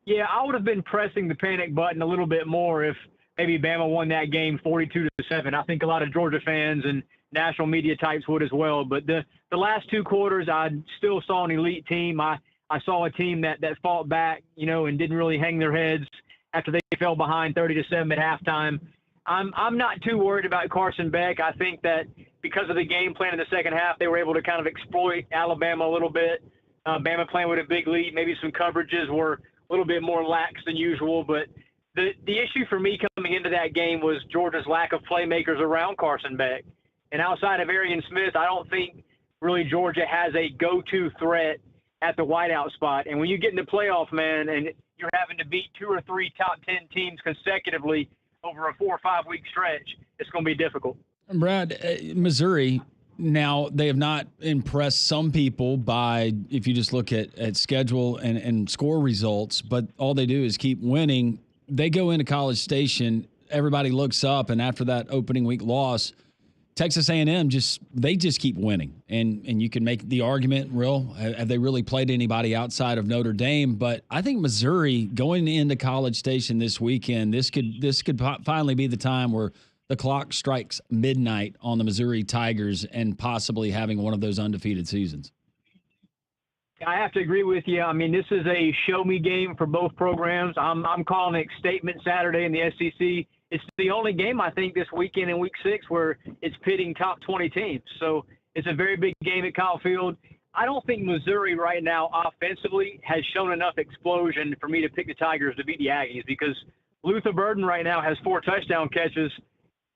Yeah, I would have been pressing the panic button a little bit more if maybe Bama won that game 42-7. I think a lot of Georgia fans and national media types would as well. But the last 2 quarters, I still saw an elite team. I saw a team that fought back, and didn't really hang their heads after they fell behind 30-7 at halftime. I'm not too worried about Carson Beck. I think that because of the game plan in the second half, they were able to kind of exploit Alabama a little bit. Bama playing with a big lead. Maybe some coverages were a little bit more lax than usual. But the issue for me coming into that game was Georgia's lack of playmakers around Carson Beck. And outside of Arian Smith, I don't think really Georgia has a go-to threat at the wideout spot. And when you get in the playoff, man, and you're having to beat 2 or 3 top 10 teams consecutively over a 4 or 5 week stretch, it's going to be difficult. Brad, Missouri, now they have not impressed some people by, if you just look at schedule and score results, but all they do is keep winning. They go into College Station, everybody looks up, and after that opening week loss, Texas A&M just keep winning. And you can make the argument, have they really played anybody outside of Notre Dame? But I think Missouri going into College Station this weekend, this could finally be the time where the clock strikes midnight on the Missouri Tigers and possibly having one of those undefeated seasons. I have to agree with you. I mean, this is a show-me game for both programs. I'm calling it Statement Saturday in the SEC. It's the only game, I think, this weekend in Week 6 where it's pitting top 20 teams. So it's a very big game at Kyle Field. I don't think Missouri right now offensively has shown enough explosion for me to pick the Tigers to beat the Aggies, because Luther Burden right now has 4 touchdown catches,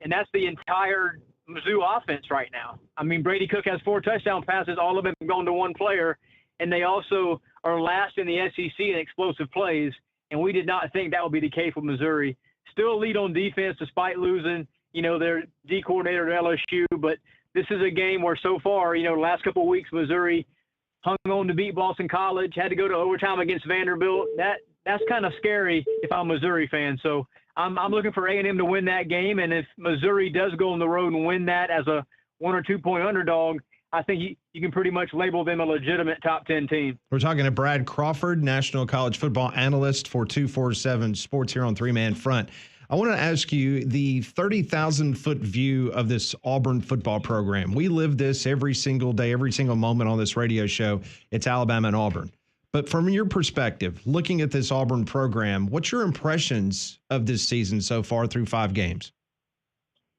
and that's the entire Mizzou offense right now. I mean, Brady Cook has 4 touchdown passes, all of them going to one player, and they also are last in the SEC in explosive plays, and we did not think that would be the case with Missouri. Still a lead on defense despite losing, their D coordinator at LSU, but this is a game where so far, the last couple of weeks, Missouri hung on to beat Boston College, had to go to overtime against Vanderbilt. That's kind of scary if I'm a Missouri fan. So I'm looking for A&M to win that game, and if Missouri does go on the road and win that as a 1 or 2 point underdog, I think you can pretty much label them a legitimate top 10 team. We're talking to Brad Crawford, National College Football Analyst for 247 Sports here on Three Man Front. I want to ask you the 30,000-foot view of this Auburn football program. We live this every single day, every single moment on this radio show. It's Alabama and Auburn. But from your perspective, looking at this Auburn program, what's your impressions of this season so far through 5 games?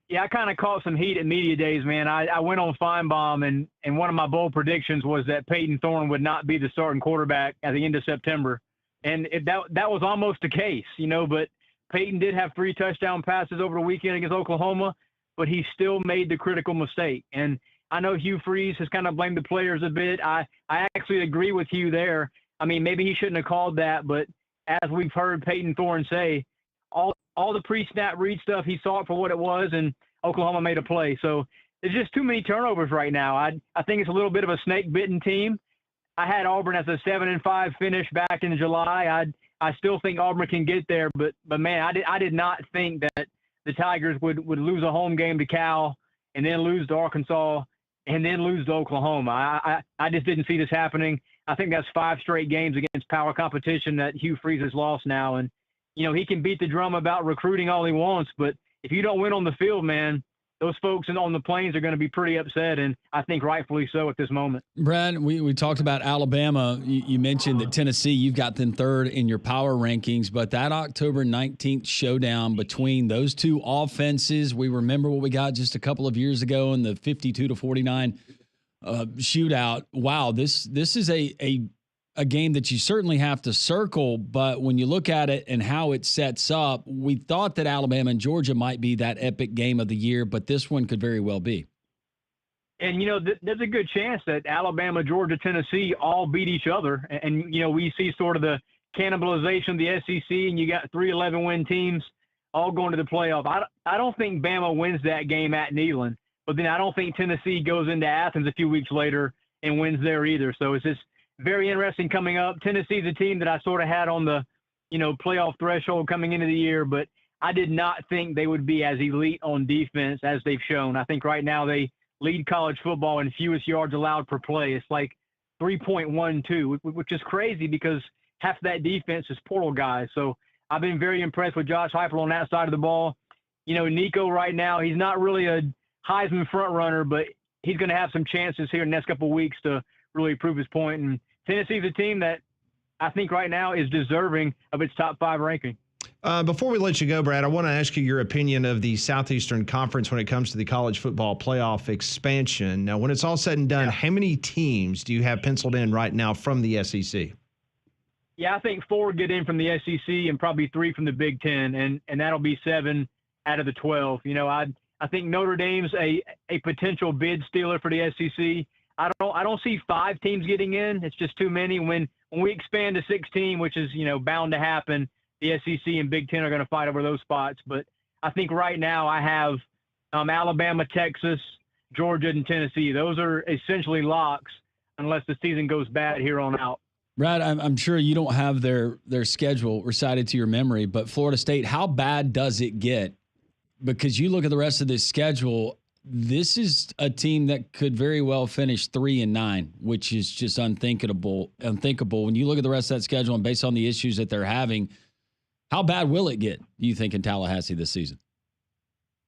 Yeah, I kind of caught some heat at media days, man. I went on Feinbaum, and one of my bold predictions was that Peyton Thorne would not be the starting quarterback at the end of September. And that was almost the case, but Peyton did have 3 touchdown passes over the weekend against Oklahoma, but he still made the critical mistake. And I know Hugh Freeze has kind of blamed the players a bit. I actually agree with Hugh there. I mean, maybe he shouldn't have called that, but as we've heard Peyton Thorne say, all the pre-snap read stuff, he saw it for what it was, and Oklahoma made a play. So there's just too many turnovers right now. I think it's a little bit of a snake-bitten team. I had Auburn as a 7-5 finish back in July. I still think Auburn can get there, but man, I did not think that the Tigers would lose a home game to Cal and then lose to Arkansas and then lose to Oklahoma. I just didn't see this happening. I think that's 5 straight games against power competition that Hugh Freeze has lost now. And, he can beat the drum about recruiting all he wants, but if you don't win on the field, man, those folks on the plains are going to be pretty upset, and I think rightfully so at this moment. Brad, we talked about Alabama. You mentioned that Tennessee, you've got them third in your power rankings, but that October 19th showdown between those two offenses, we remember what we got just a couple of years ago in the 52-49 shootout. Wow, this is a game that you certainly have to circle, but when you look at it and how it sets up, we thought that Alabama and Georgia might be that epic game of the year, but this one could very well be. And, there's a good chance that Alabama, Georgia, Tennessee all beat each other. And, we see sort of the cannibalization of the SEC, and you got 3 11-win teams all going to the playoff. I don't think Bama wins that game at Neyland, but then I don't think Tennessee goes into Athens a few weeks later and wins there either. So it's just very interesting coming up. Tennessee's a team that I sort of had on the, playoff threshold coming into the year, but I did not think they would be as elite on defense as they've shown. I think right now they lead college football in fewest yards allowed per play. It's like 3.12, which is crazy because half that defense is portal guys. So I've been very impressed with Josh Heupel on that side of the ball. Nico right now, he's not really a Heisman front runner, but he's going to have some chances here in the next couple of weeks to really prove his point. And Tennessee's a team that I think right now is deserving of its top 5 ranking. Before we let you go, Brad, I want to ask you your opinion of the Southeastern Conference when it comes to the college football playoff expansion. Now, when it's all said and done, how many teams do you have penciled in right now from the SEC? Yeah, I think 4 get in from the SEC and probably 3 from the Big Ten, and that'll be 7 out of the 12. I think Notre Dame's a potential bid stealer for the SEC. I don't see 5 teams getting in. It's just too many. When we expand to 16, which is bound to happen, the SEC and Big Ten are going to fight over those spots. But I think right now I have Alabama, Texas, Georgia, and Tennessee. Those are essentially locks unless the season goes bad here on out. Brad, I'm sure you don't have their schedule recited to your memory, but Florida State, how bad does it get? Because you look at the rest of this schedule, this is a team that could very well finish 3-9, which is just unthinkable. When you look at the rest of that schedule and based on the issues that they're having, how bad will it get, you think, in Tallahassee this season?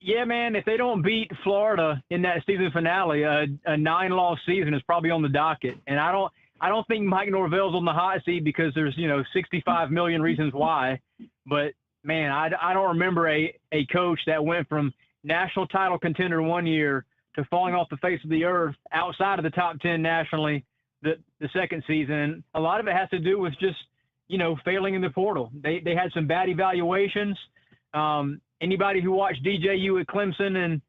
Yeah, man, if they don't beat Florida in that season finale, a 9-loss season is probably on the docket. And I don't think Mike Norvell's on the hot seat because there's 65 million reasons why. But man, I don't remember a coach that went from national title contender one year to falling off the face of the earth outside of the top 10 nationally the second season. A lot of it has to do with just failing in the portal. They had some bad evaluations. Anybody who watched DJU at Clemson and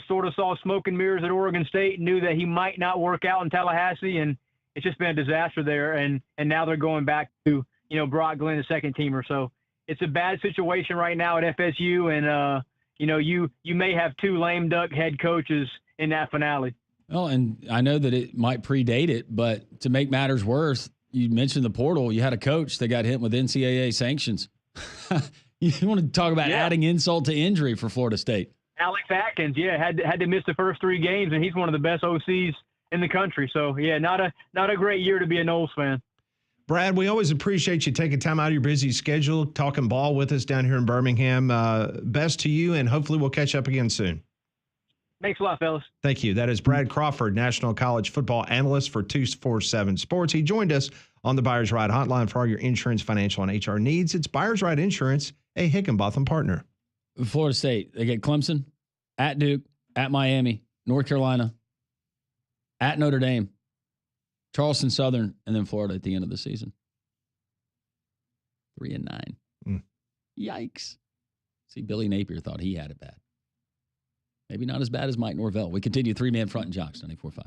sort of saw smoke and mirrors at Oregon State knew that he might not work out in Tallahassee, and it's just been a disaster there. And now they're going back to Brock Glenn, the second teamer. So it's a bad situation right now at FSU, and you may have 2 lame duck head coaches in that finale. Well, and I know that it might predate it, but to make matters worse, you mentioned the portal. You had a coach that got hit with NCAA sanctions. You want to talk about adding insult to injury for Florida State? Alex Atkins, had to miss the first 3 games, and he's one of the best OCs in the country. So not a great year to be a Noles fan. Brad, we always appreciate you taking time out of your busy schedule, talking ball with us down here in Birmingham. Best to you, and hopefully we'll catch up again soon. Thanks a lot, fellas. Thank you. That is Brad Crawford, National College Football Analyst for 247 Sports. He joined us on the Buyers Right Hotline for all your insurance, financial, and HR needs. It's Buyers Right Insurance, a Higginbotham partner. Florida State, they get Clemson, at Duke, at Miami, North Carolina, at Notre Dame, Charleston Southern, and then Florida at the end of the season. 3-9. Yikes. See, Billy Napier thought he had it bad. Maybe not as bad as Mike Norvell. We continue 3-man front and Jocks, 94.5.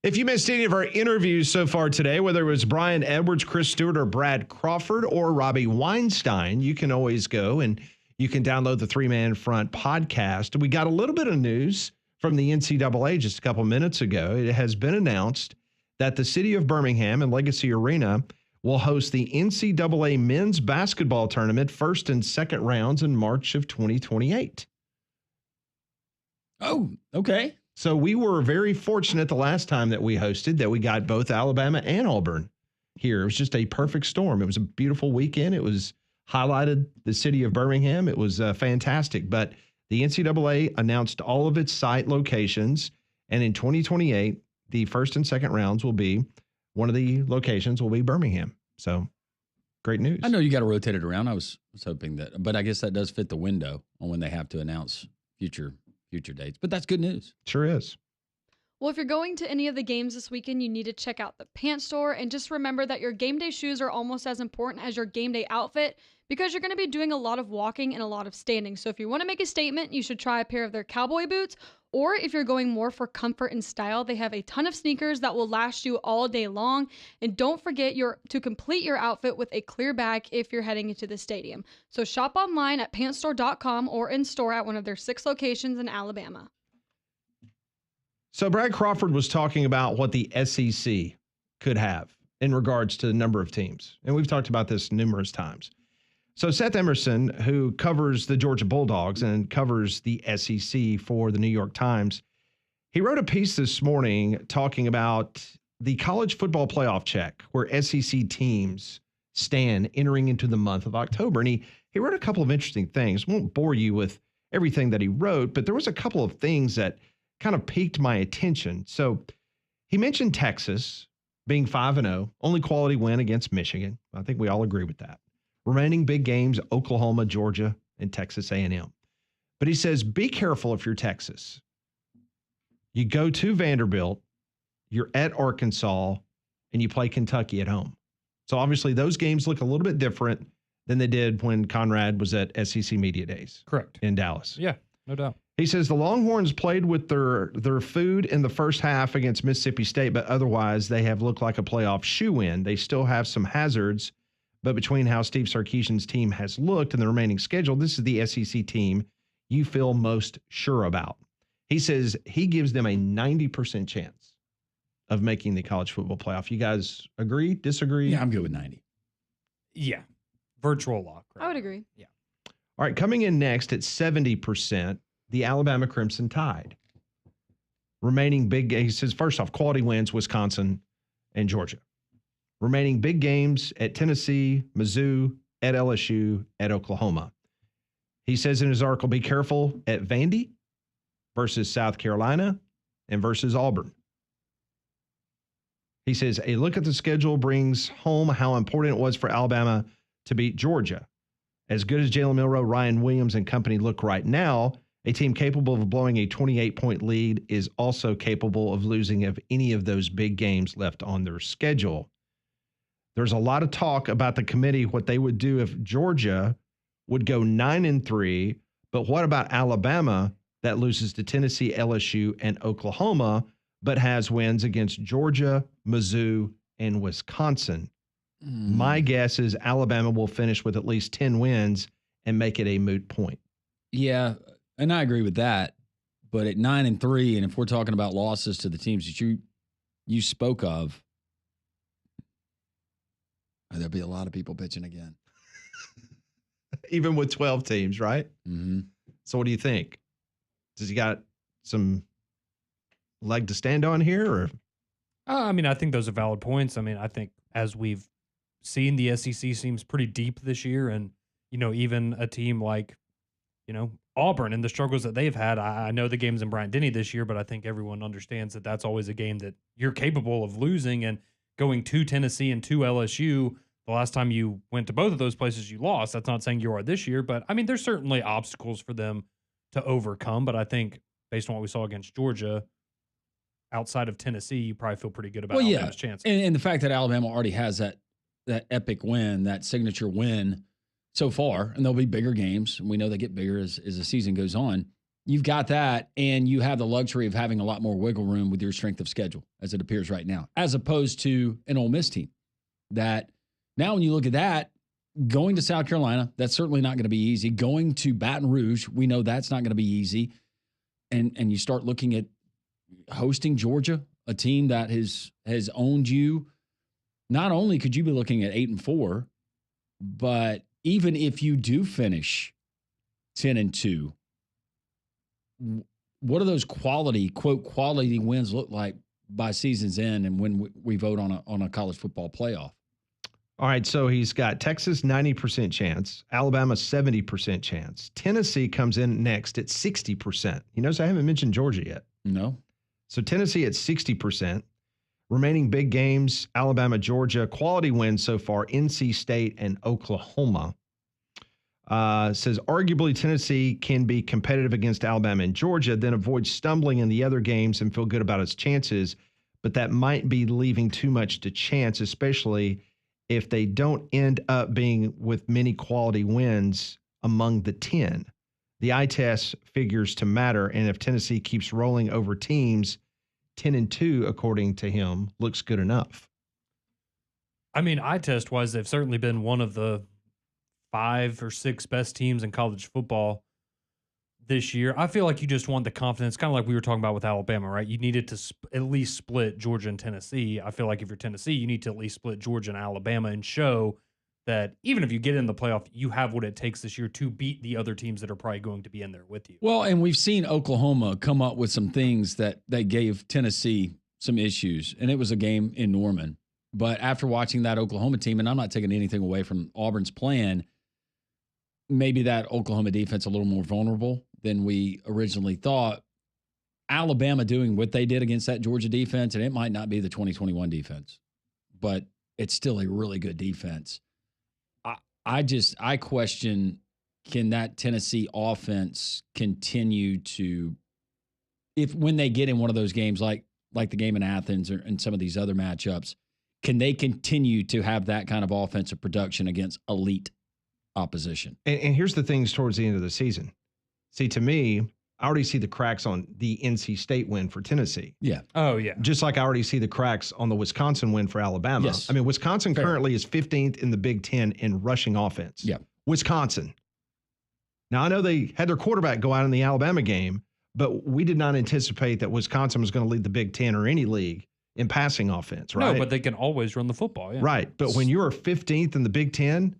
If you missed any of our interviews so far today, whether it was Brian Edwards, Chris Stewart, or Brad Crawford, or Robbie Weinstein, you can always go and you can download the 3-Man Front podcast. We got a little bit of news from the NCAA just a couple minutes ago. It has been announced that the city of Birmingham and Legacy Arena will host the NCAA men's basketball tournament first and second rounds in March of 2028. Oh, okay. So we were very fortunate the last time that we hosted that we got both Alabama and Auburn here. It was just a perfect storm. It was a beautiful weekend. It was highlighted the city of Birmingham. It was fantastic. But the NCAA announced all of its site locations. And in 2028, the first and second rounds will be, one of the locations will be Birmingham. So great news. I know you got to rotate it around. I was hoping that, but I guess that does fit the window on when they have to announce future dates. But that's good news. Sure is. Well, if you're going to any of the games this weekend, you need to check out the pant store. And just remember that your game day shoes are almost as important as your game day outfit because you're going to be doing a lot of walking and a lot of standing. So if you want to make a statement, you should try a pair of their cowboy boots. Or if you're going more for comfort and style, they have a ton of sneakers that will last you all day long. And don't forget to complete your outfit with a clear bag if you're heading into the stadium. So shop online at pantstore.com or in store at one of their 6 locations in Alabama. So Brad Crawford was talking about what the SEC could have in regards to the number of teams. And we've talked about this numerous times. So Seth Emerson, who covers the Georgia Bulldogs and covers the SEC for the New York Times, he wrote a piece this morning talking about the college football playoff check, where SEC teams stand entering into the month of October. And he wrote a couple of interesting things. I won't bore you with everything that he wrote, but there was a couple of things that kind of piqued my attention. So he mentioned Texas being 5-0, only quality win against Michigan. I think we all agree with that. Remaining big games, Oklahoma, Georgia, and Texas A&M. But he says, be careful if you're Texas. You go to Vanderbilt, you're at Arkansas, and you play Kentucky at home. So obviously those games look a little bit different than they did when Conrad was at SEC Media Days. Correct. In Dallas. Yeah, no doubt. He says the Longhorns played with their food in the first half against Mississippi State, but otherwise they have looked like a playoff shoe-in. They still have some hazards, but between how Steve Sarkisian's team has looked and the remaining schedule, this is the SEC team you feel most sure about. He says he gives them a 90% chance of making the college football playoff. You guys agree, disagree? Yeah, I'm good with 90. Yeah. Virtual lock. I would agree. Yeah. All right, coming in next at 70%, the Alabama Crimson Tide. Remaining big, he says, first off, quality wins, Wisconsin and Georgia. Remaining big games at Tennessee, Mizzou, at LSU, at Oklahoma. He says in his article, be careful at Vandy versus South Carolina and versus Auburn. He says a look at the schedule brings home how important it was for Alabama to beat Georgia. As good as Jalen Milroe, Ryan Williams, and company look right now, a team capable of blowing a 28-point lead is also capable of losing of any of those big games left on their schedule. There's a lot of talk about the committee, what they would do if Georgia would go 9-3. But what about Alabama that loses to Tennessee, LSU, and Oklahoma, but has wins against Georgia, Mizzou, and Wisconsin? My guess is Alabama will finish with at least 10 wins and make it a moot point. Yeah, and I agree with that. But at 9-3, and if we're talking about losses to the teams that you spoke of, there'll be a lot of people pitching again. Even with 12 teams, right? Mm-hmm. So what do you think? Does he got some leg to stand on here? Or? I mean, I think those are valid points. I mean, I think as we've seen, the SEC seems pretty deep this year. And, even a team like, Auburn and the struggles that they've had. I know the game's in Bryant-Denny this year, but I think everyone understands that that's always a game that you're capable of losing. And going to Tennessee and to LSU, the last time you went to both of those places, you lost. That's not saying you are this year, but I mean, there's certainly obstacles for them to overcome. But I think based on what we saw against Georgia, outside of Tennessee, you probably feel pretty good about Alabama's chance. And the fact that Alabama already has that epic win, that signature win so far, and there'll be bigger games. And we know they get bigger as the season goes on. You've got that, and you have the luxury of having a lot more wiggle room with your strength of schedule, as it appears right now, as opposed to an Ole Miss team that now when you look at that, going to South Carolina, that's certainly not going to be easy. Going to Baton Rouge, we know that's not going to be easy. And you start looking at hosting Georgia, a team that has owned you. Not only could you be looking at 8-4, but even if you do finish 10-2, what do those quality wins look like by season's end and when we vote on a college football playoff? All right, so he's got Texas 90% chance, Alabama 70% chance. Tennessee comes in next at 60%. You notice I haven't mentioned Georgia yet. No. So Tennessee at 60%. Remaining big games, Alabama, Georgia. Quality wins so far, NC State and Oklahoma. Says arguably Tennessee can be competitive against Alabama and Georgia, then avoid stumbling in the other games and feel good about its chances. But that might be leaving too much to chance, especially if they don't end up being with many quality wins among the 10. The eye test figures to matter, and if Tennessee keeps rolling over teams, 10-2, according to him, looks good enough. I mean, eye test wise, they've certainly been one of the 5 or 6 best teams in college football this year. I feel like you just want the confidence, kind of like we were talking about with Alabama, right? You needed to at least split Georgia and Tennessee. I feel like if you're Tennessee, you need to at least split Georgia and Alabama and show that even if you get in the playoff, you have what it takes this year to beat the other teams that are probably going to be in there with you. Well, and we've seen Oklahoma come up with some things that gave Tennessee some issues, and it was a game in Norman. But after watching that Oklahoma team, and I'm not taking anything away from Auburn's plan, maybe that Oklahoma defense a little more vulnerable than we originally thought. Alabama doing what they did against that Georgia defense, and it might not be the 2021 defense, but it's still a really good defense. I question, can that Tennessee offense continue to, if when they get in one of those games like the game in Athens and some of these other matchups, can they continue to have that kind of offensive production against elite opposition? And here's the things towards the end of the season. See, to me, I already see the cracks on the NC State win for Tennessee. Yeah. Oh, yeah. Just like I already see the cracks on the Wisconsin win for Alabama. Yes. I mean, Wisconsin currently is 15th in the Big Ten in rushing offense. Yeah. Wisconsin. Now, I know they had their quarterback go out in the Alabama game, but we did not anticipate that Wisconsin was going to lead the Big Ten or any league in passing offense, right? No, but they can always run the football. Yeah. Right. But when you're 15th in the Big Ten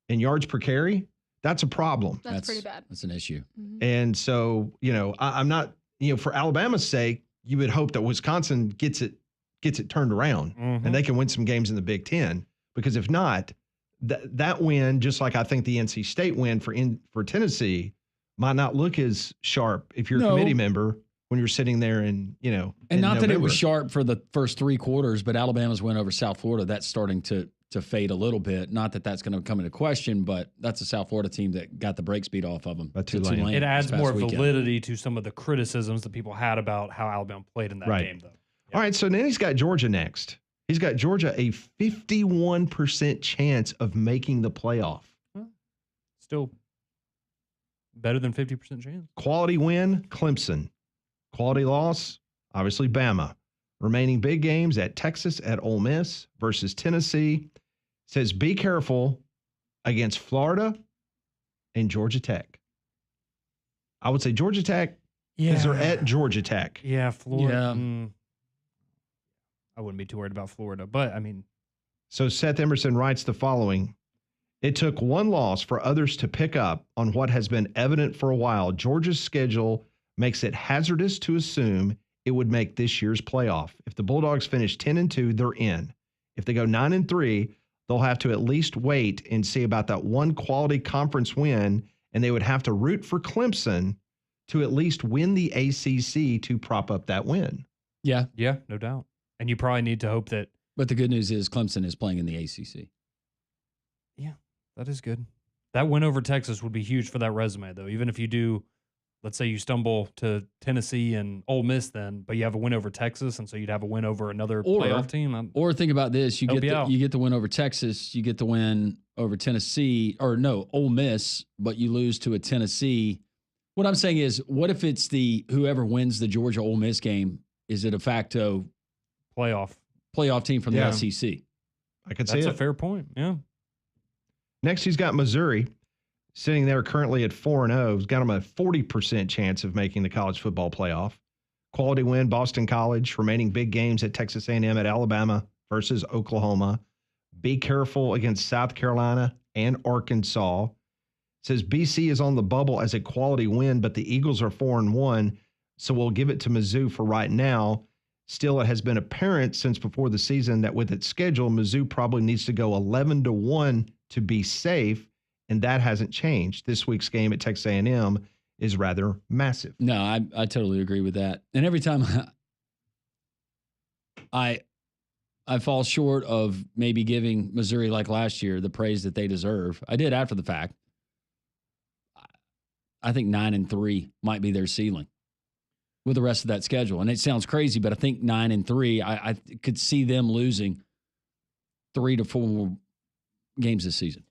in yards per carry, that's a problem. That's pretty bad. That's an issue. And so, I'm not, for Alabama's sake, you would hope that Wisconsin gets it turned around and they can win some games in the Big Ten. Because if not, that win, just like I think the NC State win for Tennessee, might not look as sharp if you're a committee member when you're sitting there and and not that it was sharp for the first 3 quarters, but Alabama's win over South Florida, that's starting to fade a little bit. Not that that's going to come into question, but that's a South Florida team that got the brake speed off of them. It adds more validity to some of the criticisms that people had about how Alabama played in that game, though. All right, so then he's got Georgia next. He's got Georgia a 51% chance of making the playoff. Still better than 50% chance. Quality win, Clemson. Quality loss, obviously Bama. Remaining big games at Texas, at Ole Miss versus Tennessee. Says be careful against Florida and Georgia Tech. I would say Georgia Tech because they're at Georgia Tech. Yeah, Florida. Yeah. I wouldn't be too worried about Florida, but I mean. So Seth Emerson writes the following. It took one loss for others to pick up on what has been evident for a while. Georgia's schedule makes it hazardous to assume it would make this year's playoff. If the Bulldogs finish 10-2, they're in. If they go 9-3, they'll have to at least wait and see about that one quality conference win, and they would have to root for Clemson to at least win the ACC to prop up that win. Yeah. Yeah, no doubt. And you probably need to hope that. But the good news is Clemson is playing in the ACC. Yeah, that is good. That win over Texas would be huge for that resume, though. Even if you do, let's say you stumble to Tennessee and Ole Miss then, but you have a win over Texas, and so you'd have a win over another playoff team. Or think about this. You get the win over Texas, you get the win over Tennessee, or no, Ole Miss, but you lose to a Tennessee What I'm saying is, what if it's the whoever wins the Georgia Ole Miss game is a de facto playoff team from Yeah. the SEC? I could see That's it. a fair point. Yeah. Next, he's got Missouri sitting there currently at 4-0. He's got them a 40% chance of making the college football playoff. Quality win, Boston College. Remaining big games at Texas A&M, at Alabama versus Oklahoma. Be careful against South Carolina and Arkansas. Says BC is on the bubble as a quality win, but the Eagles are 4-1, so we'll give it to Mizzou for right now. Still, it has been apparent since before the season that with its schedule, Mizzou probably needs to go 11-1 to be safe, and that hasn't changed. This week's game at Texas A&M is rather massive. No, I totally agree with that. And every time I fall short of maybe giving Missouri, like last year, the praise that they deserve. I did after the fact. I think 9-3 might be their ceiling with the rest of that schedule. And it sounds crazy, but I think 9-3, I could see them losing 3 to 4 games this season.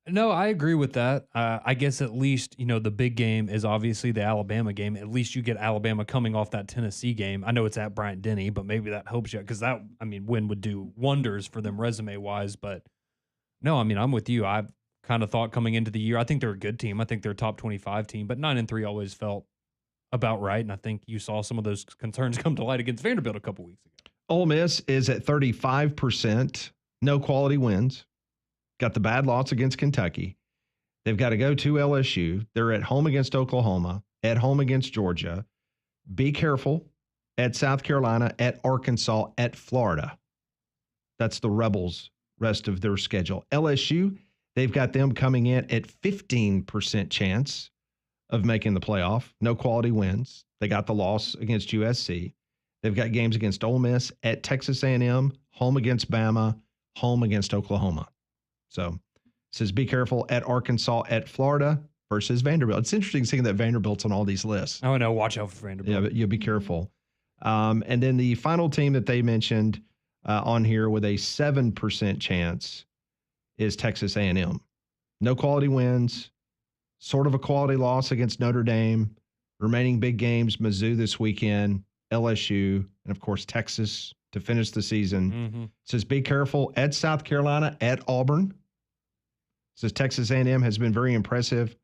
No, I agree with that. I guess at least, the big game is obviously the Alabama game. At least you get Alabama coming off that Tennessee game. I know it's at Bryant-Denny, but maybe that helps you because win would do wonders for them resume-wise. But no, I'm with you. I've kind of thought coming into the year, I think they're a good team. I think they're a top 25 team, but 9-3 always felt about right. And I think you saw some of those concerns come to light against Vanderbilt a couple weeks ago. Ole Miss is at 35%. No quality wins. Got the bad loss against Kentucky. They've got to go to LSU. They're at home against Oklahoma, at home against Georgia. Be careful at South Carolina, at Arkansas, at Florida. That's the Rebels' rest of their schedule. LSU, they've got them coming in at 15% chance of making the playoff. No quality wins. They got the loss against USC. They've got games against Ole Miss, at Texas A&M, home against Bama, home against Oklahoma. So it says be careful at Arkansas, at Florida versus Vanderbilt. It's interesting seeing that Vanderbilt's on all these lists. Oh, no, watch out for Vanderbilt. Yeah, but you'll be careful. And then the final team that they mentioned on here with a 7% chance is Texas A&M. No quality wins, sort of a quality loss against Notre Dame. Remaining big games, Mizzou this weekend, LSU, and of course Texas to finish the season. Mm-hmm. Says be careful at South Carolina, at Auburn. Says Texas A&M has been very impressive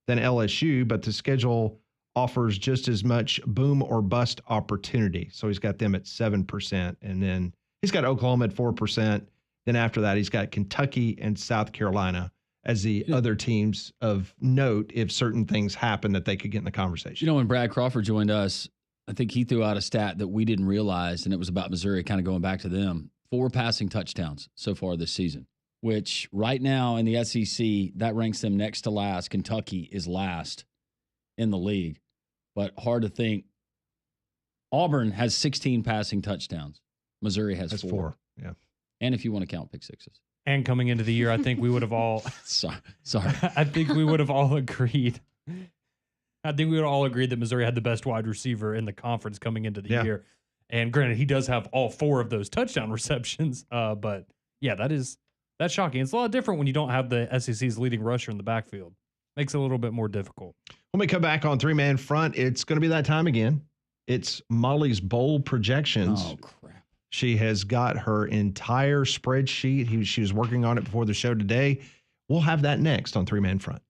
than LSU, but the schedule offers just as much boom or bust opportunity. So he's got them at 7%, and then he's got Oklahoma at 4%. Then after that, he's got Kentucky and South Carolina as the other teams of note if certain things happen that they could get in the conversation. When Brad Crawford joined us, I think he threw out a stat that we didn't realize, and it was about Missouri, kind of going back to them. 4 passing touchdowns so far this season, which right now in the SEC, that ranks them next to last. Kentucky is last in the league, but hard to think. Auburn has 16 passing touchdowns. Missouri has 4. Yeah. And if you want to count pick sixes. And coming into the year, I think we would have all sorry. I think we would have all agreed. I think we would all agree that Missouri had the best wide receiver in the conference coming into the year. And granted, he does have all 4 of those touchdown receptions. But yeah, that's shocking. It's a lot different when you don't have the SEC's leading rusher in the backfield. Makes it a little bit more difficult. When we come back on 3-Man Front, it's going to be that time again. It's Molly's bowl projections. Oh, crap. She has got her entire spreadsheet. She was working on it before the show today. We'll have that next on 3-Man Front.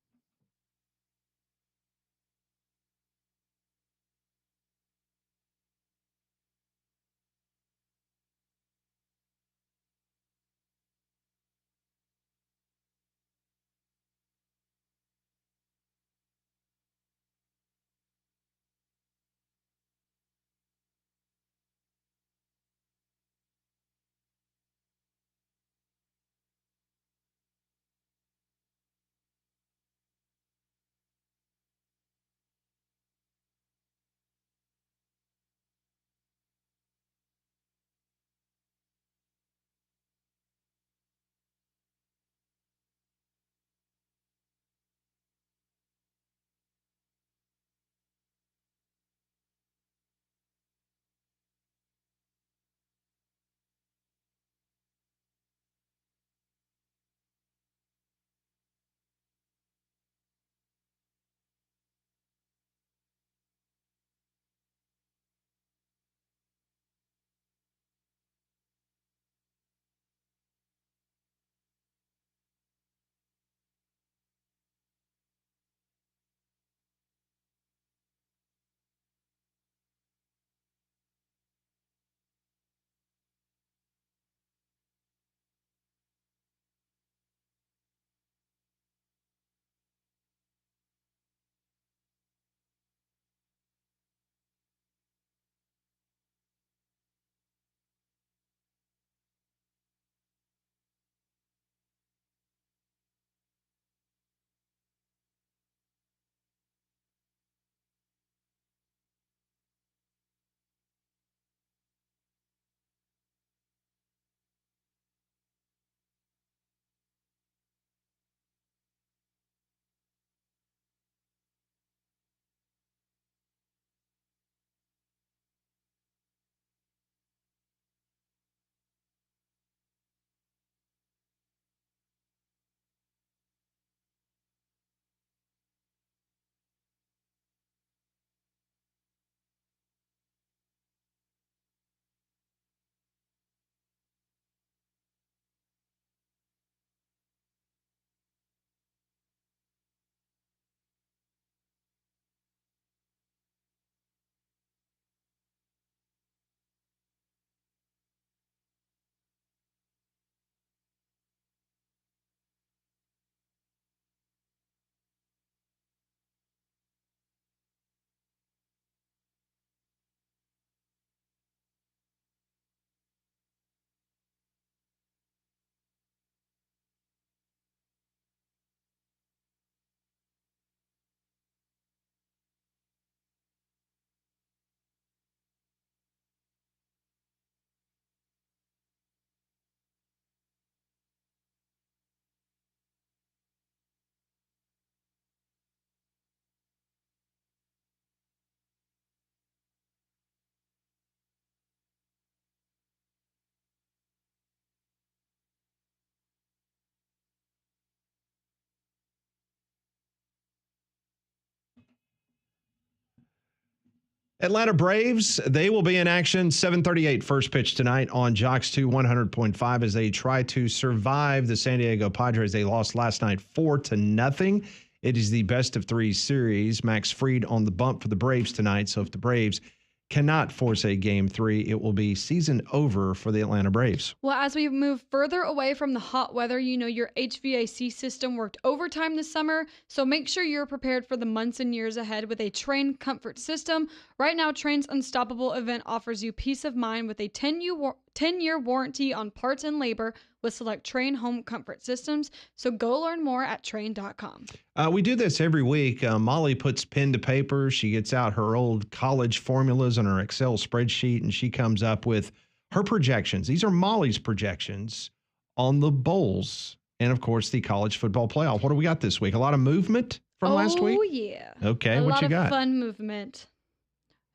Atlanta Braves, they will be in action 7:38 first pitch tonight on Jox 2 100.5 as they try to survive the San Diego Padres. They lost last night 4-0. It is the best of 3 series. Max Fried on the bump for the Braves tonight. So if the Braves cannot force a game 3, it will be season over for the Atlanta Braves. Well, as we move further away from the hot weather, you know your HVAC system worked overtime this summer, so make sure you're prepared for the months and years ahead with a Train comfort system. Right now, Train's Unstoppable event offers you peace of mind with a 10-year warranty on parts and labor with select Train home comfort systems. So go learn more at train.com. We do this every week. Molly puts pen to paper. She gets out her old college formulas on her Excel spreadsheet, and she comes up with her projections. These are Molly's projections on the bowls and, of course, the college football playoff. What do we got this week? A lot of movement from last week? Oh, yeah. Okay, what you got? A lot of fun movement,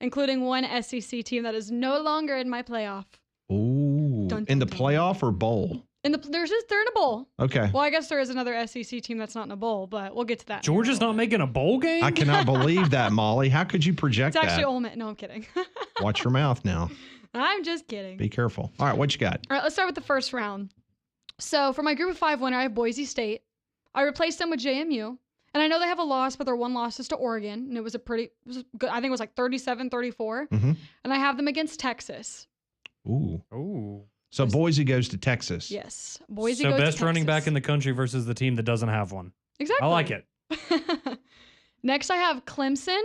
including one SEC team that is no longer in my playoff. Ooh, in the playoff or bowl? They're in a bowl. Okay. Well, I guess there is another SEC team that's not in a bowl, but we'll get to that. Georgia's not making a bowl game? I cannot believe that, Molly. How could you project It's actually that? Ole Miss. No, I'm kidding. Watch your mouth now. I'm just kidding. Be careful. All right, what you got? All right, let's start with the first round. So for my group of 5 winner, I have Boise State. I replaced them with JMU. And I know they have a loss, but their one loss is to Oregon. And it was good. I think it was like 37-34. Mm-hmm. And I have them against Texas. Ooh. So Boise goes to Texas. Yes. Boise so goes to best running Texas. back in the country versus the team that doesn't have one. Exactly. I like it. Next, I have Clemson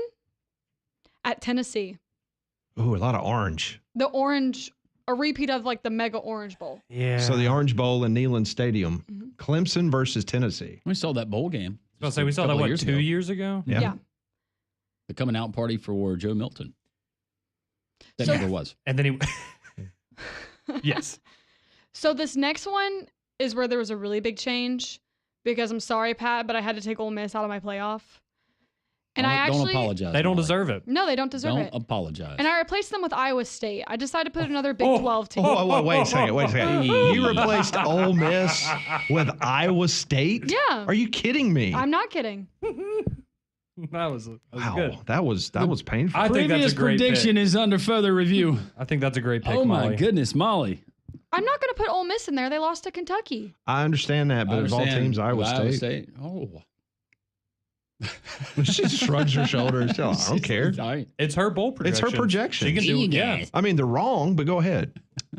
at Tennessee. Ooh, a lot of orange. The orange, a repeat of like the Mega Orange Bowl. Yeah. So the Orange Bowl in Neyland Stadium. Mm-hmm. Clemson versus Tennessee. We saw that bowl game. I was about to say, we saw that, what, 2 years ago? Yeah. The coming out party for Joe Milton. That never was. And then he... Yes. So this next one is where there was a really big change because I'm sorry, Pat, but I had to take Ole Miss out of my playoff. And Don't apologize. They don't Molly. deserve it. No, they don't deserve it. Don't apologize. And I replaced them with Iowa State. I decided to put another Big 12 team. Wait a second. You replaced Ole Miss with Iowa State? Yeah. Are you kidding me? I'm not kidding. That was Wow, good. that was painful. I think that's Previous a great prediction pick. is under further review. I think that's a great pick, Oh, my Molly. goodness, Molly. I'm not going to put Ole Miss in there. They lost to Kentucky. I understand that, but of all teams, Iowa State. Oh. She shrugs her shoulders. Oh, I don't care. It's her bowl It's projection. her projection. She can do it. Yeah. I mean, they're wrong, but go ahead.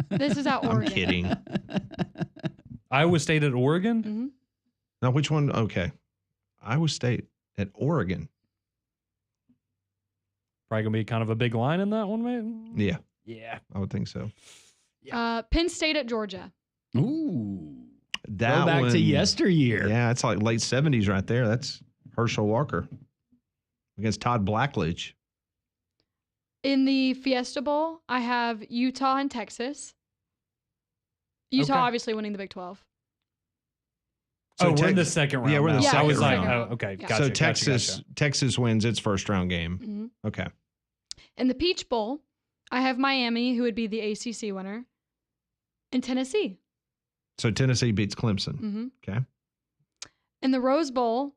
This is at I'm Oregon. kidding. Iowa State at Oregon? Mm-hmm. Now, which one? Okay. Iowa State at Oregon. Probably going to be kind of a big line in that one, maybe? Yeah. Yeah. I would think so. Penn State at Georgia. Ooh. That Go back one, to yesteryear. Yeah, it's like late 70s right there. That's Herschel Walker against Todd Blackledge. In the Fiesta Bowl, I have Utah and Texas. Utah obviously winning the Big 12. So we're in the second round. Yeah, we're in the now. second I was like, round. oh, okay. Yeah. Gotcha, So gotcha. Texas wins its first round game. Mhm. Okay. In the Peach Bowl, I have Miami, who would be the ACC winner, and Tennessee. So Tennessee beats Clemson. Mm-hmm. Okay. In the Rose Bowl,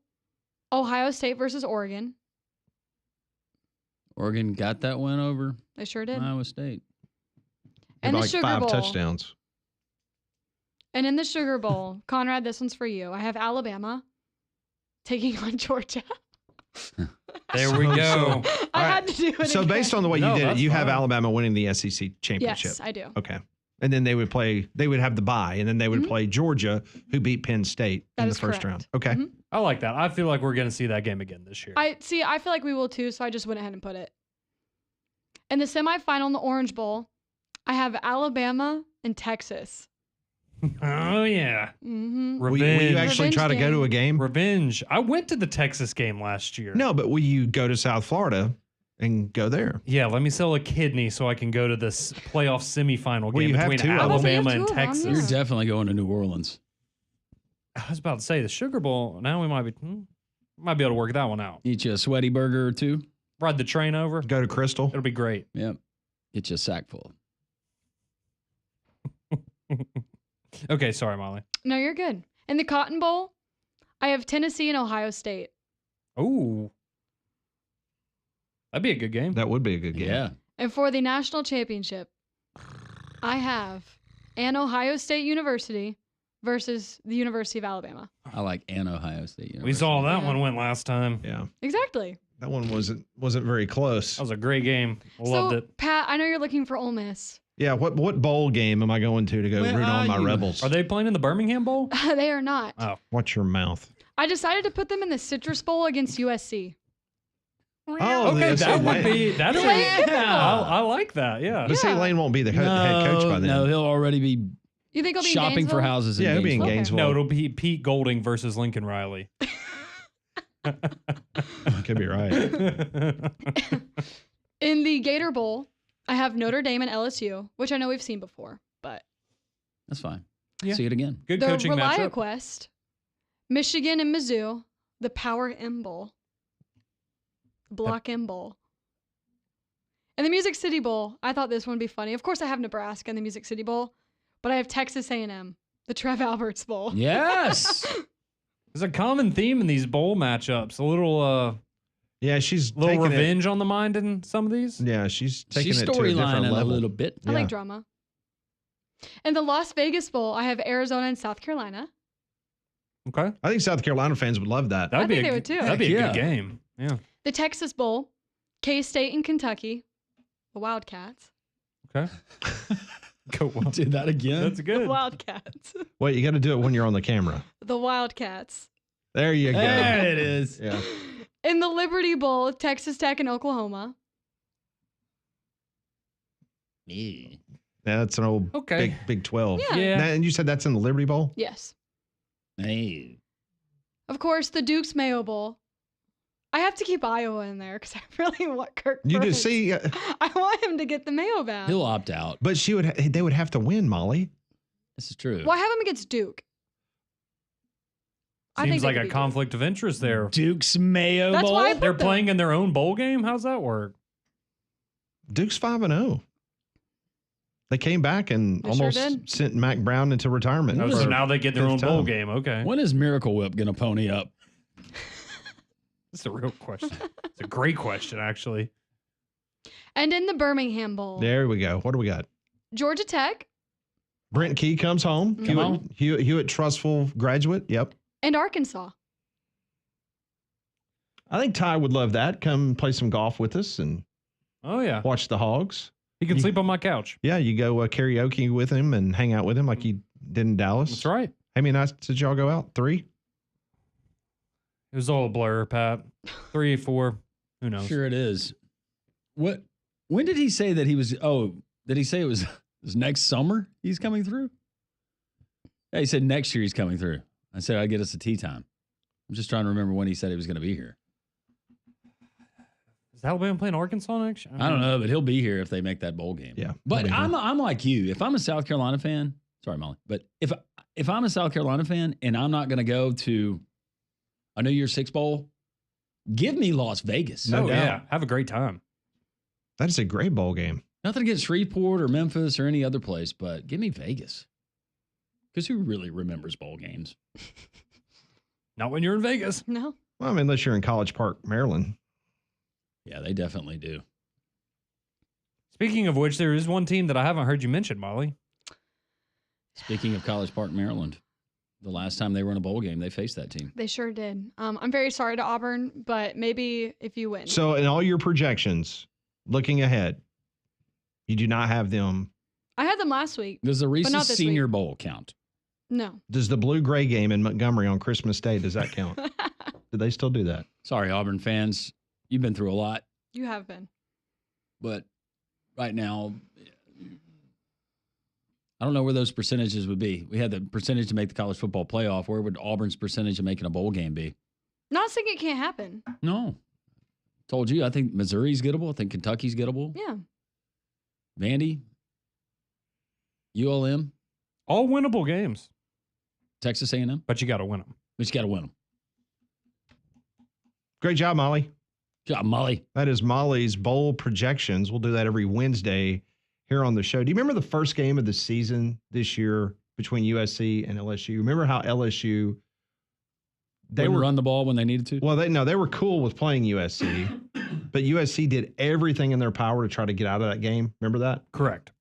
Ohio State versus Oregon. Oregon got that win over They sure did. Iowa State. And the like Sugar 5 Bowl. touchdowns. And in the Sugar Bowl, Conrad, this one's for you. I have Alabama taking on Georgia. There we go. I had to do it So again. based on the way you No, did it, that's you have fine. Alabama winning the SEC championship. Yes, I do. Okay. And then they would have the bye, and then they would play Georgia, who beat Penn State That in the is first correct. round. Okay. Mhm. I like that. I feel like we're going to see that game again this year. I feel like we will too, so I just went ahead and put it. In the semifinal in the Orange Bowl, I have Alabama and Texas. Oh, yeah. Mm-hmm. Will you actually Revenge try to go to a game? Revenge. I went to the Texas game last year. No, but will you go to South Florida and go there? Yeah, let me sell a kidney so I can go to this playoff semifinal Well, game you have between two of them. Alabama Oh, and you have two of them, Texas. yeah. You're definitely going to New Orleans. I was about to say the Sugar Bowl. Now we might be able to work that one out. Eat you a sweaty burger or two. Ride the train over. Go to Crystal. It'll be great. Yep. Get you a sack full. Okay, sorry, Molly. No, you're good. In the Cotton Bowl, I have Tennessee and Ohio State. Ooh. That'd be a good game. That would be a good game. Yeah. And for the national championship, I have an Ohio State University versus the University of Alabama. I like an Ohio State University. We saw that one went last time. Yeah. Exactly. That one wasn't very close. That was a great game. Loved it. Pat, I know you're looking for Ole Miss. Yeah, what bowl game am I going to go root on my Rebels? Are they playing in the Birmingham Bowl? They are not. Oh. Watch your mouth. I decided to put them in the Citrus Bowl against USC. Oh, okay, that would be I like that. Yeah. But see, Lane won't be the head coach by then. No, he'll already be You think he'll be in shopping for Gainesville? houses. Yeah, he'll be in Gainesville. No, it'll be Pete Golding versus Lincoln Riley. Could be right. In the Gator Bowl, I have Notre Dame and LSU, which I know we've seen before, but That's fine. Yeah. See it again. Good the coaching matchup. ReliaQuest, Michigan and Mizzou, the Power M Bowl, Block M Bowl. And the Music City Bowl, I thought this one would be funny. Of course, I have Nebraska in the Music City Bowl, but I have Texas A&M, the Trev Alberts Bowl. Yes. There's a common theme in these bowl matchups. A little Yeah, she's little taking revenge on the mind in some of these. Yeah, she's taking She's it to a different storylining level. a little bit. I like drama. In the Las Vegas Bowl, I have Arizona and South Carolina. Okay. I think South Carolina fans would love that. That'd I think they would too. That'd be a Heck good yeah. game. Yeah. The Texas Bowl, K-State and Kentucky, the Wildcats. Okay. Go well. Do that again. That's The good. Wildcats. Wait, you got to do it when you're on the camera. The Wildcats. There you go. There it is. Yeah. In the Liberty Bowl, Texas Tech and Oklahoma. Yeah, that's an old Big 12. Yeah. Yeah. And you said that's in the Liberty Bowl? Yes. Hey. Of course, the Duke's Mayo Bowl. I have to keep Iowa in there because I really want Kirk. You Ferentz. just see, I want him to get the Mayo back. He'll opt out. but they would have to win, Molly. This is true. Well, I have him against Duke. I Seems think like they a could beat conflict of interest there. Duke's Mayo That's Bowl. why I put They're them. playing in their own bowl game. How's that work? Duke's 5-0. They came back and They sure almost did. sent Mac Brown into retirement. Oh, for so now they get their own fifth bowl time. game. Okay. When is Miracle Whip going to pony up? That's a real question. It's a great question, actually. And in the Birmingham Bowl, There we go. What do we got? Georgia Tech Brent Key comes home. Come on. Hewitt Trustful graduate. Yep. and Arkansas. I think Ty would love that. Come play some golf with us and Oh, yeah. watch the Hogs. He can sleep on my couch. Yeah, you go karaoke with him and hang out with him like you did in Dallas. That's right. How many nights did y'all go out? 3? It was all a blur, Pat. 3, 4. Who knows? Sure it is. What? When did he say that he was? Oh, did he say it was next summer he's coming through? Yeah, he said next year he's coming through. I said I'd get us a tea time. I'm just trying to remember when he said he was going to be here. Is Alabama playing Arkansas next year? I don't know, but he'll be here if they make that bowl game. Yeah. But I'm like you. If I'm a South Carolina fan, sorry, Molly, but if I'm a South Carolina fan and I'm not going to go to a New Year's Six bowl, give me Las Vegas. No doubt. Yeah. Have a great time. That is a great bowl game. Nothing against Shreveport or Memphis or any other place, but give me Vegas. Because who really remembers bowl games? Not when you're in Vegas. No. Well, I mean, unless you're in College Park, Maryland. Yeah, they definitely do. Speaking of which, there is one team that I haven't heard you mention, Molly. Speaking of College Park, Maryland, the last time they were in a bowl game, they faced that team. They sure did. I'm very sorry to Auburn, but maybe if you win. So, in all your projections, looking ahead, you do not have them. I had them last week. Does the but not Reese's this Senior week. Bowl count? No. Does the Blue-Gray game in Montgomery on Christmas Day, does that count? Do they still do that? Sorry, Auburn fans. You've been through a lot, You have been. but right now, I don't know where those percentages would be. We had the percentage to make the college football playoff. Where would Auburn's percentage of making a bowl game be? Not saying it can't happen. No. Told you, I think Missouri's gettable. I think Kentucky's gettable. Yeah. Vandy, ULM, All winnable games, Texas A&M. but you got to win them. But you got to win them. Great job, Molly. Good job, Molly. That is Molly's bowl projections. We'll do that every Wednesday here on the show. Do you remember the first game of the season this year between USC and LSU? Remember how LSU They Wouldn't were run the ball when they needed to. Well, they were cool with playing USC, but USC did everything in their power to try to get out of that game. Remember that? Correct.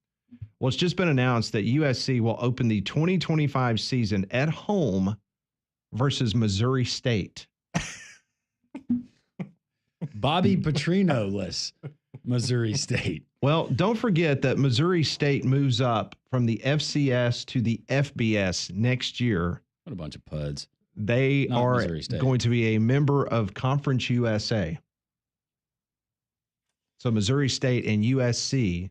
Well, it's just been announced that USC will open the 2025 season at home versus Missouri State. Bobby Petrino-less Missouri State. Well, don't forget that Missouri State moves up from the FCS to the FBS next year. What a bunch of puds. They Not are Missouri State. going to be a member of Conference USA. So Missouri State and USC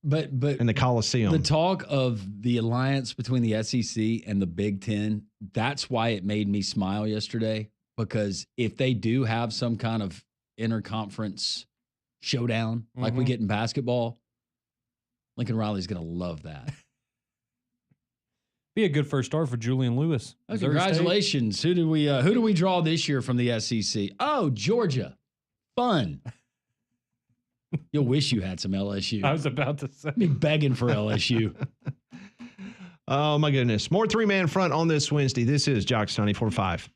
But in the Coliseum. the talk of the alliance between the SEC and the Big Ten, that's why it made me smile yesterday. Because if they do have some kind of interconference showdown like we get in basketball, Lincoln Riley's going to love that. Be a good first start for Julian Lewis. Oh, Missouri congratulations. Who do we draw this year from the SEC? Oh, Georgia. Fun. You'll wish you had some LSU. I was about to say. Be begging for LSU. Oh, my goodness. More three-man front on this Wednesday. This is Jocks 94.5.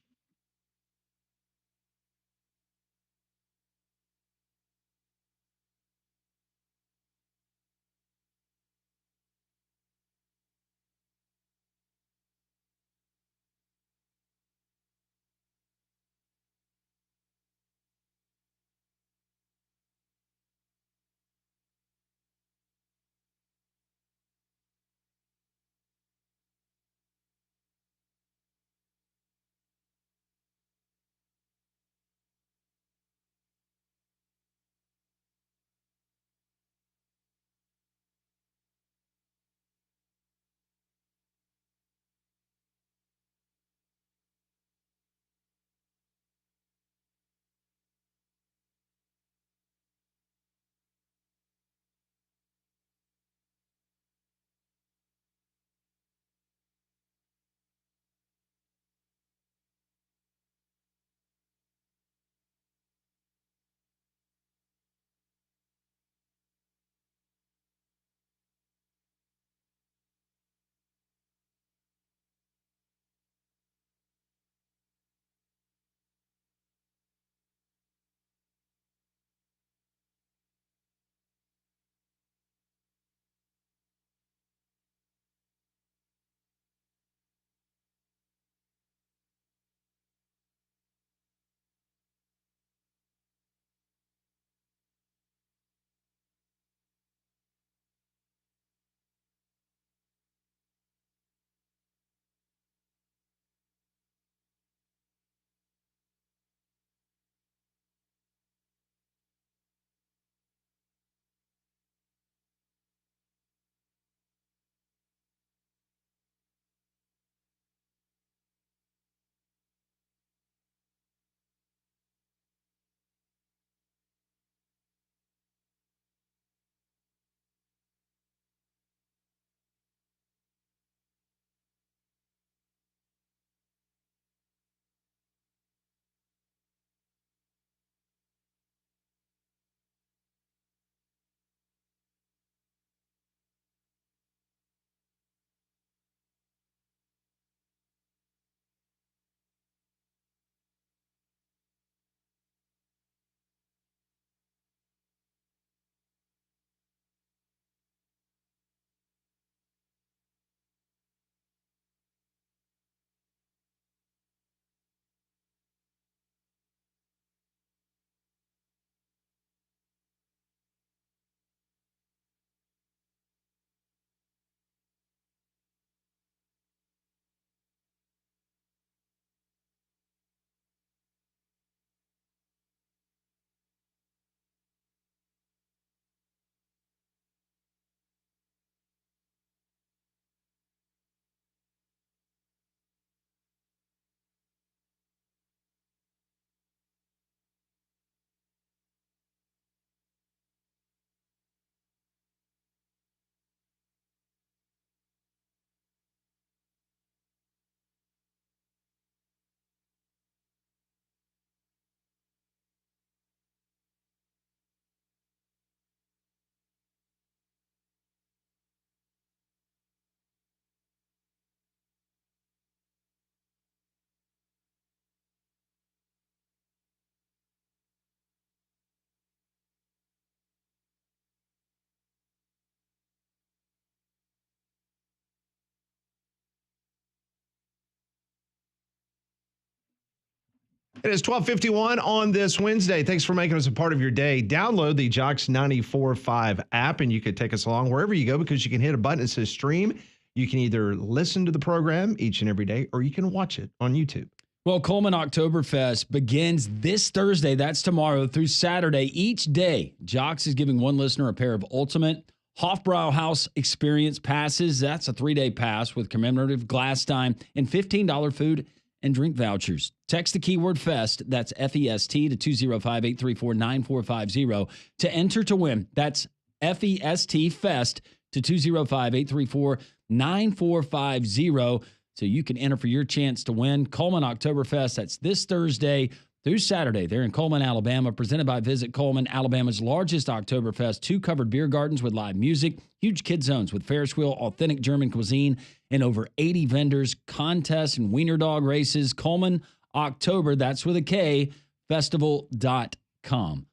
It is 12:51 on this Wednesday. Thanks for making us a part of your day. Download the Jocks 94.5 app, and you can take us along wherever you go because you can hit a button that says stream. You can either listen to the program each and every day, or you can watch it on YouTube. Well, Coleman Oktoberfest begins this Thursday. That's tomorrow through Saturday. Each day, Jocks is giving one listener a pair of Ultimate Hofbrauhaus Experience passes. That's a 3-day pass with commemorative glass time and $15 food and drink vouchers. Text the keyword FEST, that's F-E-S-T, to 205-834-9450 to enter to win. That's F-E-S-T, FEST, to 205-834-9450 so you can enter for your chance to win. Coleman Oktoberfest, that's this Thursday through Saturday. They're in Coleman, Alabama, presented by Visit Coleman, Alabama's largest Oktoberfest. 2 covered beer gardens with live music, huge kid zones with Ferris wheel, authentic German cuisine, and over 80 vendors, contests, and wiener dog races. Coleman October, that's with a K, festival.com.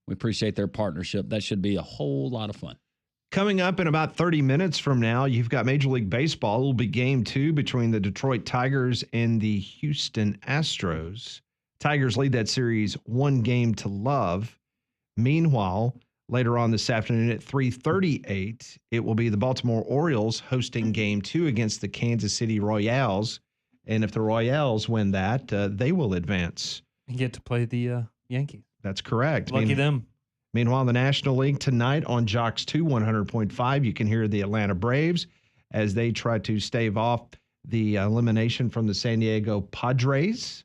We appreciate their partnership. That should be a whole lot of fun. Coming up in about 30 minutes from now, you've got Major League Baseball. It will be game 2 between the Detroit Tigers and the Houston Astros. Tigers lead that series 1-0. Meanwhile, later on this afternoon at 3:38, it will be the Baltimore Orioles hosting game 2 against the Kansas City Royals. And if the Royals win that, they will advance. You get to play the Yankees. That's correct. Lucky them. Meanwhile, the National League tonight on Jocks 2 100.5, you can hear the Atlanta Braves as they try to stave off the elimination from the San Diego Padres.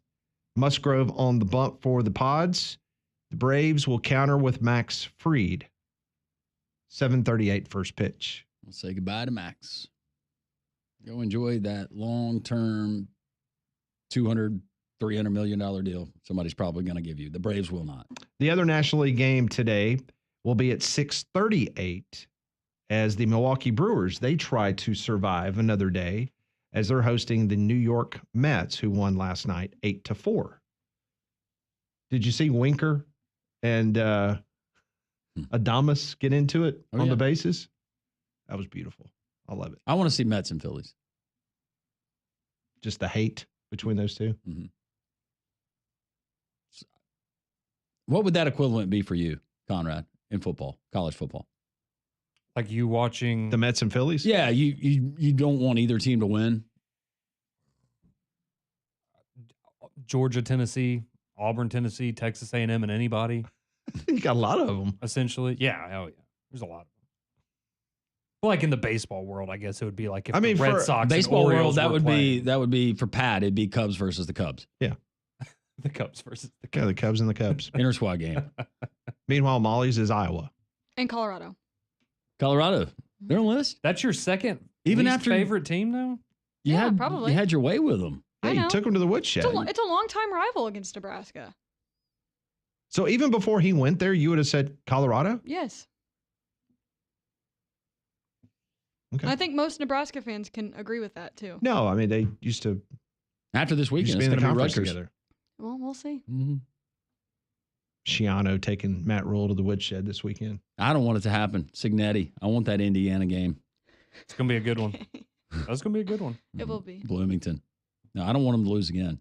Musgrove on the bump for the Pods. The Braves will counter with Max Fried. 7:38 first pitch. We'll say goodbye to Max. Go enjoy that long-term $200, $300 million deal somebody's probably going to give you. The Braves will not. The other National League game today will be at 6:38 as the Milwaukee Brewers, they try to survive another day as they're hosting the New York Mets, who won last night 8-4. Did you see Winker and Adames get into it on the bases? That was beautiful. I love it. I want to see Mets and Phillies. Just the hate between those two. Mm-hmm. What would that equivalent be for you, Conrad, in football, college football? Like you watching the Mets and Phillies? Yeah, you don't want either team to win. Georgia, Tennessee, Auburn, Tennessee, Texas A&M, and anybody. You got a lot of them. Essentially. Yeah. Oh, yeah. There's a lot of them. Like in the baseball world, I guess it would be like if the Red Sox baseball and Orioles world, were that would be for Pat. It'd be Cubs versus the Cubs. Yeah. The Cubs versus the Cubs. Yeah, the Cubs and the Cubs. Inter-squad game. Meanwhile, Molly's is Iowa. And Colorado. Colorado. They're on the list. That's your second even least after favorite team now? Probably. You had your way with them. Yeah, you took him to the woodshed. It's a long-time rival against Nebraska. So even before he went there, you would have said Colorado? Yes. Okay. I think most Nebraska fans can agree with that, too. No, I mean, they used to. After this weekend, it's going to be conference Rutgers. together. Well, we'll see. Mm-hmm. Schiano taking Matt Rule to the woodshed this weekend. I don't want it to happen. Signetti. I want that Indiana game. It's going to be a good one. That's going to be a good one. It will be. Bloomington. No, I don't want them to lose again.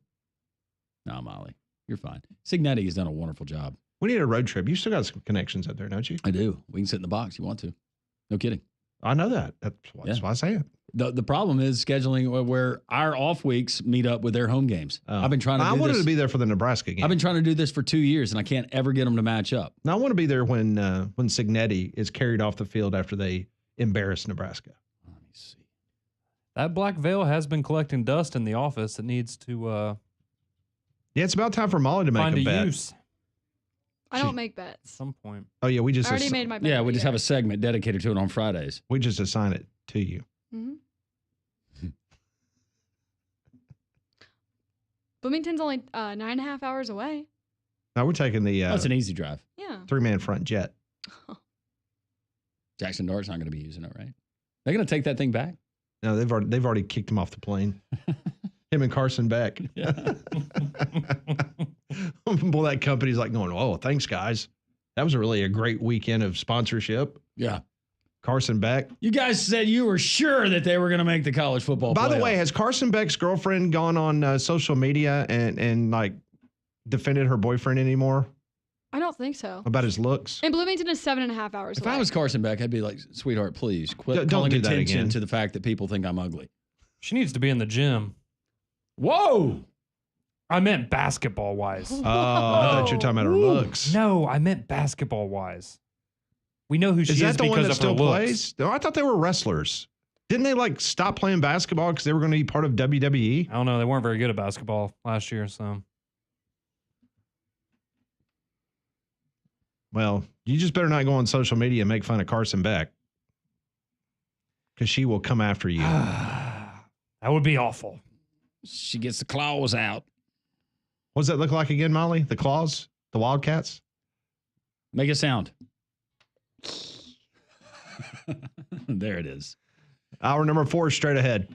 No, Molly. You're fine. Signetti has done a wonderful job. We need a road trip. You still got some connections up there, don't you? I do. We can sit in the box. You want to. No kidding. I know that. That's why I say it. The problem is scheduling where our off weeks meet up with their home games. I've been trying to do I wanted this. to be there for the Nebraska game. I've been trying to do this for 2 years, and I can't ever get them to match up. Now, I want to be there when Signetti is carried off the field after they embarrass Nebraska. Let me see. That black veil has been collecting dust in the office. It needs to Yeah, it's about time for Molly to make find a bet. use. I don't make bets. At some point. Oh, yeah, we just I already made my bet. Yeah, we just have a segment dedicated to it on Fridays. We just assign it to you. Mm-hmm. Bloomington's only 9.5 hours away. Now we're taking the That's an easy drive. Yeah. 3-man front jet. Jackson Dart's not going to be using it, right? They're going to take that thing back? No, they've already kicked him off the plane. Him and Carson Beck. Yeah. Boy, that company's like going, oh, thanks, guys. That was really a great weekend of sponsorship. Yeah. Carson Beck. You guys said you were sure that they were going to make the college football By the playoff. way, has Carson Beck's girlfriend gone on social media and like defended her boyfriend anymore I don't think so. about his looks. And Bloomington is 7.5 hours If away. I was Carson Beck, I'd be like, sweetheart, please quit Don't calling do that attention again. to the fact that people think I'm ugly. She needs to be in the gym. Whoa! I meant basketball wise. Oh, I thought you were talking about her looks. No, I meant basketball wise. We know who she Is is that the because one that of still her looks. plays? No, I thought they were wrestlers. Didn't they like stop playing basketball because they were going to be part of WWE? I don't know. They weren't very good at basketball last year, so. Well, you just better not go on social media and make fun of Carson Beck because she will come after you. That would be awful. She gets the claws out. What does that look like again, Molly? The claws? The Wildcats? Make a sound. There it is. Hour number 4 straight ahead.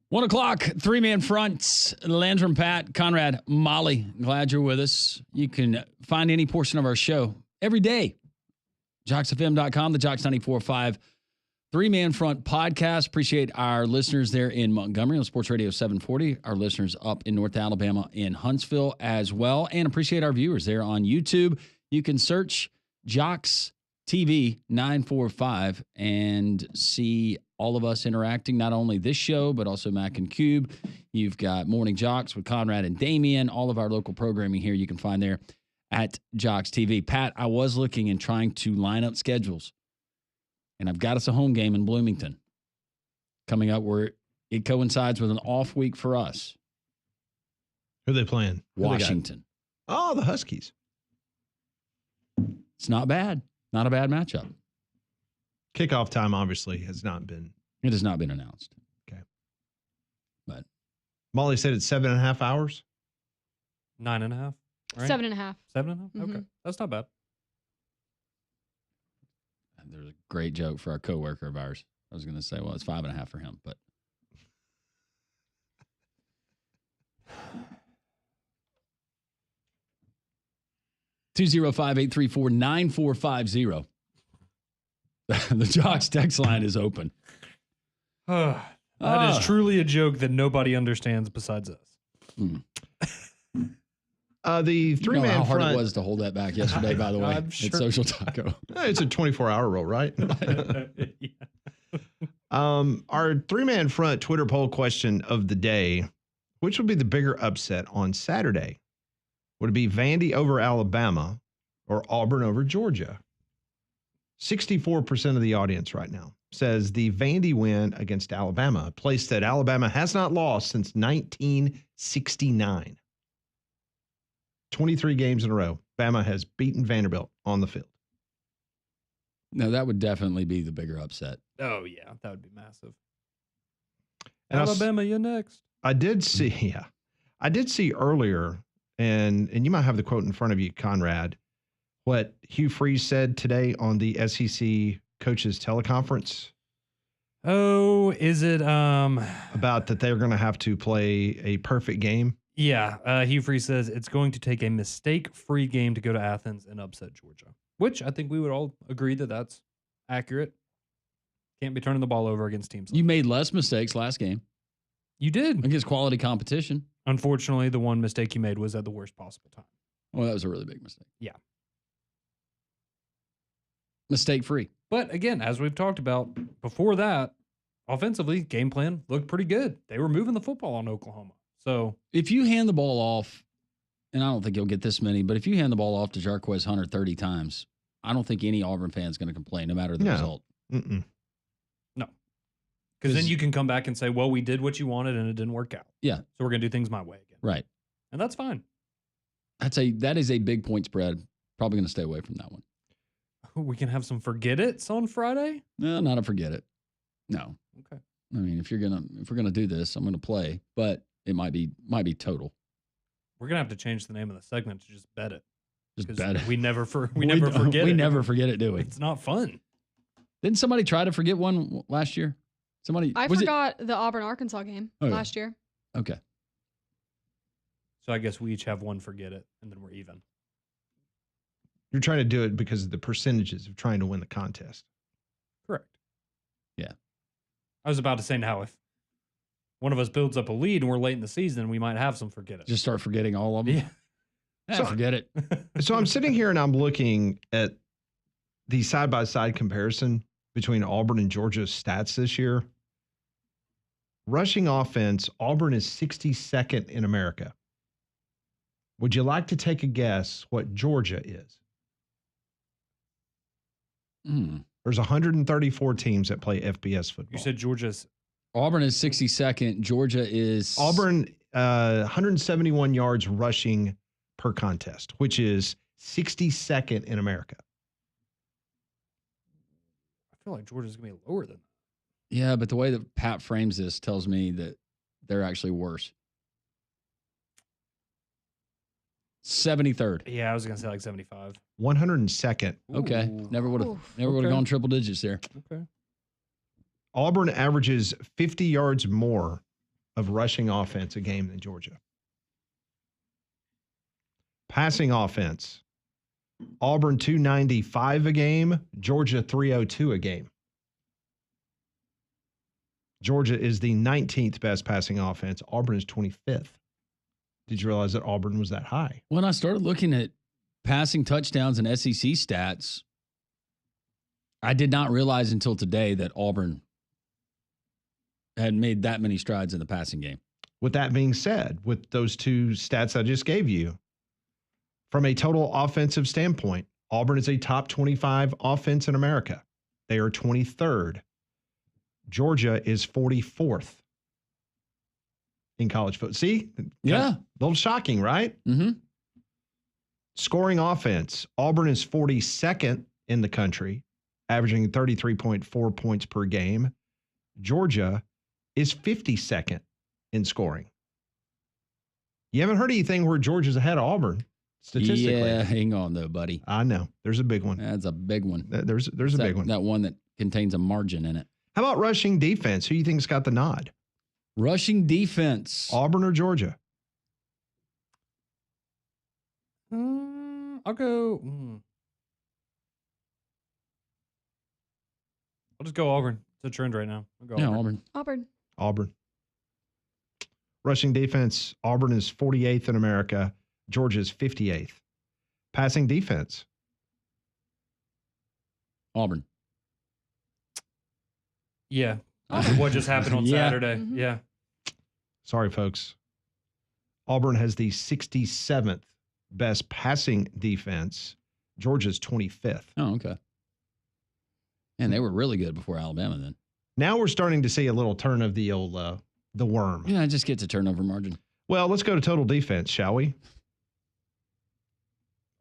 One o'clock, three-man fronts, Landrum, Pat, Conrad, Molly. Glad you're with us. You can find any portion of our show every day. JocksFM.com, the Jocks 94.5 three-man front podcast. Appreciate our listeners there in Montgomery on Sports Radio 740, our listeners up in North Alabama in Huntsville as well, and appreciate our viewers there on YouTube. You can search Jocks TV 945 and see all of us interacting, not only this show, but also Mac and Cube. You've got Morning Jocks with Conrad and Damien. All of our local programming here you can find there at Jocks TV. Pat, I was looking and trying to line up schedules, and I've got us a home game in Bloomington coming up where it coincides with an off week for us. Who are they playing? Washington. Oh, the Huskies. It's not bad. Not a bad matchup. Kickoff time obviously has not been. It has not been announced. Okay. But Molly said it's 7.5 hours. 9.5. Right? 7.5. 7.5. Mhm. Okay, that's not bad. There's a great joke for our coworker of ours. I was going to say, well, it's 5.5 for him, but 205-834-9450. The Jocks text line is open. That is truly a joke that nobody understands besides us. The three-man how hard front. it was to hold that back yesterday, by the way, I'm at sure. Social Taco. It's a 24-hour rule, right? Our three-man front Twitter poll question of the day: which would be the bigger upset on Saturday? Would it be Vandy over Alabama or Auburn over Georgia? 64% of the audience right now says the Vandy win against Alabama, a place that Alabama has not lost since 1969. 23 games in a row, Bama has beaten Vanderbilt on the field. No, that would definitely be the bigger upset. Oh, yeah. That would be massive. And Alabama, you're next. I did see earlier, and you might have the quote in front of you, Conrad, what Hugh Freeze said today on the SEC coaches teleconference. Oh, is it about that they're going to have to play a perfect game? Yeah, Hugh Freeze says it's going to take a mistake-free game to go to Athens and upset Georgia, which I think we would all agree that that's accurate. Can't be turning the ball over against teams. You made less mistakes last game. You did. Against quality competition. Unfortunately, the one mistake you made was at the worst possible time. Well, that was a really big mistake. Yeah. Mistake-free. But again, as we've talked about before that, offensively, game plan looked pretty good. They were moving the football on Oklahoma. So if you hand the ball off, and I don't think you'll get this many, but if you hand the ball off to Jarquez Hunter 30 times, I don't think any Auburn fan is going to complain, no matter the result. No. Because then you can come back and say, well, we did what you wanted and it didn't work out. Yeah. So we're going to do things my way again. Right. And that's fine. That is a big point spread. Probably going to stay away from that one. We can have some forget it's on Friday? No, not a forget it. No. Okay. I mean, if we're gonna do this, I'm gonna play, but it might be total. We're gonna have to change the name of the segment to just bet it. Just bet it. We never never forget it. We never forget it, do we? It's not fun. Didn't somebody try to forget one last year? I forgot the Auburn-Arkansas game last year. Okay. So I guess we each have one forget it, and then we're even. You're trying to do it because of the percentages of trying to win the contest. Correct. Yeah. I was about to say now, if one of us builds up a lead and we're late in the season, we might have some forget it. Just start forgetting all of them. Yeah. Forget it. So I'm sitting here and I'm looking at the side-by-side comparison between Auburn and Georgia's stats this year. Rushing offense, Auburn is 62nd in America. Would you like to take a guess what Georgia is? There's 134 teams that play FBS football. You said Georgia's. Auburn is 62nd. Georgia is. Auburn, 171 yards rushing per contest, which is 62nd in America. I feel like Georgia's going to be lower than that. Yeah, but the way that Pat frames this tells me that they're actually worse. 73rd. Yeah, I was going to say like 75. 102nd. Okay. Never would have gone triple digits there. Okay. Auburn averages 50 yards more of rushing offense a game than Georgia. Passing offense. Auburn 295 a game, Georgia 302 a game. Georgia is the 19th best passing offense. Auburn is 25th. Did you realize that Auburn was that high? When I started looking at passing touchdowns and SEC stats, I did not realize until today that Auburn had made that many strides in the passing game. With that being said, with those two stats I just gave you, from a total offensive standpoint, Auburn is a top 25 offense in America. They are 23rd. Georgia is 44th in college football. See? Yeah. A little shocking, right? Mm-hmm. Scoring offense. Auburn is 42nd in the country, averaging 33.4 points per game. Georgia is 52nd in scoring. You haven't heard anything where Georgia's ahead of Auburn statistically. Yeah, hang on though, buddy. I know. There's a big one. That's a big one. There's a big one. That one that contains a margin in it. How about rushing defense? Who do you think's got the nod? Rushing defense. Auburn or Georgia? I'll go. I'll just go Auburn. It's a trend right now. I'll go Auburn. Auburn. Rushing defense, Auburn is 48th in America. Georgia is 58th. Passing defense. Auburn. Yeah. What just happened on Saturday. Mm-hmm. Yeah. Sorry, folks. Auburn has the 67th best passing defense. Georgia's 25th. Oh, okay. And they were really good before Alabama then. Now we're starting to see a little turn of the old the worm. Yeah, it just gets a turnover margin. Well, let's go to total defense, shall we?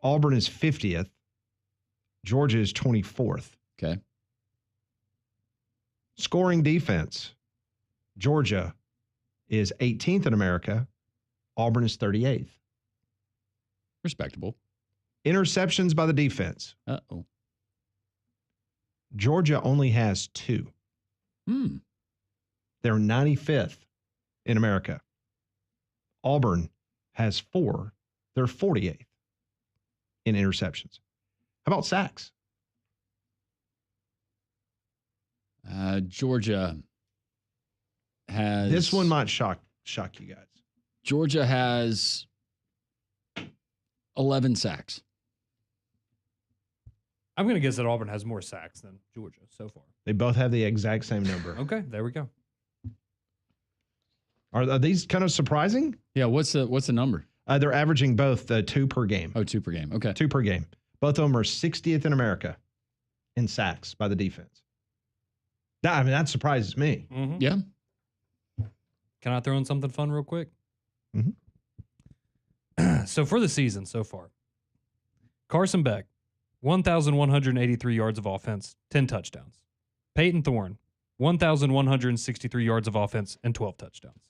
Auburn is 50th. Georgia is 24th. Okay. Scoring defense. Georgia is 18th in America. Auburn is 38th. Respectable. Interceptions by the defense. Uh-oh. Georgia only has 2. They're 95th in America. Auburn has 4. They're 48th in interceptions. How about sacks? Georgia has... This one might shock you guys. Georgia has 11 sacks. I'm going to guess that Auburn has more sacks than Georgia so far. They both have the exact same number. Okay, there we go. Are these kind of surprising? Yeah, what's the number? They're averaging both 2 per game. Oh, 2 per game. Okay. 2 per game. Both of them are 60th in America in sacks by the defense. That surprises me. Mm-hmm. Yeah. Can I throw in something fun real quick? Mm-hmm. So for the season so far, Carson Beck, 1,183 yards of offense, 10 touchdowns. Peyton Thorne, 1,163 yards of offense and 12 touchdowns.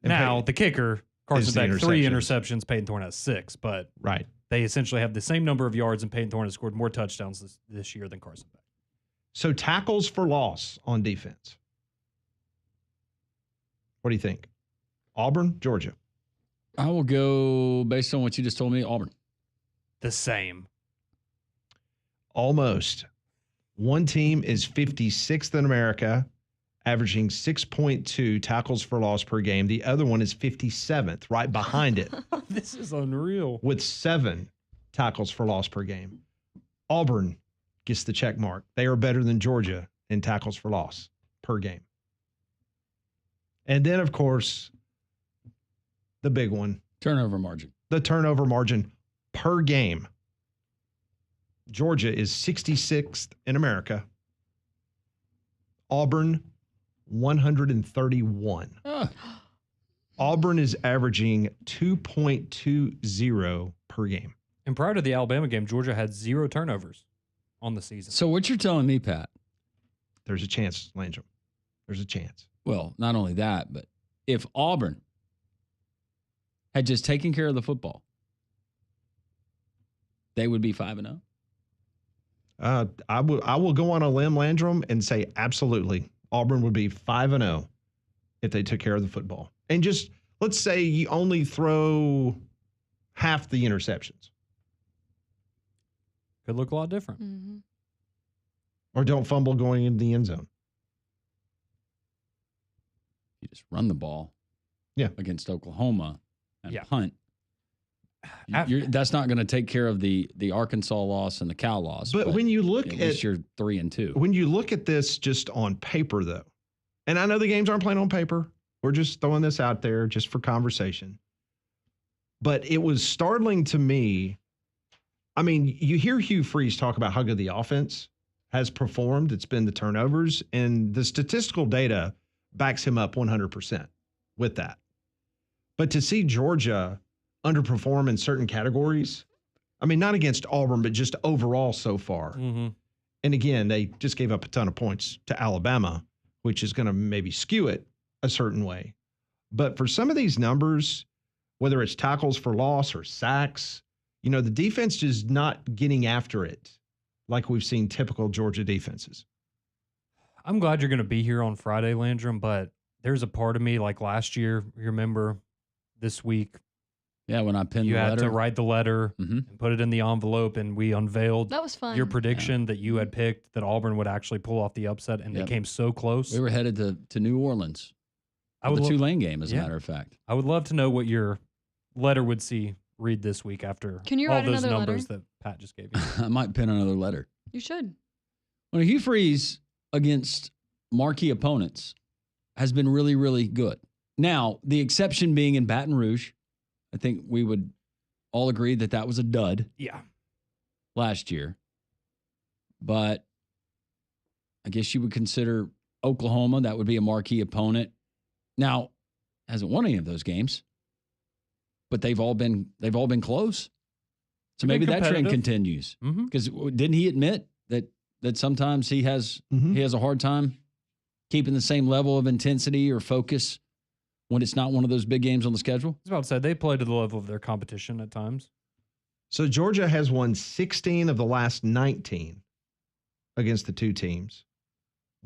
Now, the kicker, Carson Beck, 3 interceptions. Peyton Thorne has 6, but right, they essentially have the same number of yards, and Peyton Thorne has scored more touchdowns this year than Carson Beck. So tackles for loss on defense. What do you think? Auburn, Georgia? I will go, based on what you just told me, Auburn. The same. Almost. One team is 56th in America, averaging 6.2 tackles for loss per game. The other one is 57th, right behind it. This is unreal. With 7 tackles for loss per game. Auburn gets the check mark. They are better than Georgia in tackles for loss per game. And then, of course, the big one. Turnover margin. The turnover margin per game. Georgia is 66th in America. Auburn, 131. Auburn is averaging 2.20 per game. And prior to the Alabama game, Georgia had 0 turnovers on the season. So what you're telling me, Pat? There's a chance, Landrum. There's a chance. Well, not only that, but if Auburn had just taken care of the football, they would be 5-0. I will go on a limb, Landrum, and say absolutely Auburn would be 5-0 if they took care of the football. And just let's say you only throw half the interceptions. Could look a lot different. Mm-hmm. Or don't fumble going into the end zone. You just run the ball. Yeah. Against Oklahoma and Yeah. punt. That's not going to take care of the Arkansas loss and the Cal loss. But when you look at least you're 3-2. When you look at this just on paper, though, and I know the games aren't played on paper. We're just throwing this out there just for conversation. But it was startling to me. I mean, you hear Hugh Freeze talk about how good the offense has performed. It's been the turnovers, and the statistical data backs him up 100% with that. But to see Georgia underperform in certain categories, I mean, not against Auburn, but just overall so far. Mm-hmm. And again, they just gave up a ton of points to Alabama, which is going to maybe skew it a certain way. But for some of these numbers, whether it's tackles for loss or sacks, the defense just not getting after it like we've seen typical Georgia defenses. I'm glad you're going to be here on Friday, Landrum, but there's a part of me like last year, you remember this week. Yeah, when I pinned you the letter. had to write the letter and put it in the envelope, and we unveiled That was fun. your prediction that you had picked that Auburn would actually pull off the upset, and they came so close. We were headed to New Orleans. The Tulane game, as a matter of fact. I would love to know what your letter would read this week after all those numbers that Pat just gave you. I might pin another letter. You should. Well, Hugh Freeze against marquee opponents has been really, really good. Now, the exception being in Baton Rouge, I think we would all agree that that was a dud. Yeah. Last year. But I guess you would consider Oklahoma, that would be a marquee opponent. Now, hasn't won any of those games, but they've all been close. So maybe that trend continues. Because didn't he admit that sometimes he has a hard time keeping the same level of intensity or focus when it's not one of those big games on the schedule? I was about to say, they play to the level of their competition at times. So Georgia has won 16 of the last 19 against the two teams.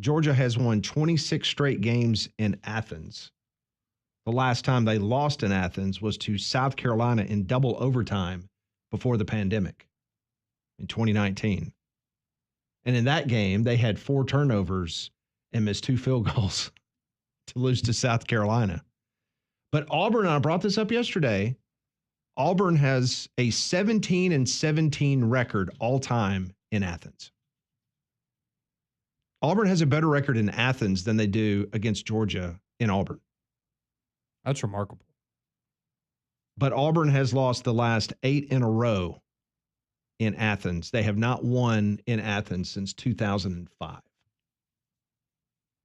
Georgia has won 26 straight games in Athens. The last time they lost in Athens was to South Carolina in double overtime before the pandemic in 2019. And in that game, they had 4 turnovers and missed 2 field goals to lose to South Carolina. But Auburn, I brought this up yesterday, Auburn has a 17-17 record all time in Athens. Auburn has a better record in Athens than they do against Georgia in Auburn. That's remarkable. But Auburn has lost the last 8 in a row in Athens. They have not won in Athens since 2005.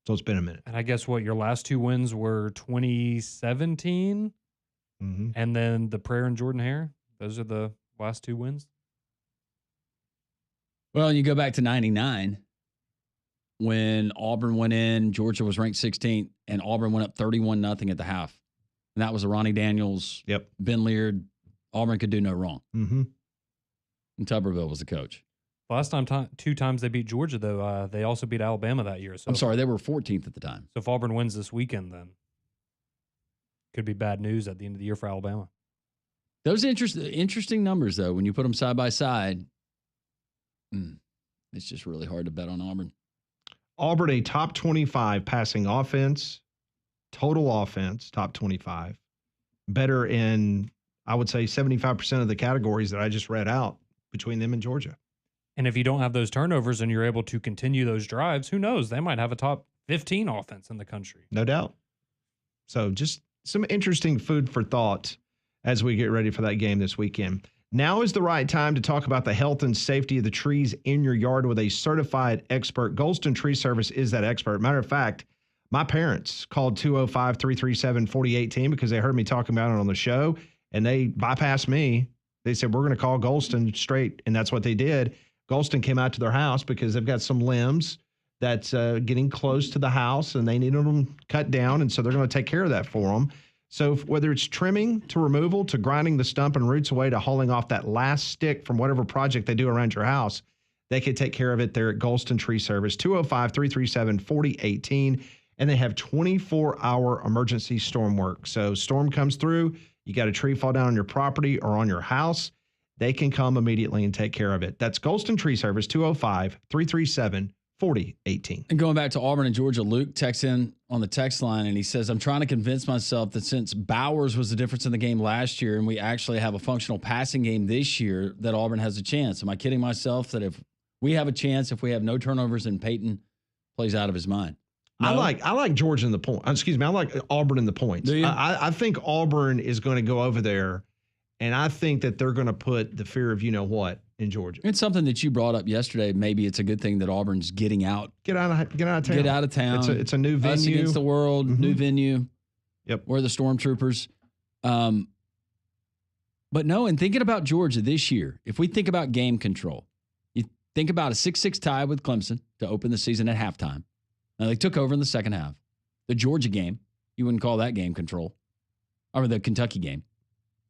So it's been a minute. And I guess what your last 2 wins were 2017 and then the Prayer and Jordan Hare. Those are the last 2 wins. Well, you go back to 99 when Auburn went in, Georgia was ranked 16th, and Auburn went up 31-0 at the half. And that was a Ronnie Daniels, Ben Leard. Auburn could do no wrong. And Tuberville was the coach. Last time, 2 times they beat Georgia, though, they also beat Alabama that year. So I'm sorry, they were 14th at the time. So if Auburn wins this weekend, then could be bad news at the end of the year for Alabama. Those interesting numbers, though, when you put them side by side, it's just really hard to bet on Auburn. Auburn, a top 25 passing offense, total offense, top 25. Better in, I would say, 75% of the categories that I just read out between them and Georgia. And if you don't have those turnovers and you're able to continue those drives, who knows? They might have a top 15 offense in the country. No doubt. So just some interesting food for thought as we get ready for that game this weekend. Now is the right time to talk about the health and safety of the trees in your yard with a certified expert. Goldston Tree Service is that expert. Matter of fact, my parents called 205-337-4018 because they heard me talking about it on the show, and they bypassed me. They said, we're going to call Goldston straight, and that's what they did. Goldston came out to their house because they've got some limbs that's getting close to the house, and they needed them cut down, and so they're going to take care of that for them. So whether it's trimming to removal to grinding the stump and roots away to hauling off that last stick from whatever project they do around your house, they can take care of it there at Goldston Tree Service, 205-337-4018. And they have 24-hour emergency storm work. So storm comes through, you got a tree fall down on your property or on your house, they can come immediately and take care of it. That's Goldston Tree Service, 205-337-4018. And going back to Auburn and Georgia, Luke texts in on the text line, and he says, I'm trying to convince myself that since Bowers was the difference in the game last year and we actually have a functional passing game this year, that Auburn has a chance. Am I kidding myself that if we have a chance, if we have no turnovers and Peyton plays out of his mind? No? I like Georgia in the point. Excuse me. I like Auburn in the points. Do you? I think Auburn is going to go over there, and I think that they're going to put the fear of you know what in Georgia. It's something that you brought up yesterday. Maybe it's a good thing that Auburn's getting out. Get out of town. Get out of town. It's a new venue. Us against the world. New venue. Yep. We're the Stormtroopers. But no, and thinking about Georgia this year, if we think about game control, you think about a 6-6 tie with Clemson to open the season at halftime. Now, they took over in the second half. The Georgia game, You wouldn't call that game control, or the Kentucky game,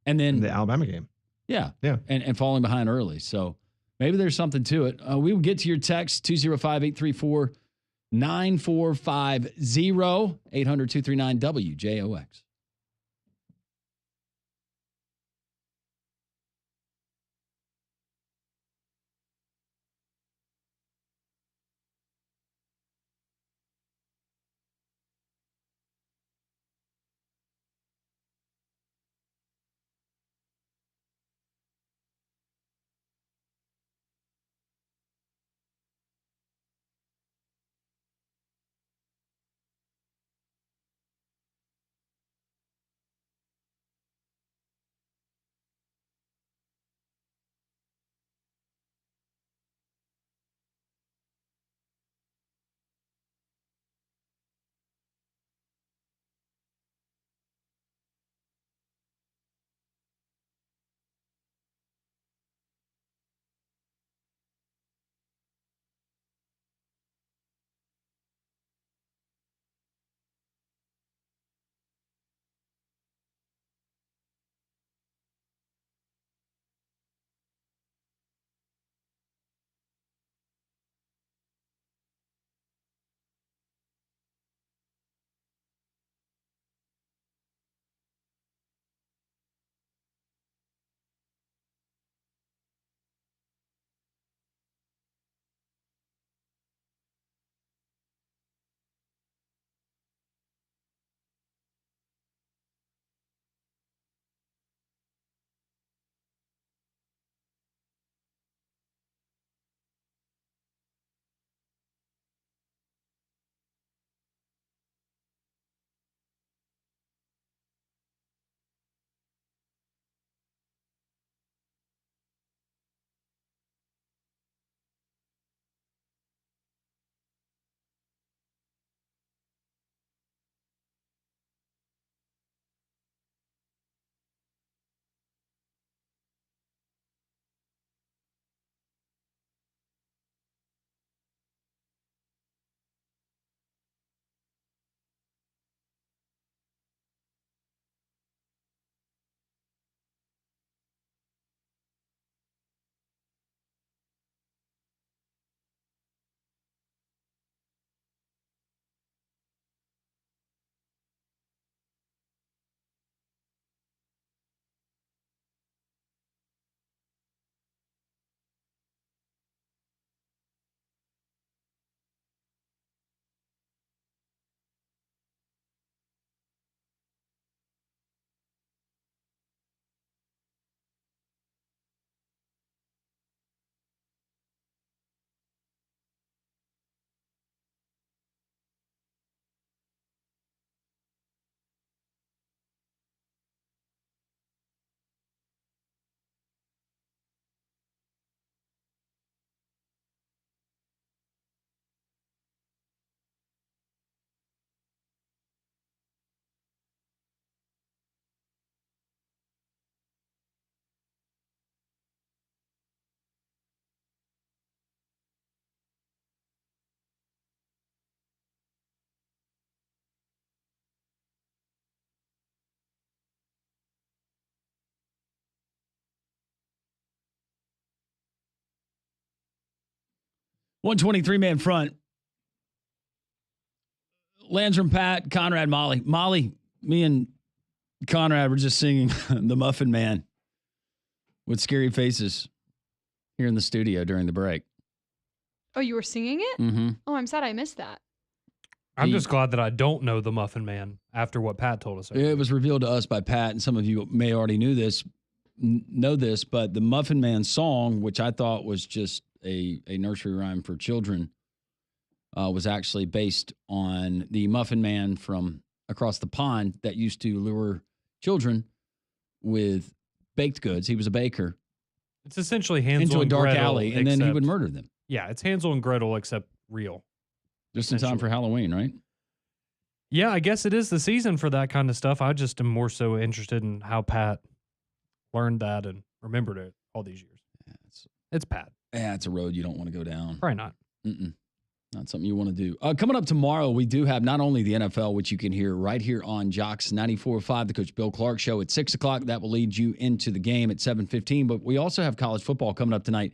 and then the Alabama game. Yeah, yeah, and falling behind early. So maybe there's something to it. We will get to your text 205-834-9450 800-239-WJOX. Man front. Landrum, Pat, Conrad, Molly. Molly, me and Conrad were just singing The Muffin Man with scary faces here in the studio during the break. Oh, you were singing it? Mm-hmm. Oh, I'm sad I missed that. I'm just glad that I don't know the Muffin Man after what Pat told us. It was revealed to us by Pat, and some of you may already know this, but the Muffin Man song, which I thought was just a nursery rhyme for children, was actually based on the Muffin Man from across the pond that used to lure children with baked goods. He was a baker. It's essentially Hansel into a and dark Gretel, alley, and then he would murder them. Yeah, it's Hansel and Gretel except real. Just in time for Halloween, right? Yeah, I guess it is the season for that kind of stuff. I just am more so interested in how Pat learned that and remembered it all these years. Yeah, it's Pat. Yeah, it's a road you don't want to go down. Probably not. Mm-mm. Not something you want to do. Coming up tomorrow, we do have not only the NFL, which you can hear right here on Jocks 94.5, the Coach Bill Clark Show at 6 o'clock. That will lead you into the game at 7:15. But we also have college football coming up tonight.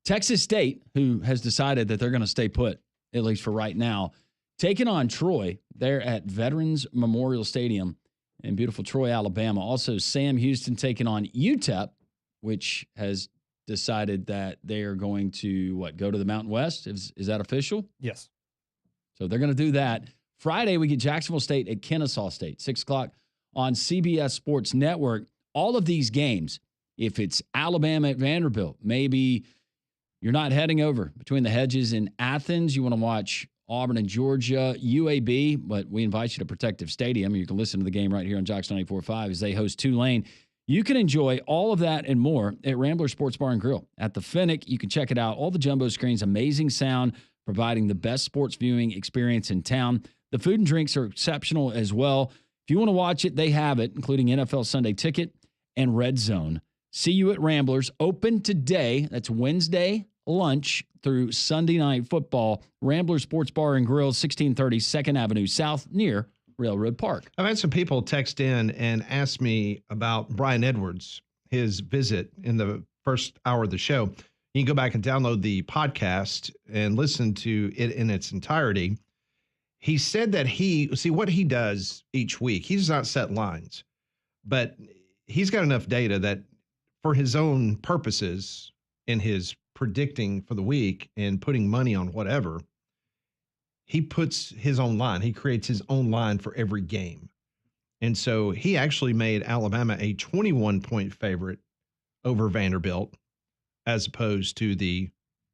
Texas State, who has decided that they're going to stay put, at least for right now, taking on Troy. They're at Veterans Memorial Stadium in beautiful Troy, Alabama. Also, Sam Houston taking on UTEP, which has decided that they are going to, go to the Mountain West? Is that official? Yes. So they're going to do that. Friday, we get Jacksonville State at Kennesaw State, 6 o'clock on CBS Sports Network. All of these games, if it's Alabama at Vanderbilt, maybe you're not heading over between the hedges in Athens. You want to watch Auburn and Georgia, UAB, but we invite you to Protective Stadium. You can listen to the game right here on Jocks 94.5 as they host Tulane. You can enjoy all of that and more at Rambler Sports Bar and Grill. At the Fennec, you can check it out. All the jumbo screens, amazing sound, providing the best sports viewing experience in town. The food and drinks are exceptional as well. If you want to watch it, they have it, including NFL Sunday Ticket and Red Zone. See you at Ramblers. Open today. That's Wednesday lunch through Sunday night football. Rambler Sports Bar and Grill, 1630 2nd Avenue South, near Railroad Park. I've had some people text in and ask me about Brian Edwards, his visit in the first hour of the show. You can go back and download the podcast and listen to it in its entirety. He said that what he does each week, he does not set lines, but he's got enough data that for his own purposes in his predicting for the week and putting money on whatever, he puts his own line. He creates his own line for every game. And so he actually made Alabama a 21-point favorite over Vanderbilt as opposed to the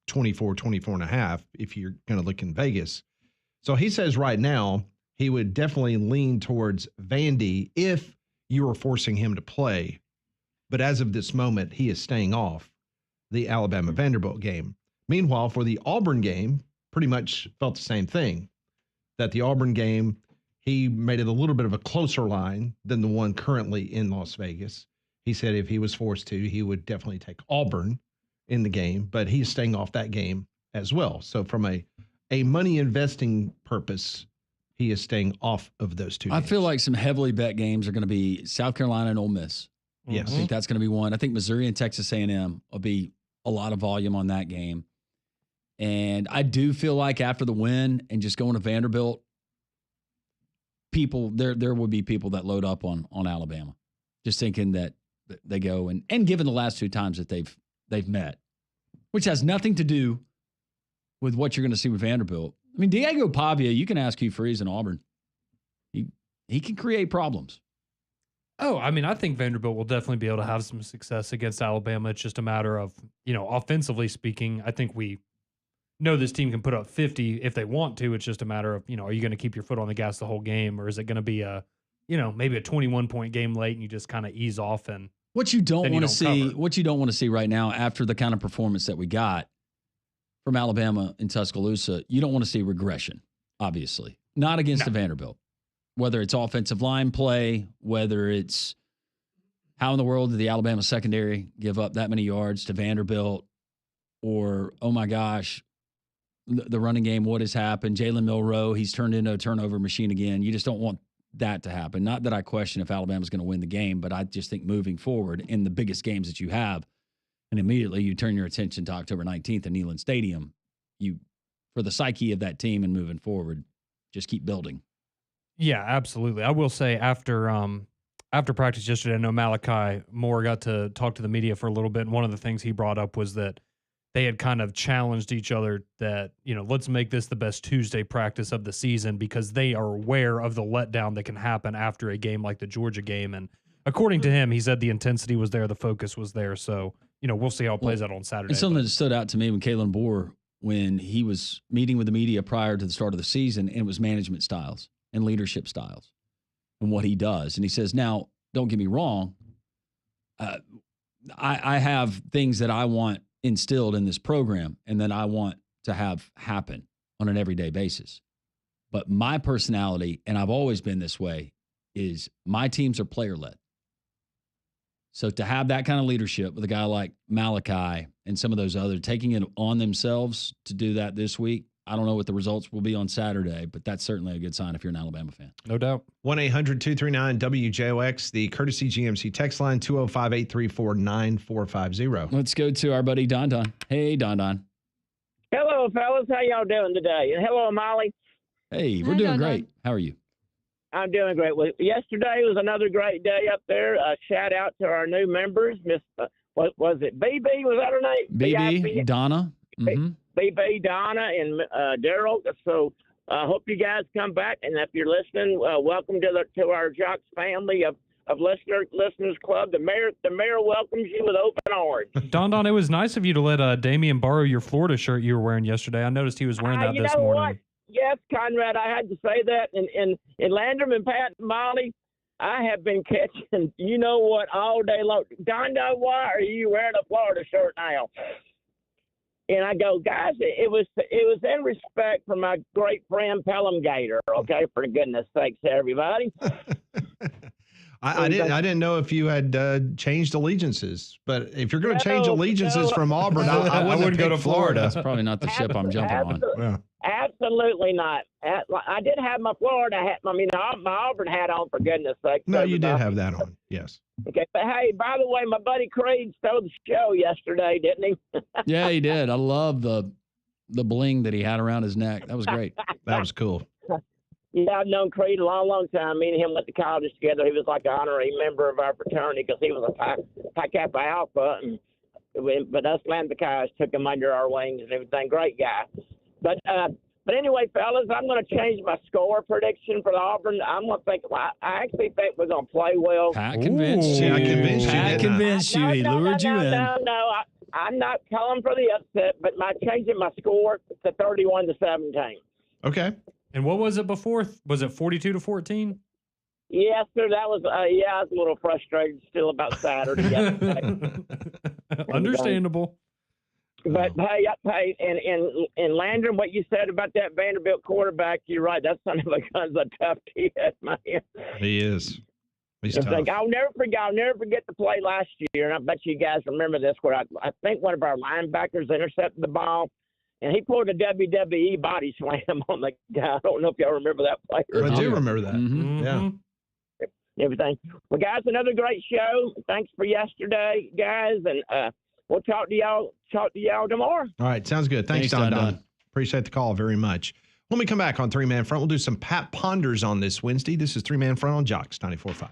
24.5 if you're going to look in Vegas. So he says right now he would definitely lean towards Vandy if you were forcing him to play. But as of this moment, he is staying off the Alabama-Vanderbilt game. Meanwhile, for the Auburn game, pretty much felt the same thing, that the Auburn game, he made it a little bit of a closer line than the one currently in Las Vegas. He said if he was forced to, he would definitely take Auburn in the game, but he's staying off that game as well. So from a money investing purpose, he is staying off of those two games. I feel like some heavily bet games are going to be South Carolina and Ole Miss. Yes. I think that's going to be one. I think Missouri and Texas A&M will be a lot of volume on that game. And I do feel like after the win and just going to Vanderbilt, there will be people that load up on Alabama, just thinking that they go and given the last 2 times that they've met, which has nothing to do with what you're going to see with Vanderbilt. I mean, Diego Pavia, you can ask Hugh Freeze in Auburn. He can create problems. Oh, I mean, I think Vanderbilt will definitely be able to have some success against Alabama. It's just a matter of, offensively speaking, I think we know this team can put up 50 if they want to. It's just a matter of, are you going to keep your foot on the gas the whole game, or is it going to be maybe a 21-point game late and you just kind of ease off and what you don't want to see, cover. what you don't want to see right now after the kind of performance that we got from Alabama in Tuscaloosa, you don't want to see regression, obviously. Not against the Vanderbilt. Whether it's offensive line play, whether it's how in the world did the Alabama secondary give up that many yards to Vanderbilt, or, oh my gosh, the running game, what has happened? Jalen Milroe, he's turned into a turnover machine again. You just don't want that to happen. Not that I question if Alabama's going to win the game, but I just think moving forward in the biggest games that you have, and immediately you turn your attention to October 19th in Neyland Stadium, for the psyche of that team and moving forward, just keep building. Yeah, absolutely. I will say after practice yesterday, I know Malachi Moore got to talk to the media for a little bit, and one of the things he brought up was that they had kind of challenged each other that, let's make this the best Tuesday practice of the season, because they are aware of the letdown that can happen after a game like the Georgia game. And according to him, he said the intensity was there, the focus was there. So, we'll see how it plays out on Saturday. And something that stood out to me when Kalen Bohr, when he was meeting with the media prior to the start of the season, and it was management styles and leadership styles and what he does. And he says, now, don't get me wrong, I have things that I want instilled in this program and that I want to have happen on an everyday basis. But my personality, and I've always been this way, is my teams are player-led. So to have that kind of leadership with a guy like Malachi and some of those other taking it on themselves to do that this week, I don't know what the results will be on Saturday, but that's certainly a good sign if you're an Alabama fan. No doubt. 1-800-239-WJOX, the courtesy GMC text line, 205-834-9450. Let's go to our buddy Don Don. Hey, Don Don. Hello, fellas. How y'all doing today? And hello, Molly. Hey, we're doing great. How are you? I'm doing great. Well, yesterday was another great day up there. Shout out to our new members, Miss. What was it? BB, was that her name? BB, Donna. BB, Donna, and Daryl. So I hope you guys come back. And if you're listening, welcome to our Jocks family of listeners club. The mayor welcomes you with open arms. Don, it was nice of you to let Damian borrow your Florida shirt you were wearing yesterday. I noticed he was wearing that this morning. What? Yes, Conrad, I had to say that. In Landrum and Pat and Molly, I have been catching, you know what, all day long. Don, why are you wearing a Florida shirt now? And I go, guys, it was in respect for my great friend Pelham Gator. Okay, for goodness sakes, everybody. I didn't know if you had changed allegiances, but if you're going to change allegiances from Auburn, I wouldn't go to Florida. That's probably not the ship I'm jumping on. Yeah. Absolutely not. I did have my Florida hat. I mean, my Auburn hat on, for goodness sake. No, you did have that on. Yes. Okay, but hey, by the way, my buddy Creed stole the show yesterday, didn't he? Yeah, he did. I love the bling that he had around his neck. That was great. That was cool. Yeah, I've known Creed a long, long time. Me and him went to college together. He was like an honorary member of our fraternity because he was a Pi Kappa Alpha. But us Lambda Chi's took him under our wings and everything. Great guy. But anyway, fellas, I'm going to change my score prediction for the Auburn. I'm going to think. I actually think we're going to play well. Pat convinced you. I convinced you. Pat convinced you. He lured you in. No. I'm not calling for the upset, but changing my score to 31-17. Okay. And what was it before? Was it 42-14? Yes, sir. That was. I was a little frustrated still about Saturday. Understandable. But hey, and Landrum, what you said about that Vanderbilt quarterback, you're right. That son of a gun's a tough kid, man. He is. He's tough. Like, I'll never forget the play last year, and I bet you guys remember this, where I think one of our linebackers intercepted the ball, and he pulled a WWE body slam on the guy. I don't know if y'all remember that play. I do remember that. Mm-hmm. Yeah. Everything. Well, guys, another great show. Thanks for yesterday, guys, and we'll talk to y'all tomorrow. All right. Sounds good. Thanks, Don. Appreciate the call very much. When we come back on Three Man Front, we'll do some Pat Ponders on this Wednesday. This is Three Man Front on Jocks 94.5.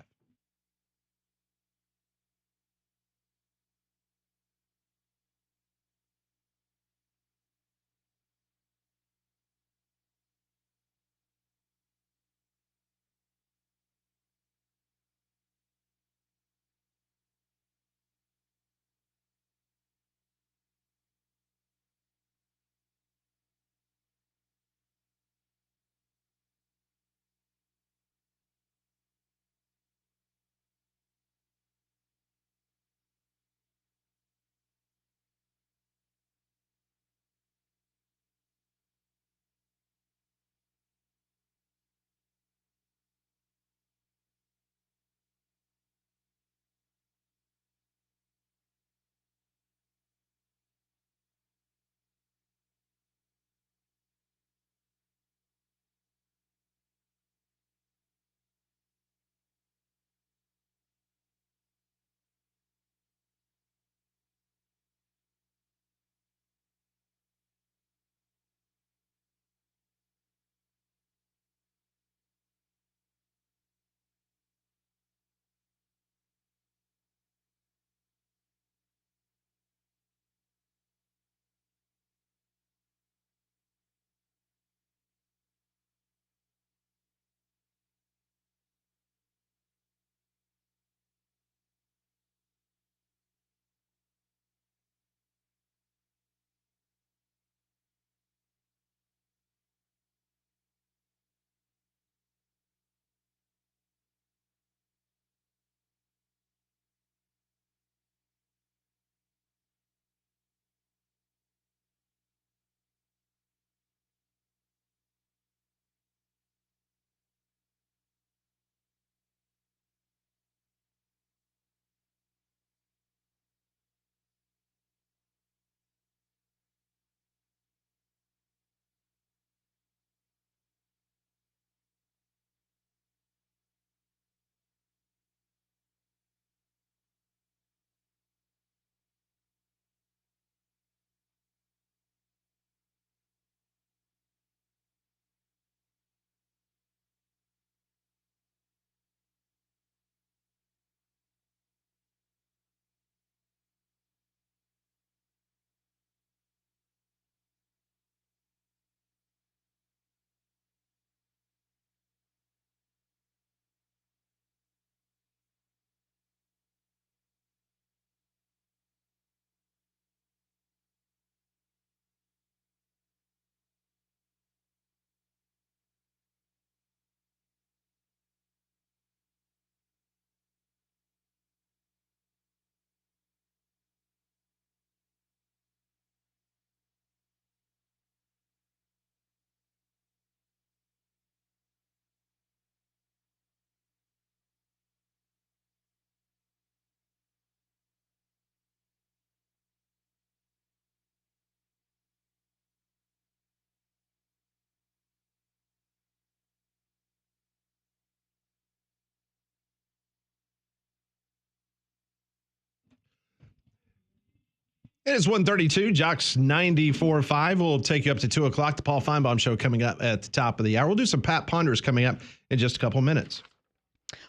It is 1:32. Jocks 94.5. We'll take you up to 2 o'clock. The Paul Feinbaum Show coming up at the top of the hour. We'll do some Pat Ponders coming up in just a couple minutes.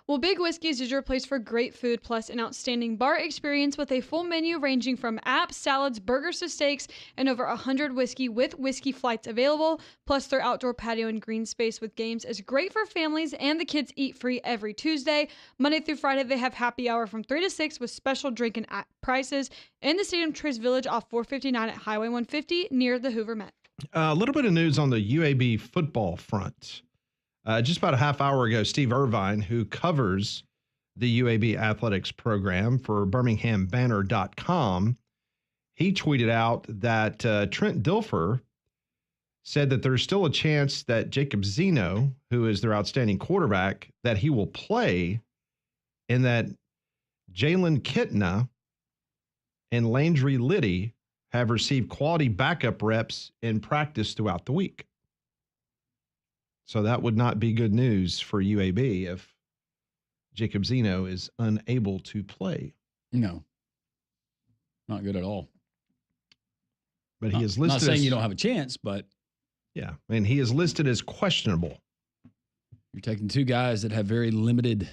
Well, Big Whiskey's is your place for great food plus an outstanding bar experience with a full menu ranging from apps, salads, burgers to steaks, and over 100 whiskey with whiskey flights available. Plus, their outdoor patio and green space with games is great for families, and the kids eat free every Tuesday. Monday through Friday, they have happy hour from 3 to 6 with special drink and prices in the Stadium Trace Village off 459 at Highway 150 near the Hoover Met. A little bit of news on the UAB football front. Just about a half hour ago, Steve Irvine, who covers the UAB athletics program for BirminghamBanner.com, he tweeted out that Trent Dilfer said that there's still a chance that Jacob Zeno, who is their outstanding quarterback, that he will play, and that Jalen Kitna and Landry Liddy have received quality backup reps in practice throughout the week. So that would not be good news for UAB if Jacob Zeno is unable to play. No, not good at all. But he is listed. Not saying you don't have a chance, but yeah, and he is listed as questionable. You're taking two guys that have very limited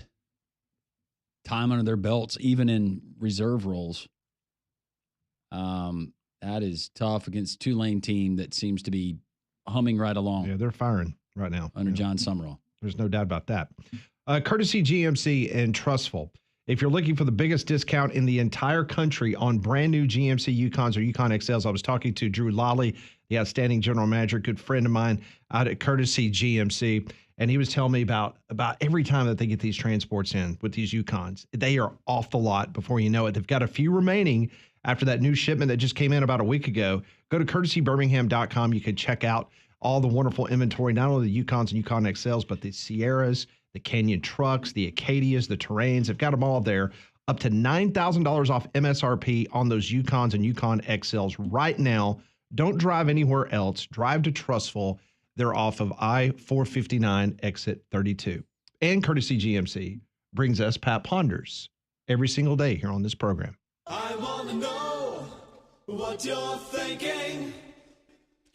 time under their belts, even in reserve roles. That is tough against a Tulane team that seems to be humming right along. Yeah, they're firing right now under John Summerall. There's no doubt about that. Courtesy GMC and Trustful. If you're looking for the biggest discount in the entire country on brand new GMC Yukons or Yukon XLs, I was talking to Drew Lawley, the outstanding general manager, good friend of mine out at Courtesy GMC, and he was telling me about every time that they get these transports in with these Yukons, they are off the lot before you know it. They've got a few remaining after that new shipment that just came in about a week ago. Go to courtesybirmingham.com. You can check out all the wonderful inventory, not only the Yukons and Yukon XLs, but the Sierras, the Canyon trucks, the Acadias, the Terrains. They've got them all there. Up to $9,000 off MSRP on those Yukons and Yukon XLs right now. Don't drive anywhere else. Drive to Trustful. They're off of I-459 exit 32. And Courtesy GMC brings us Pat Ponders every single day here on this program. I want to know what you're thinking.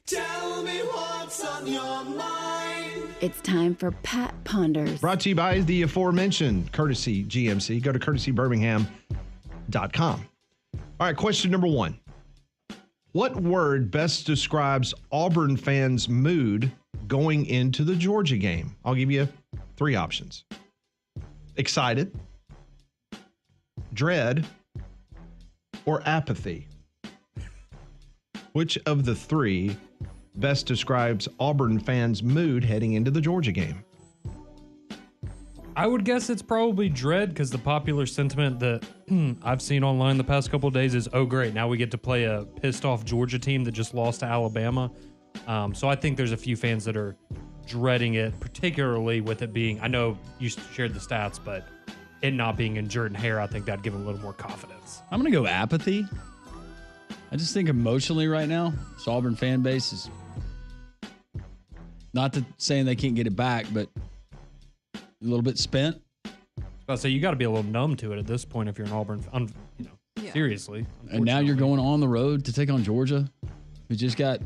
Tell me what's on your mind. It's time for Pat Ponders. Brought to you by the aforementioned Courtesy GMC. Go to courtesybirmingham.com. All right, question number 1. What word best describes Auburn fans' mood going into the Georgia game? I'll give you 3 options. Excited, dread, or apathy. Which of the 3 best describes Auburn fans' mood heading into the Georgia game? I would guess it's probably dread, because the popular sentiment that I've seen online the past couple of days is, oh, great, now we get to play a pissed-off Georgia team that just lost to Alabama. So I think there's a few fans that are dreading it, particularly with it being, I know you shared the stats, but it not being in Jordan-Hare, I think that'd give them a little more confidence. I'm going to go apathy. I just think emotionally right now, this Auburn fan base is not saying they can't get it back, but a little bit spent. I say you got to be a little numb to it at this point if you're an Auburn, seriously. And now you're going on the road to take on Georgia, who just got,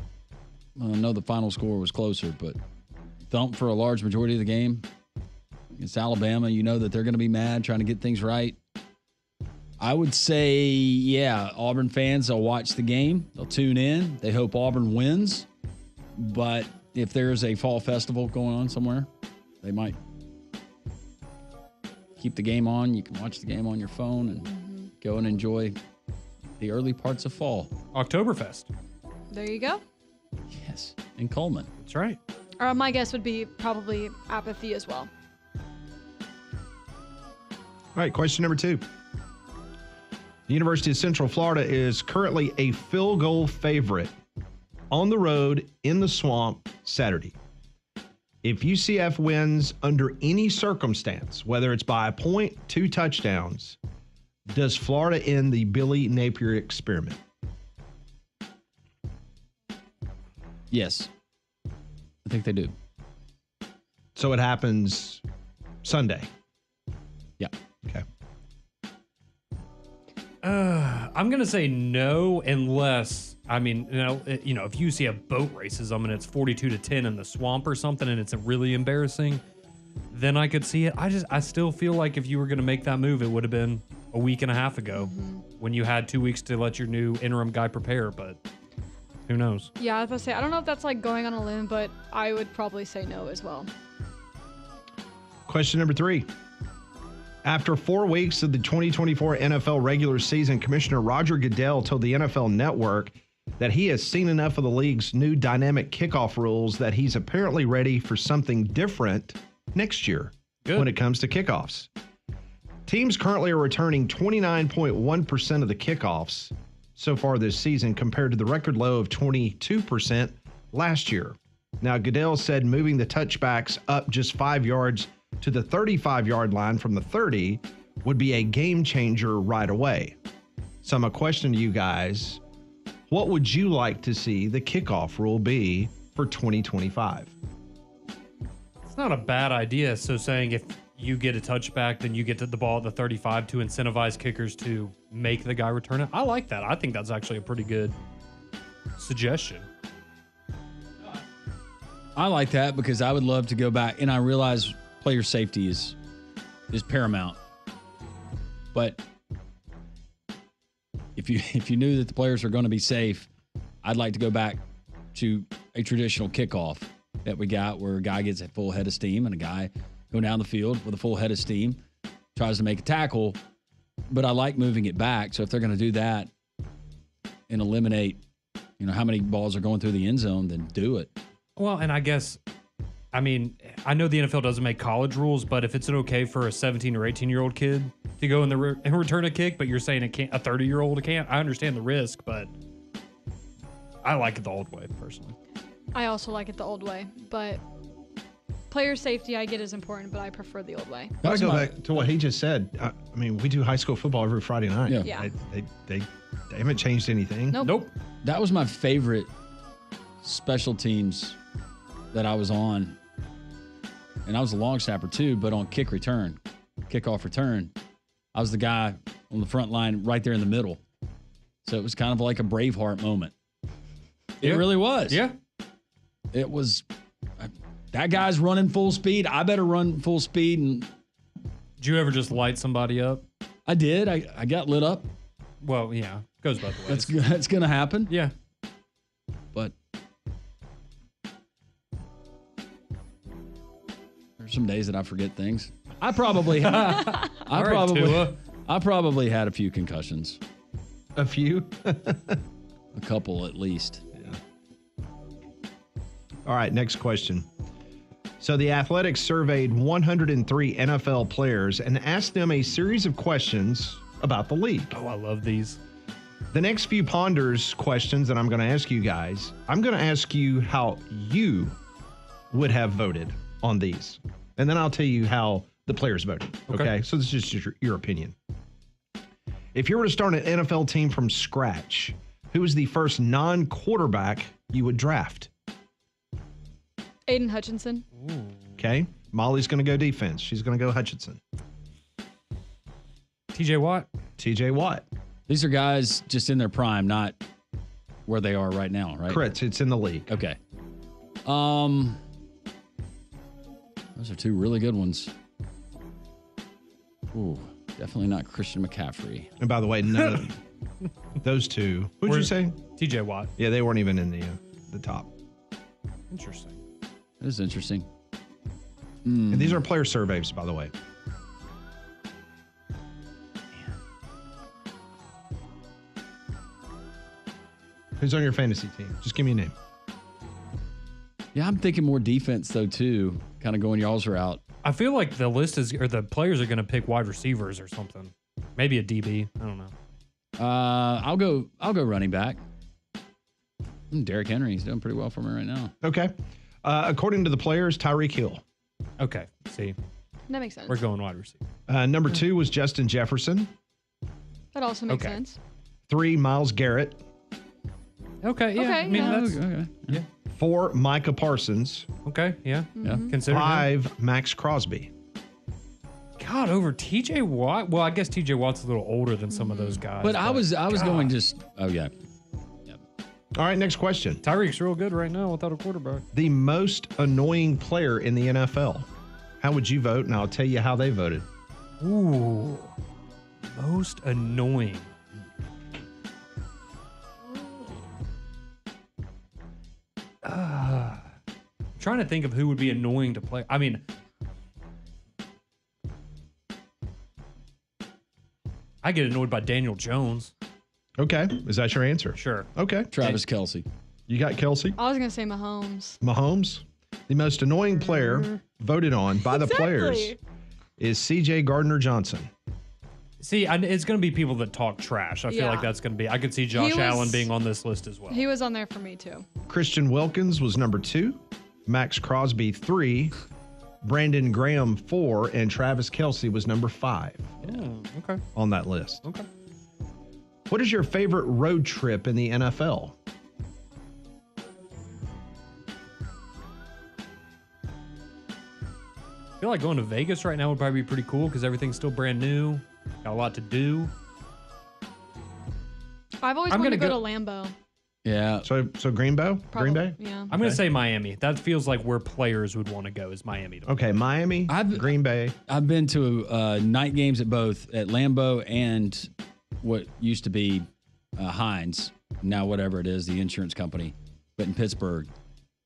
I know the final score was closer, but thumped for a large majority of the game. Against Alabama, you know that they're going to be mad, trying to get things right. I would say, yeah, Auburn fans, they'll watch the game. They'll tune in. They hope Auburn wins. But if there's a fall festival going on somewhere, they might keep the game on. You can watch the game on your phone and go and enjoy the early parts of fall. Oktoberfest. There you go. Yes, in Coleman. That's right. My guess would be probably apathy as well. All right, question number 2. The University of Central Florida is currently a field goal favorite on the road in the Swamp Saturday. If UCF wins under any circumstance, whether it's by a point, 2 touchdowns, does Florida end the Billy Napier experiment? Yes. I think they do. So it happens Sunday? Yeah. Okay. I'm gonna say no, unless if you see a boat races them and it's 42-10 in the swamp or something, and it's really embarrassing, then I could see it. I still feel like if you were gonna make that move, it would have been a week and a half ago when you had 2 weeks to let your new interim guy prepare. But who knows? Yeah, I was about to say, I don't know if that's like going on a limb, but I would probably say no as well. Question number 3. After 4 weeks of the 2024 NFL regular season, Commissioner Roger Goodell told the NFL Network that he has seen enough of the league's new dynamic kickoff rules that he's apparently ready for something different next year when it comes to kickoffs. Teams currently are returning 29.1% of the kickoffs so far this season compared to the record low of 22% last year. Now, Goodell said moving the touchbacks up just 5 yards to the 35-yard line from the 30 would be a game changer right away. So my question to you guys, what would you like to see the kickoff rule be for 2025? It's not a bad idea. So saying if you get a touchback, then you get to the ball at the 35 to incentivize kickers to make the guy return it. I like that. I think that's actually a pretty good suggestion. I like that because I would love to go back, and I realize player safety is paramount. But if you knew that the players are going to be safe, I'd like to go back to a traditional kickoff that we got where a guy gets a full head of steam and a guy going down the field with a full head of steam tries to make a tackle. But I like moving it back. So if they're going to do that and eliminate, how many balls are going through the end zone, then do it. Well, and I guess, I know the NFL doesn't make college rules, but if it's okay for a 17 or 18-year-old kid to go and return a kick, but you're saying a 30-year-old can't, I understand the risk, but I like it the old way, personally. I also like it the old way, but player safety I get is important, but I prefer the old way. I go back to what he just said. We do high school football every Friday night. Yeah. They haven't changed anything. Nope. That was my favorite special teams that I was on. And I was a long snapper too, but on kickoff return, I was the guy on the front line right there in the middle. So it was kind of like a Braveheart moment. It really was. Yeah. It was, that guy's running full speed. I better run full speed. And did you ever just light somebody up? I did. I got lit up. Well, yeah, goes both ways. That's going to happen. Yeah. But there's some days that I forget things. I probably had a few concussions. A few? A couple at least. Yeah. All right, next question. So the Athletics surveyed 103 NFL players and asked them a series of questions about the league. Oh, I love these. The next few ponders questions that I'm going to ask you guys, I'm going to ask you how you would have voted on these. And then I'll tell you how the players voted. Okay? So this is just your opinion. If you were to start an NFL team from scratch, who is the first non-quarterback you would draft? Aiden Hutchinson. Okay. Molly's going to go defense. She's going to go Hutchinson. TJ Watt. TJ Watt. These are guys just in their prime, not where they are right now, right? Correct. It's in the league. Okay. Those are two really good ones. Ooh, definitely not Christian McCaffrey. And by the way, none of those two. Who'd you say? TJ Watt. Yeah, they weren't even in the top. Interesting. That is interesting. And these are player surveys, by the way. Who's on your fantasy team? Just give me a name. Yeah, I'm thinking more defense though too. Kind of going y'all's route. I feel like the players are going to pick wide receivers or something. Maybe a DB. I don't know. I'll go running back. Derrick Henry, he's doing pretty well for me right now. Okay. According to the players, Tyreek Hill. Okay. See. That makes sense. We're going wide receiver. Number 2 was Justin Jefferson. That also makes sense. 3, Myles Garrett. Okay. Yeah. Okay, I mean, yeah. that's okay. Yeah. 4, Micah Parsons. Okay. Yeah. Mm-hmm. Consider 5, Max Crosby. God, over TJ Watt? Well, I guess TJ Watt's a little older than some of those guys. But I was going just. Oh yeah. All right, next question. Tyreek's real good right now without a quarterback. The most annoying player in the NFL. How would you vote? And I'll tell you how they voted. Ooh. Most annoying. I'm trying to think of who would be annoying to play. I mean, I get annoyed by Daniel Jones. Okay. Is that your answer? Sure. Okay. Travis Kelce. You got Kelce? I was gonna say Mahomes. Mahomes? The most annoying player voted on by the players is C.J. Gardner-Johnson. See, it's going to be people that talk trash. I feel like that's going to be. I could see Josh Allen being on this list as well. He was on there for me too. Christian Wilkins was number 2. Max Crosby 3. Brandon Graham 4. And Travis Kelce was number 5. Okay. On that list. Okay. What is your favorite road trip in the NFL? I feel like going to Vegas right now would probably be pretty cool because everything's still brand new. Got a lot to do. I've always wanted to go to Lambeau. Yeah. So Greenbow? Green Bay? Yeah. I'm going to say Miami. That feels like where players would want to go is Miami. Okay, Miami, Green Bay. I've been to night games at both at Lambeau and what used to be Heinz, now whatever it is, the insurance company, but in Pittsburgh.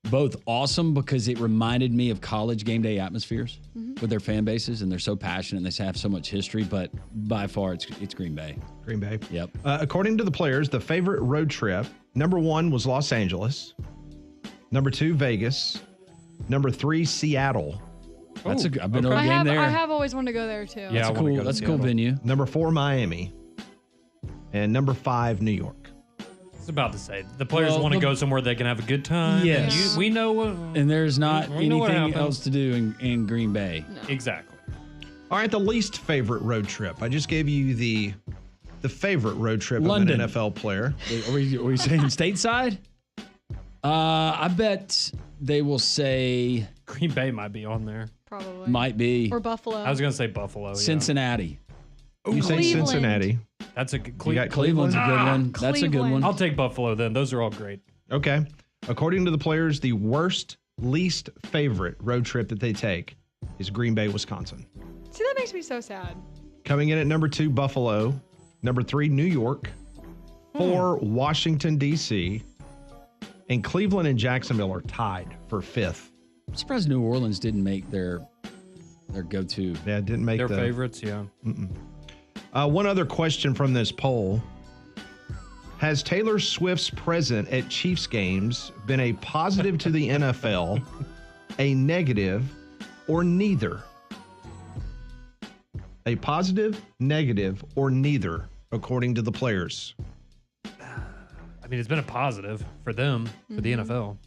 Both awesome because it reminded me of college game day atmospheres with their fan bases, and they're so passionate and they have so much history, but by far it's Green Bay. Green Bay. Yep. According to the players, the favorite road trip, number 1 was Los Angeles. Number 2, Vegas. Number 3, Seattle. I've been to a game there. I have always wanted to go there too. Yeah, that's a cool venue. Number 4, Miami. And number 5, New York. I was about to say, the players want to go somewhere they can have a good time. Yes. We know. And there's not anything else to do in Green Bay. No. Exactly. All right, the least favorite road trip. I just gave you the favorite road trip London. of an NFL player. Are we saying stateside? I bet they will say Green Bay might be on there. Probably. Might be. Or Buffalo. I was going to say Buffalo. Yeah. Cincinnati. You say Cleveland. Cincinnati. That's a good. You got Cleveland's a good one. That's a good Cleveland. one. I'll take Buffalo then. Those are all great. Okay. According to the players, the least favorite road trip that they take is Green Bay, Wisconsin. See, that makes me so sad. Coming in at number 2, Buffalo. Number 3, New York. 4, Washington, D.C. And Cleveland and Jacksonville are tied for 5th. I'm surprised New Orleans didn't make their go-to. Yeah, it didn't make Their the favorites, yeah. One other question from this poll. Has Taylor Swift's presence at Chiefs games been a positive to the NFL, a negative, or neither? A positive, negative, or neither, according to the players. I mean, it's been a positive for them, for the NFL.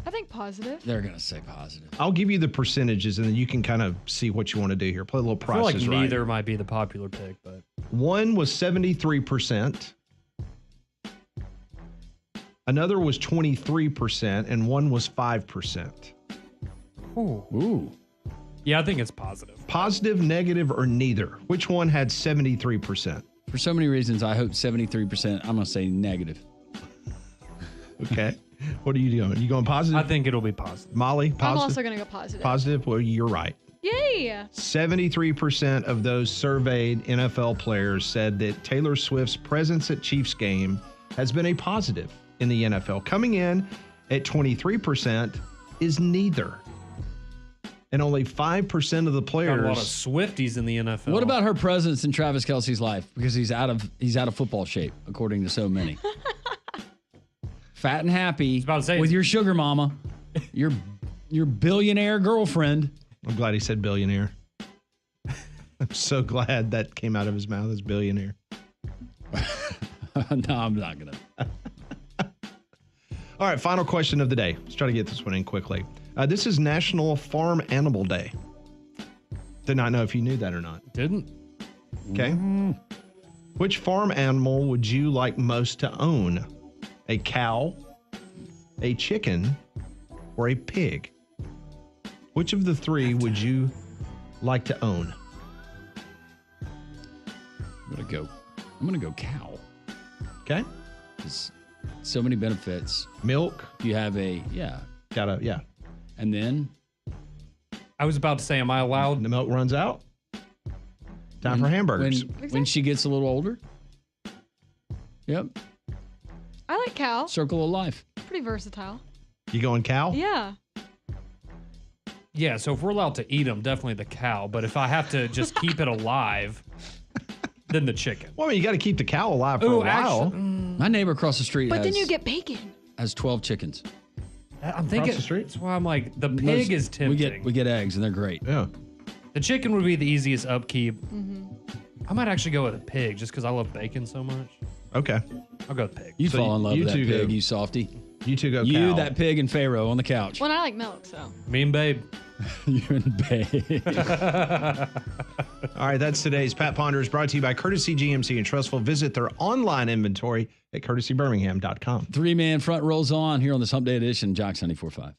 I think positive. They're going to say positive. I'll give you the percentages, and then you can kind of see what you want to do here. Play a little I feel price like is right. neither might be the popular pick, but 1 was 73%. Another was 23%, and 1 was 5%. Ooh. Yeah, I think it's positive. Positive, negative, or neither? Which one had 73%? For so many reasons, I hope 73%. I'm going to say negative. Okay. What are you doing? You going positive? I think it'll be positive. Molly, positive? I'm also going to go positive. Positive? Well, you're right. Yay! 73% of those surveyed NFL players said that Taylor Swift's presence at Chiefs game has been a positive in the NFL. Coming in at 23% is neither. And only 5% of the players. Got a lot of Swifties in the NFL. What about her presence in Travis Kelce's life? Because he's out of football shape, according to so many. Fat and happy with your sugar mama, your billionaire girlfriend. I'm glad he said billionaire. I'm so glad that came out of his mouth as billionaire. No, I'm not going to. All right, final question of the day. Let's try to get this one in quickly. This is National Farm Animal Day. Did not know if you knew that or not. Didn't. Okay. Which farm animal would you like most to own? A cow, a chicken, or a pig? Which of the three would you like to own? I'm gonna go cow. Okay. There's so many benefits. Milk. You have yeah. And then I was about to say, am I allowed? The milk runs out. Time for hamburgers. When she gets a little older. Yep. I like cow. Circle of life. Pretty versatile. You going cow? Yeah. Yeah, so if we're allowed to eat them, definitely the cow. But if I have to just keep it alive, then the chicken. Well, I mean, you got to keep the cow alive for a while. My neighbor across the street But then you get bacon. has 12 chickens. I'm thinking. the street? That's why I'm like, the pig is tempting. We get eggs and they're great. Yeah. The chicken would be the easiest upkeep. Mm-hmm. I might actually go with a pig just because I love bacon so much. Okay. I'll go with pig. You So fall in love you with that two pig, go- you softy. You two go You, cow. that pig, and Pharaoh on the couch. Well, I like milk, so. Me and Babe. You and Babe. All right, that's today's Pat Ponders, brought to you by Courtesy GMC in Trustful. Visit their online inventory at courtesybirmingham.com. 3-man front rolls on here on this Hump Day edition, Jocks 94.5.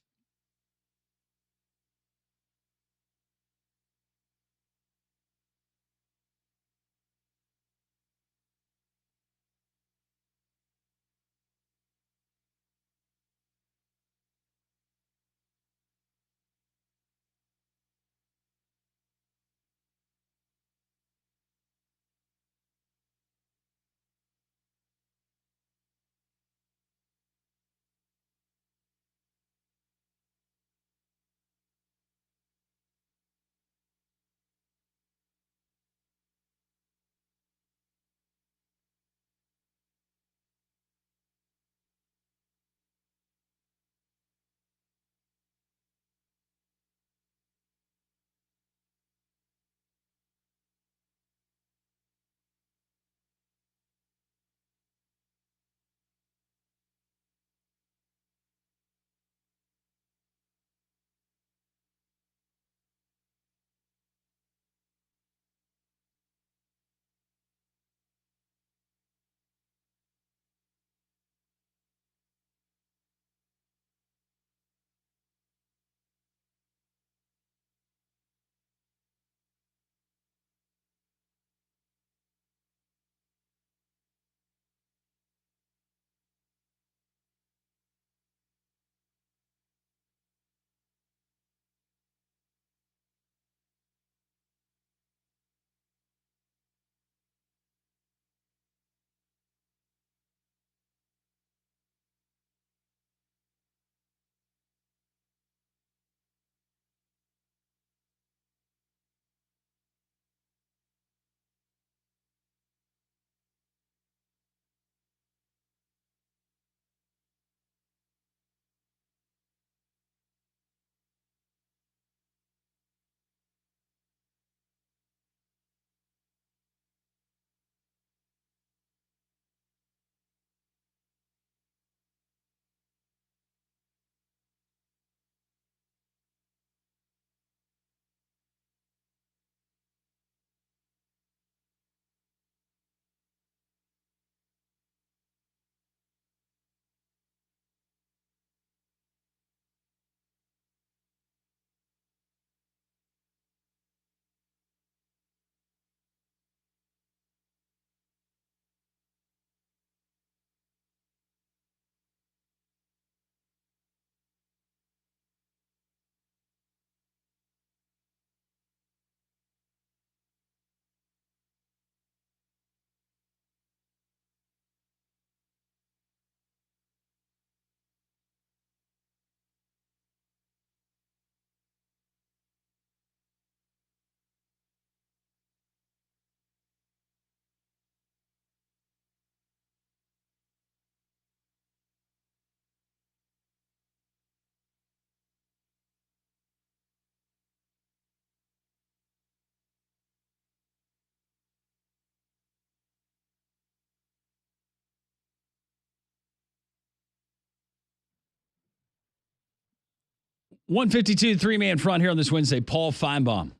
.152 3-man front here on this Wednesday. Paul Feinbaum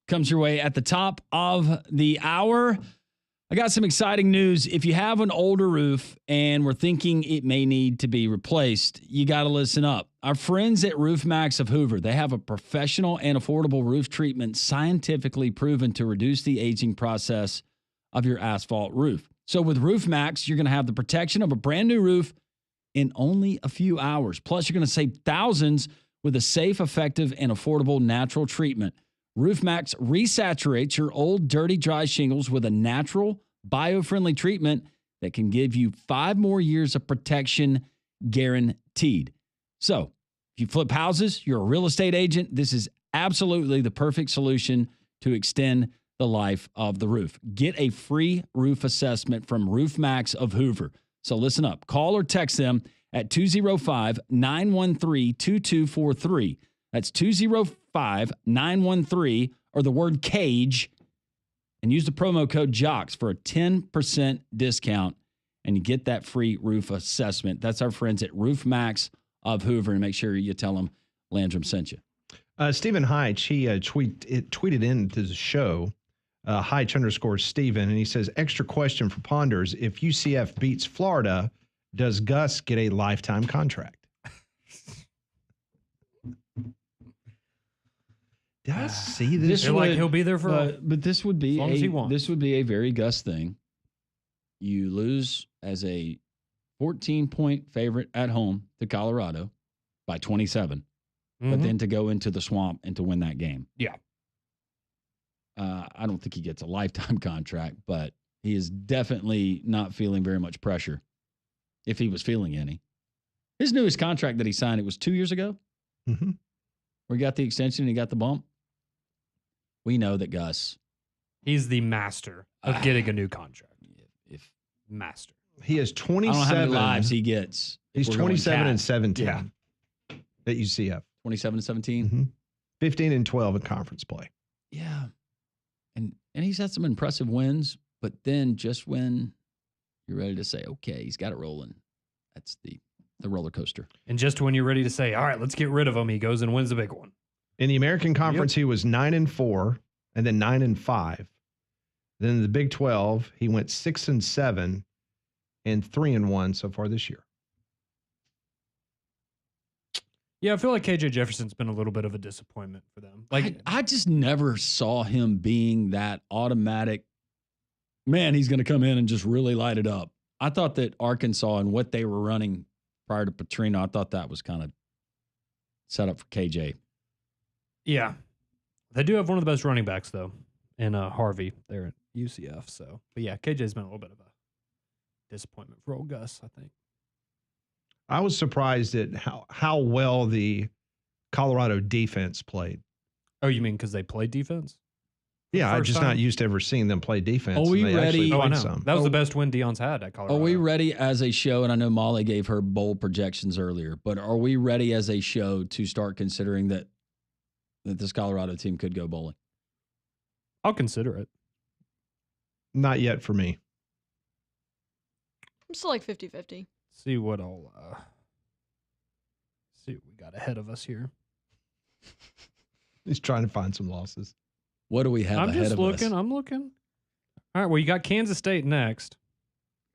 comes your way at the top of the hour. I got some exciting news. If you have an older roof and we're thinking it may need to be replaced, you got to listen up. Our friends at Roof Max of Hoover, they have a professional and affordable roof treatment scientifically proven to reduce the aging process of your asphalt roof. So with Roof Max, you're going to have the protection of a brand new roof in only a few hours. Plus, you're going to save thousands with a safe, effective, and affordable natural treatment. Roof Max resaturates your old, dirty, dry shingles with a natural, bio-friendly treatment that can give you 5 more years of protection guaranteed. So, if you flip houses, you're a real estate agent, this is absolutely the perfect solution to extend the life of the roof. Get a free roof assessment from Roof Max of Hoover. So listen up. Call or text them at 205-913-2243. That's 205-913 or the word CAGE, and use the promo code JOCKS for a 10% discount, and you get that free roof assessment. That's our friends at Roof Max of Hoover, and make sure you tell them Landrum sent you. Stephen Heitch, he tweeted into the show, Heitch_Steven, and he says, extra question for Ponders. If UCF beats Florida, does Gus get a lifetime contract? Did I see this? They're like, he'll be there for but this would be as long as he wants. This would be a very Gus thing. You lose as a 14-point favorite at home to Colorado by 27, but then to go into the swamp and to win that game. Yeah. I don't think he gets a lifetime contract, but he is definitely not feeling very much pressure, if he was feeling any. His newest contract that he signed, it was 2 years ago, where he got the extension and he got the bump. We know that Gus, he's the master of getting a new contract. Master. He has 27 I don't know how many lives he gets. He's 27 and 17 at UCF. 27 and 17? 15 and 12 in conference play. Yeah. And he's had some impressive wins, but then just when you're ready to say, okay, he's got it rolling, that's the roller coaster. And just when you're ready to say, all right, let's get rid of him, he goes and wins the big one. In the American Conference, he was 9-4 and then 9-5. Then in the Big 12, he went 6-7 and 3-1 so far this year. Yeah, I feel like KJ Jefferson's been a little bit of a disappointment for them. Like I just never saw him being that automatic, man, he's going to come in and just really light it up. I thought that Arkansas and what they were running prior to Petrino, I thought that was kind of set up for KJ. Yeah. They do have one of the best running backs, though, in Harvey there at UCF. So, but yeah, KJ's been a little bit of a disappointment for old Gus, I think. I was surprised at how well the Colorado defense played. Oh, you mean because they played defense? Yeah, I'm just not used to ever seeing them play defense. Are we ready? Oh, I know. That was the best win Deion's had at Colorado. Are we ready as a show? And I know Molly gave her bold projections earlier, but are we ready as a show to start considering that this Colorado team could go bowling? I'll consider it. Not yet for me. I'm still like 50-50. See what I'll see what we got ahead of us here. He's trying to find some losses. What do we have I'm ahead just of looking. us? I'm looking. All right. Well, you got Kansas State next.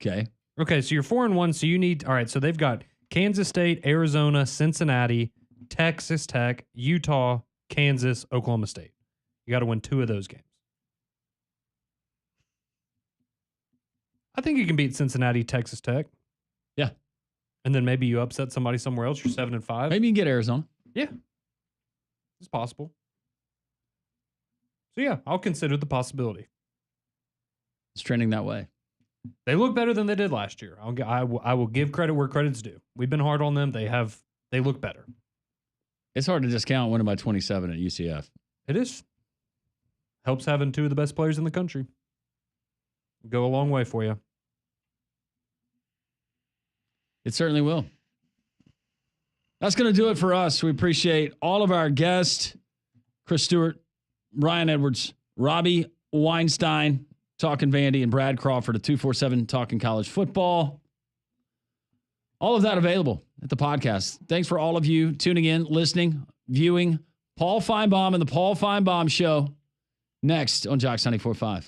Okay. Okay. So you're 4-1. So you need. All right. So they've got Kansas State, Arizona, Cincinnati, Texas Tech, Utah, Kansas, Oklahoma State. You got to win 2 of those games. I think you can beat Cincinnati, Texas Tech. Yeah. And then maybe you upset somebody somewhere else. You're 7-5. Maybe you can get Arizona. Yeah. It's possible. So, yeah, I'll consider the possibility. It's trending that way. They look better than they did last year. I will give credit where credit's due. We've been hard on them. They look better. It's hard to discount winning by 27 at UCF. It is. Helps having 2 of the best players in the country. Go a long way for you. It certainly will. That's going to do it for us. We appreciate all of our guests, Chris Stewart, Ryan Edwards, Robbie Weinstein, talking Vandy, and Brad Crawford at 247 Talking College Football. All of that available at the podcast. Thanks for all of you tuning in, listening, viewing. Paul Feinbaum and the Paul Feinbaum Show next on Jocks 94.5.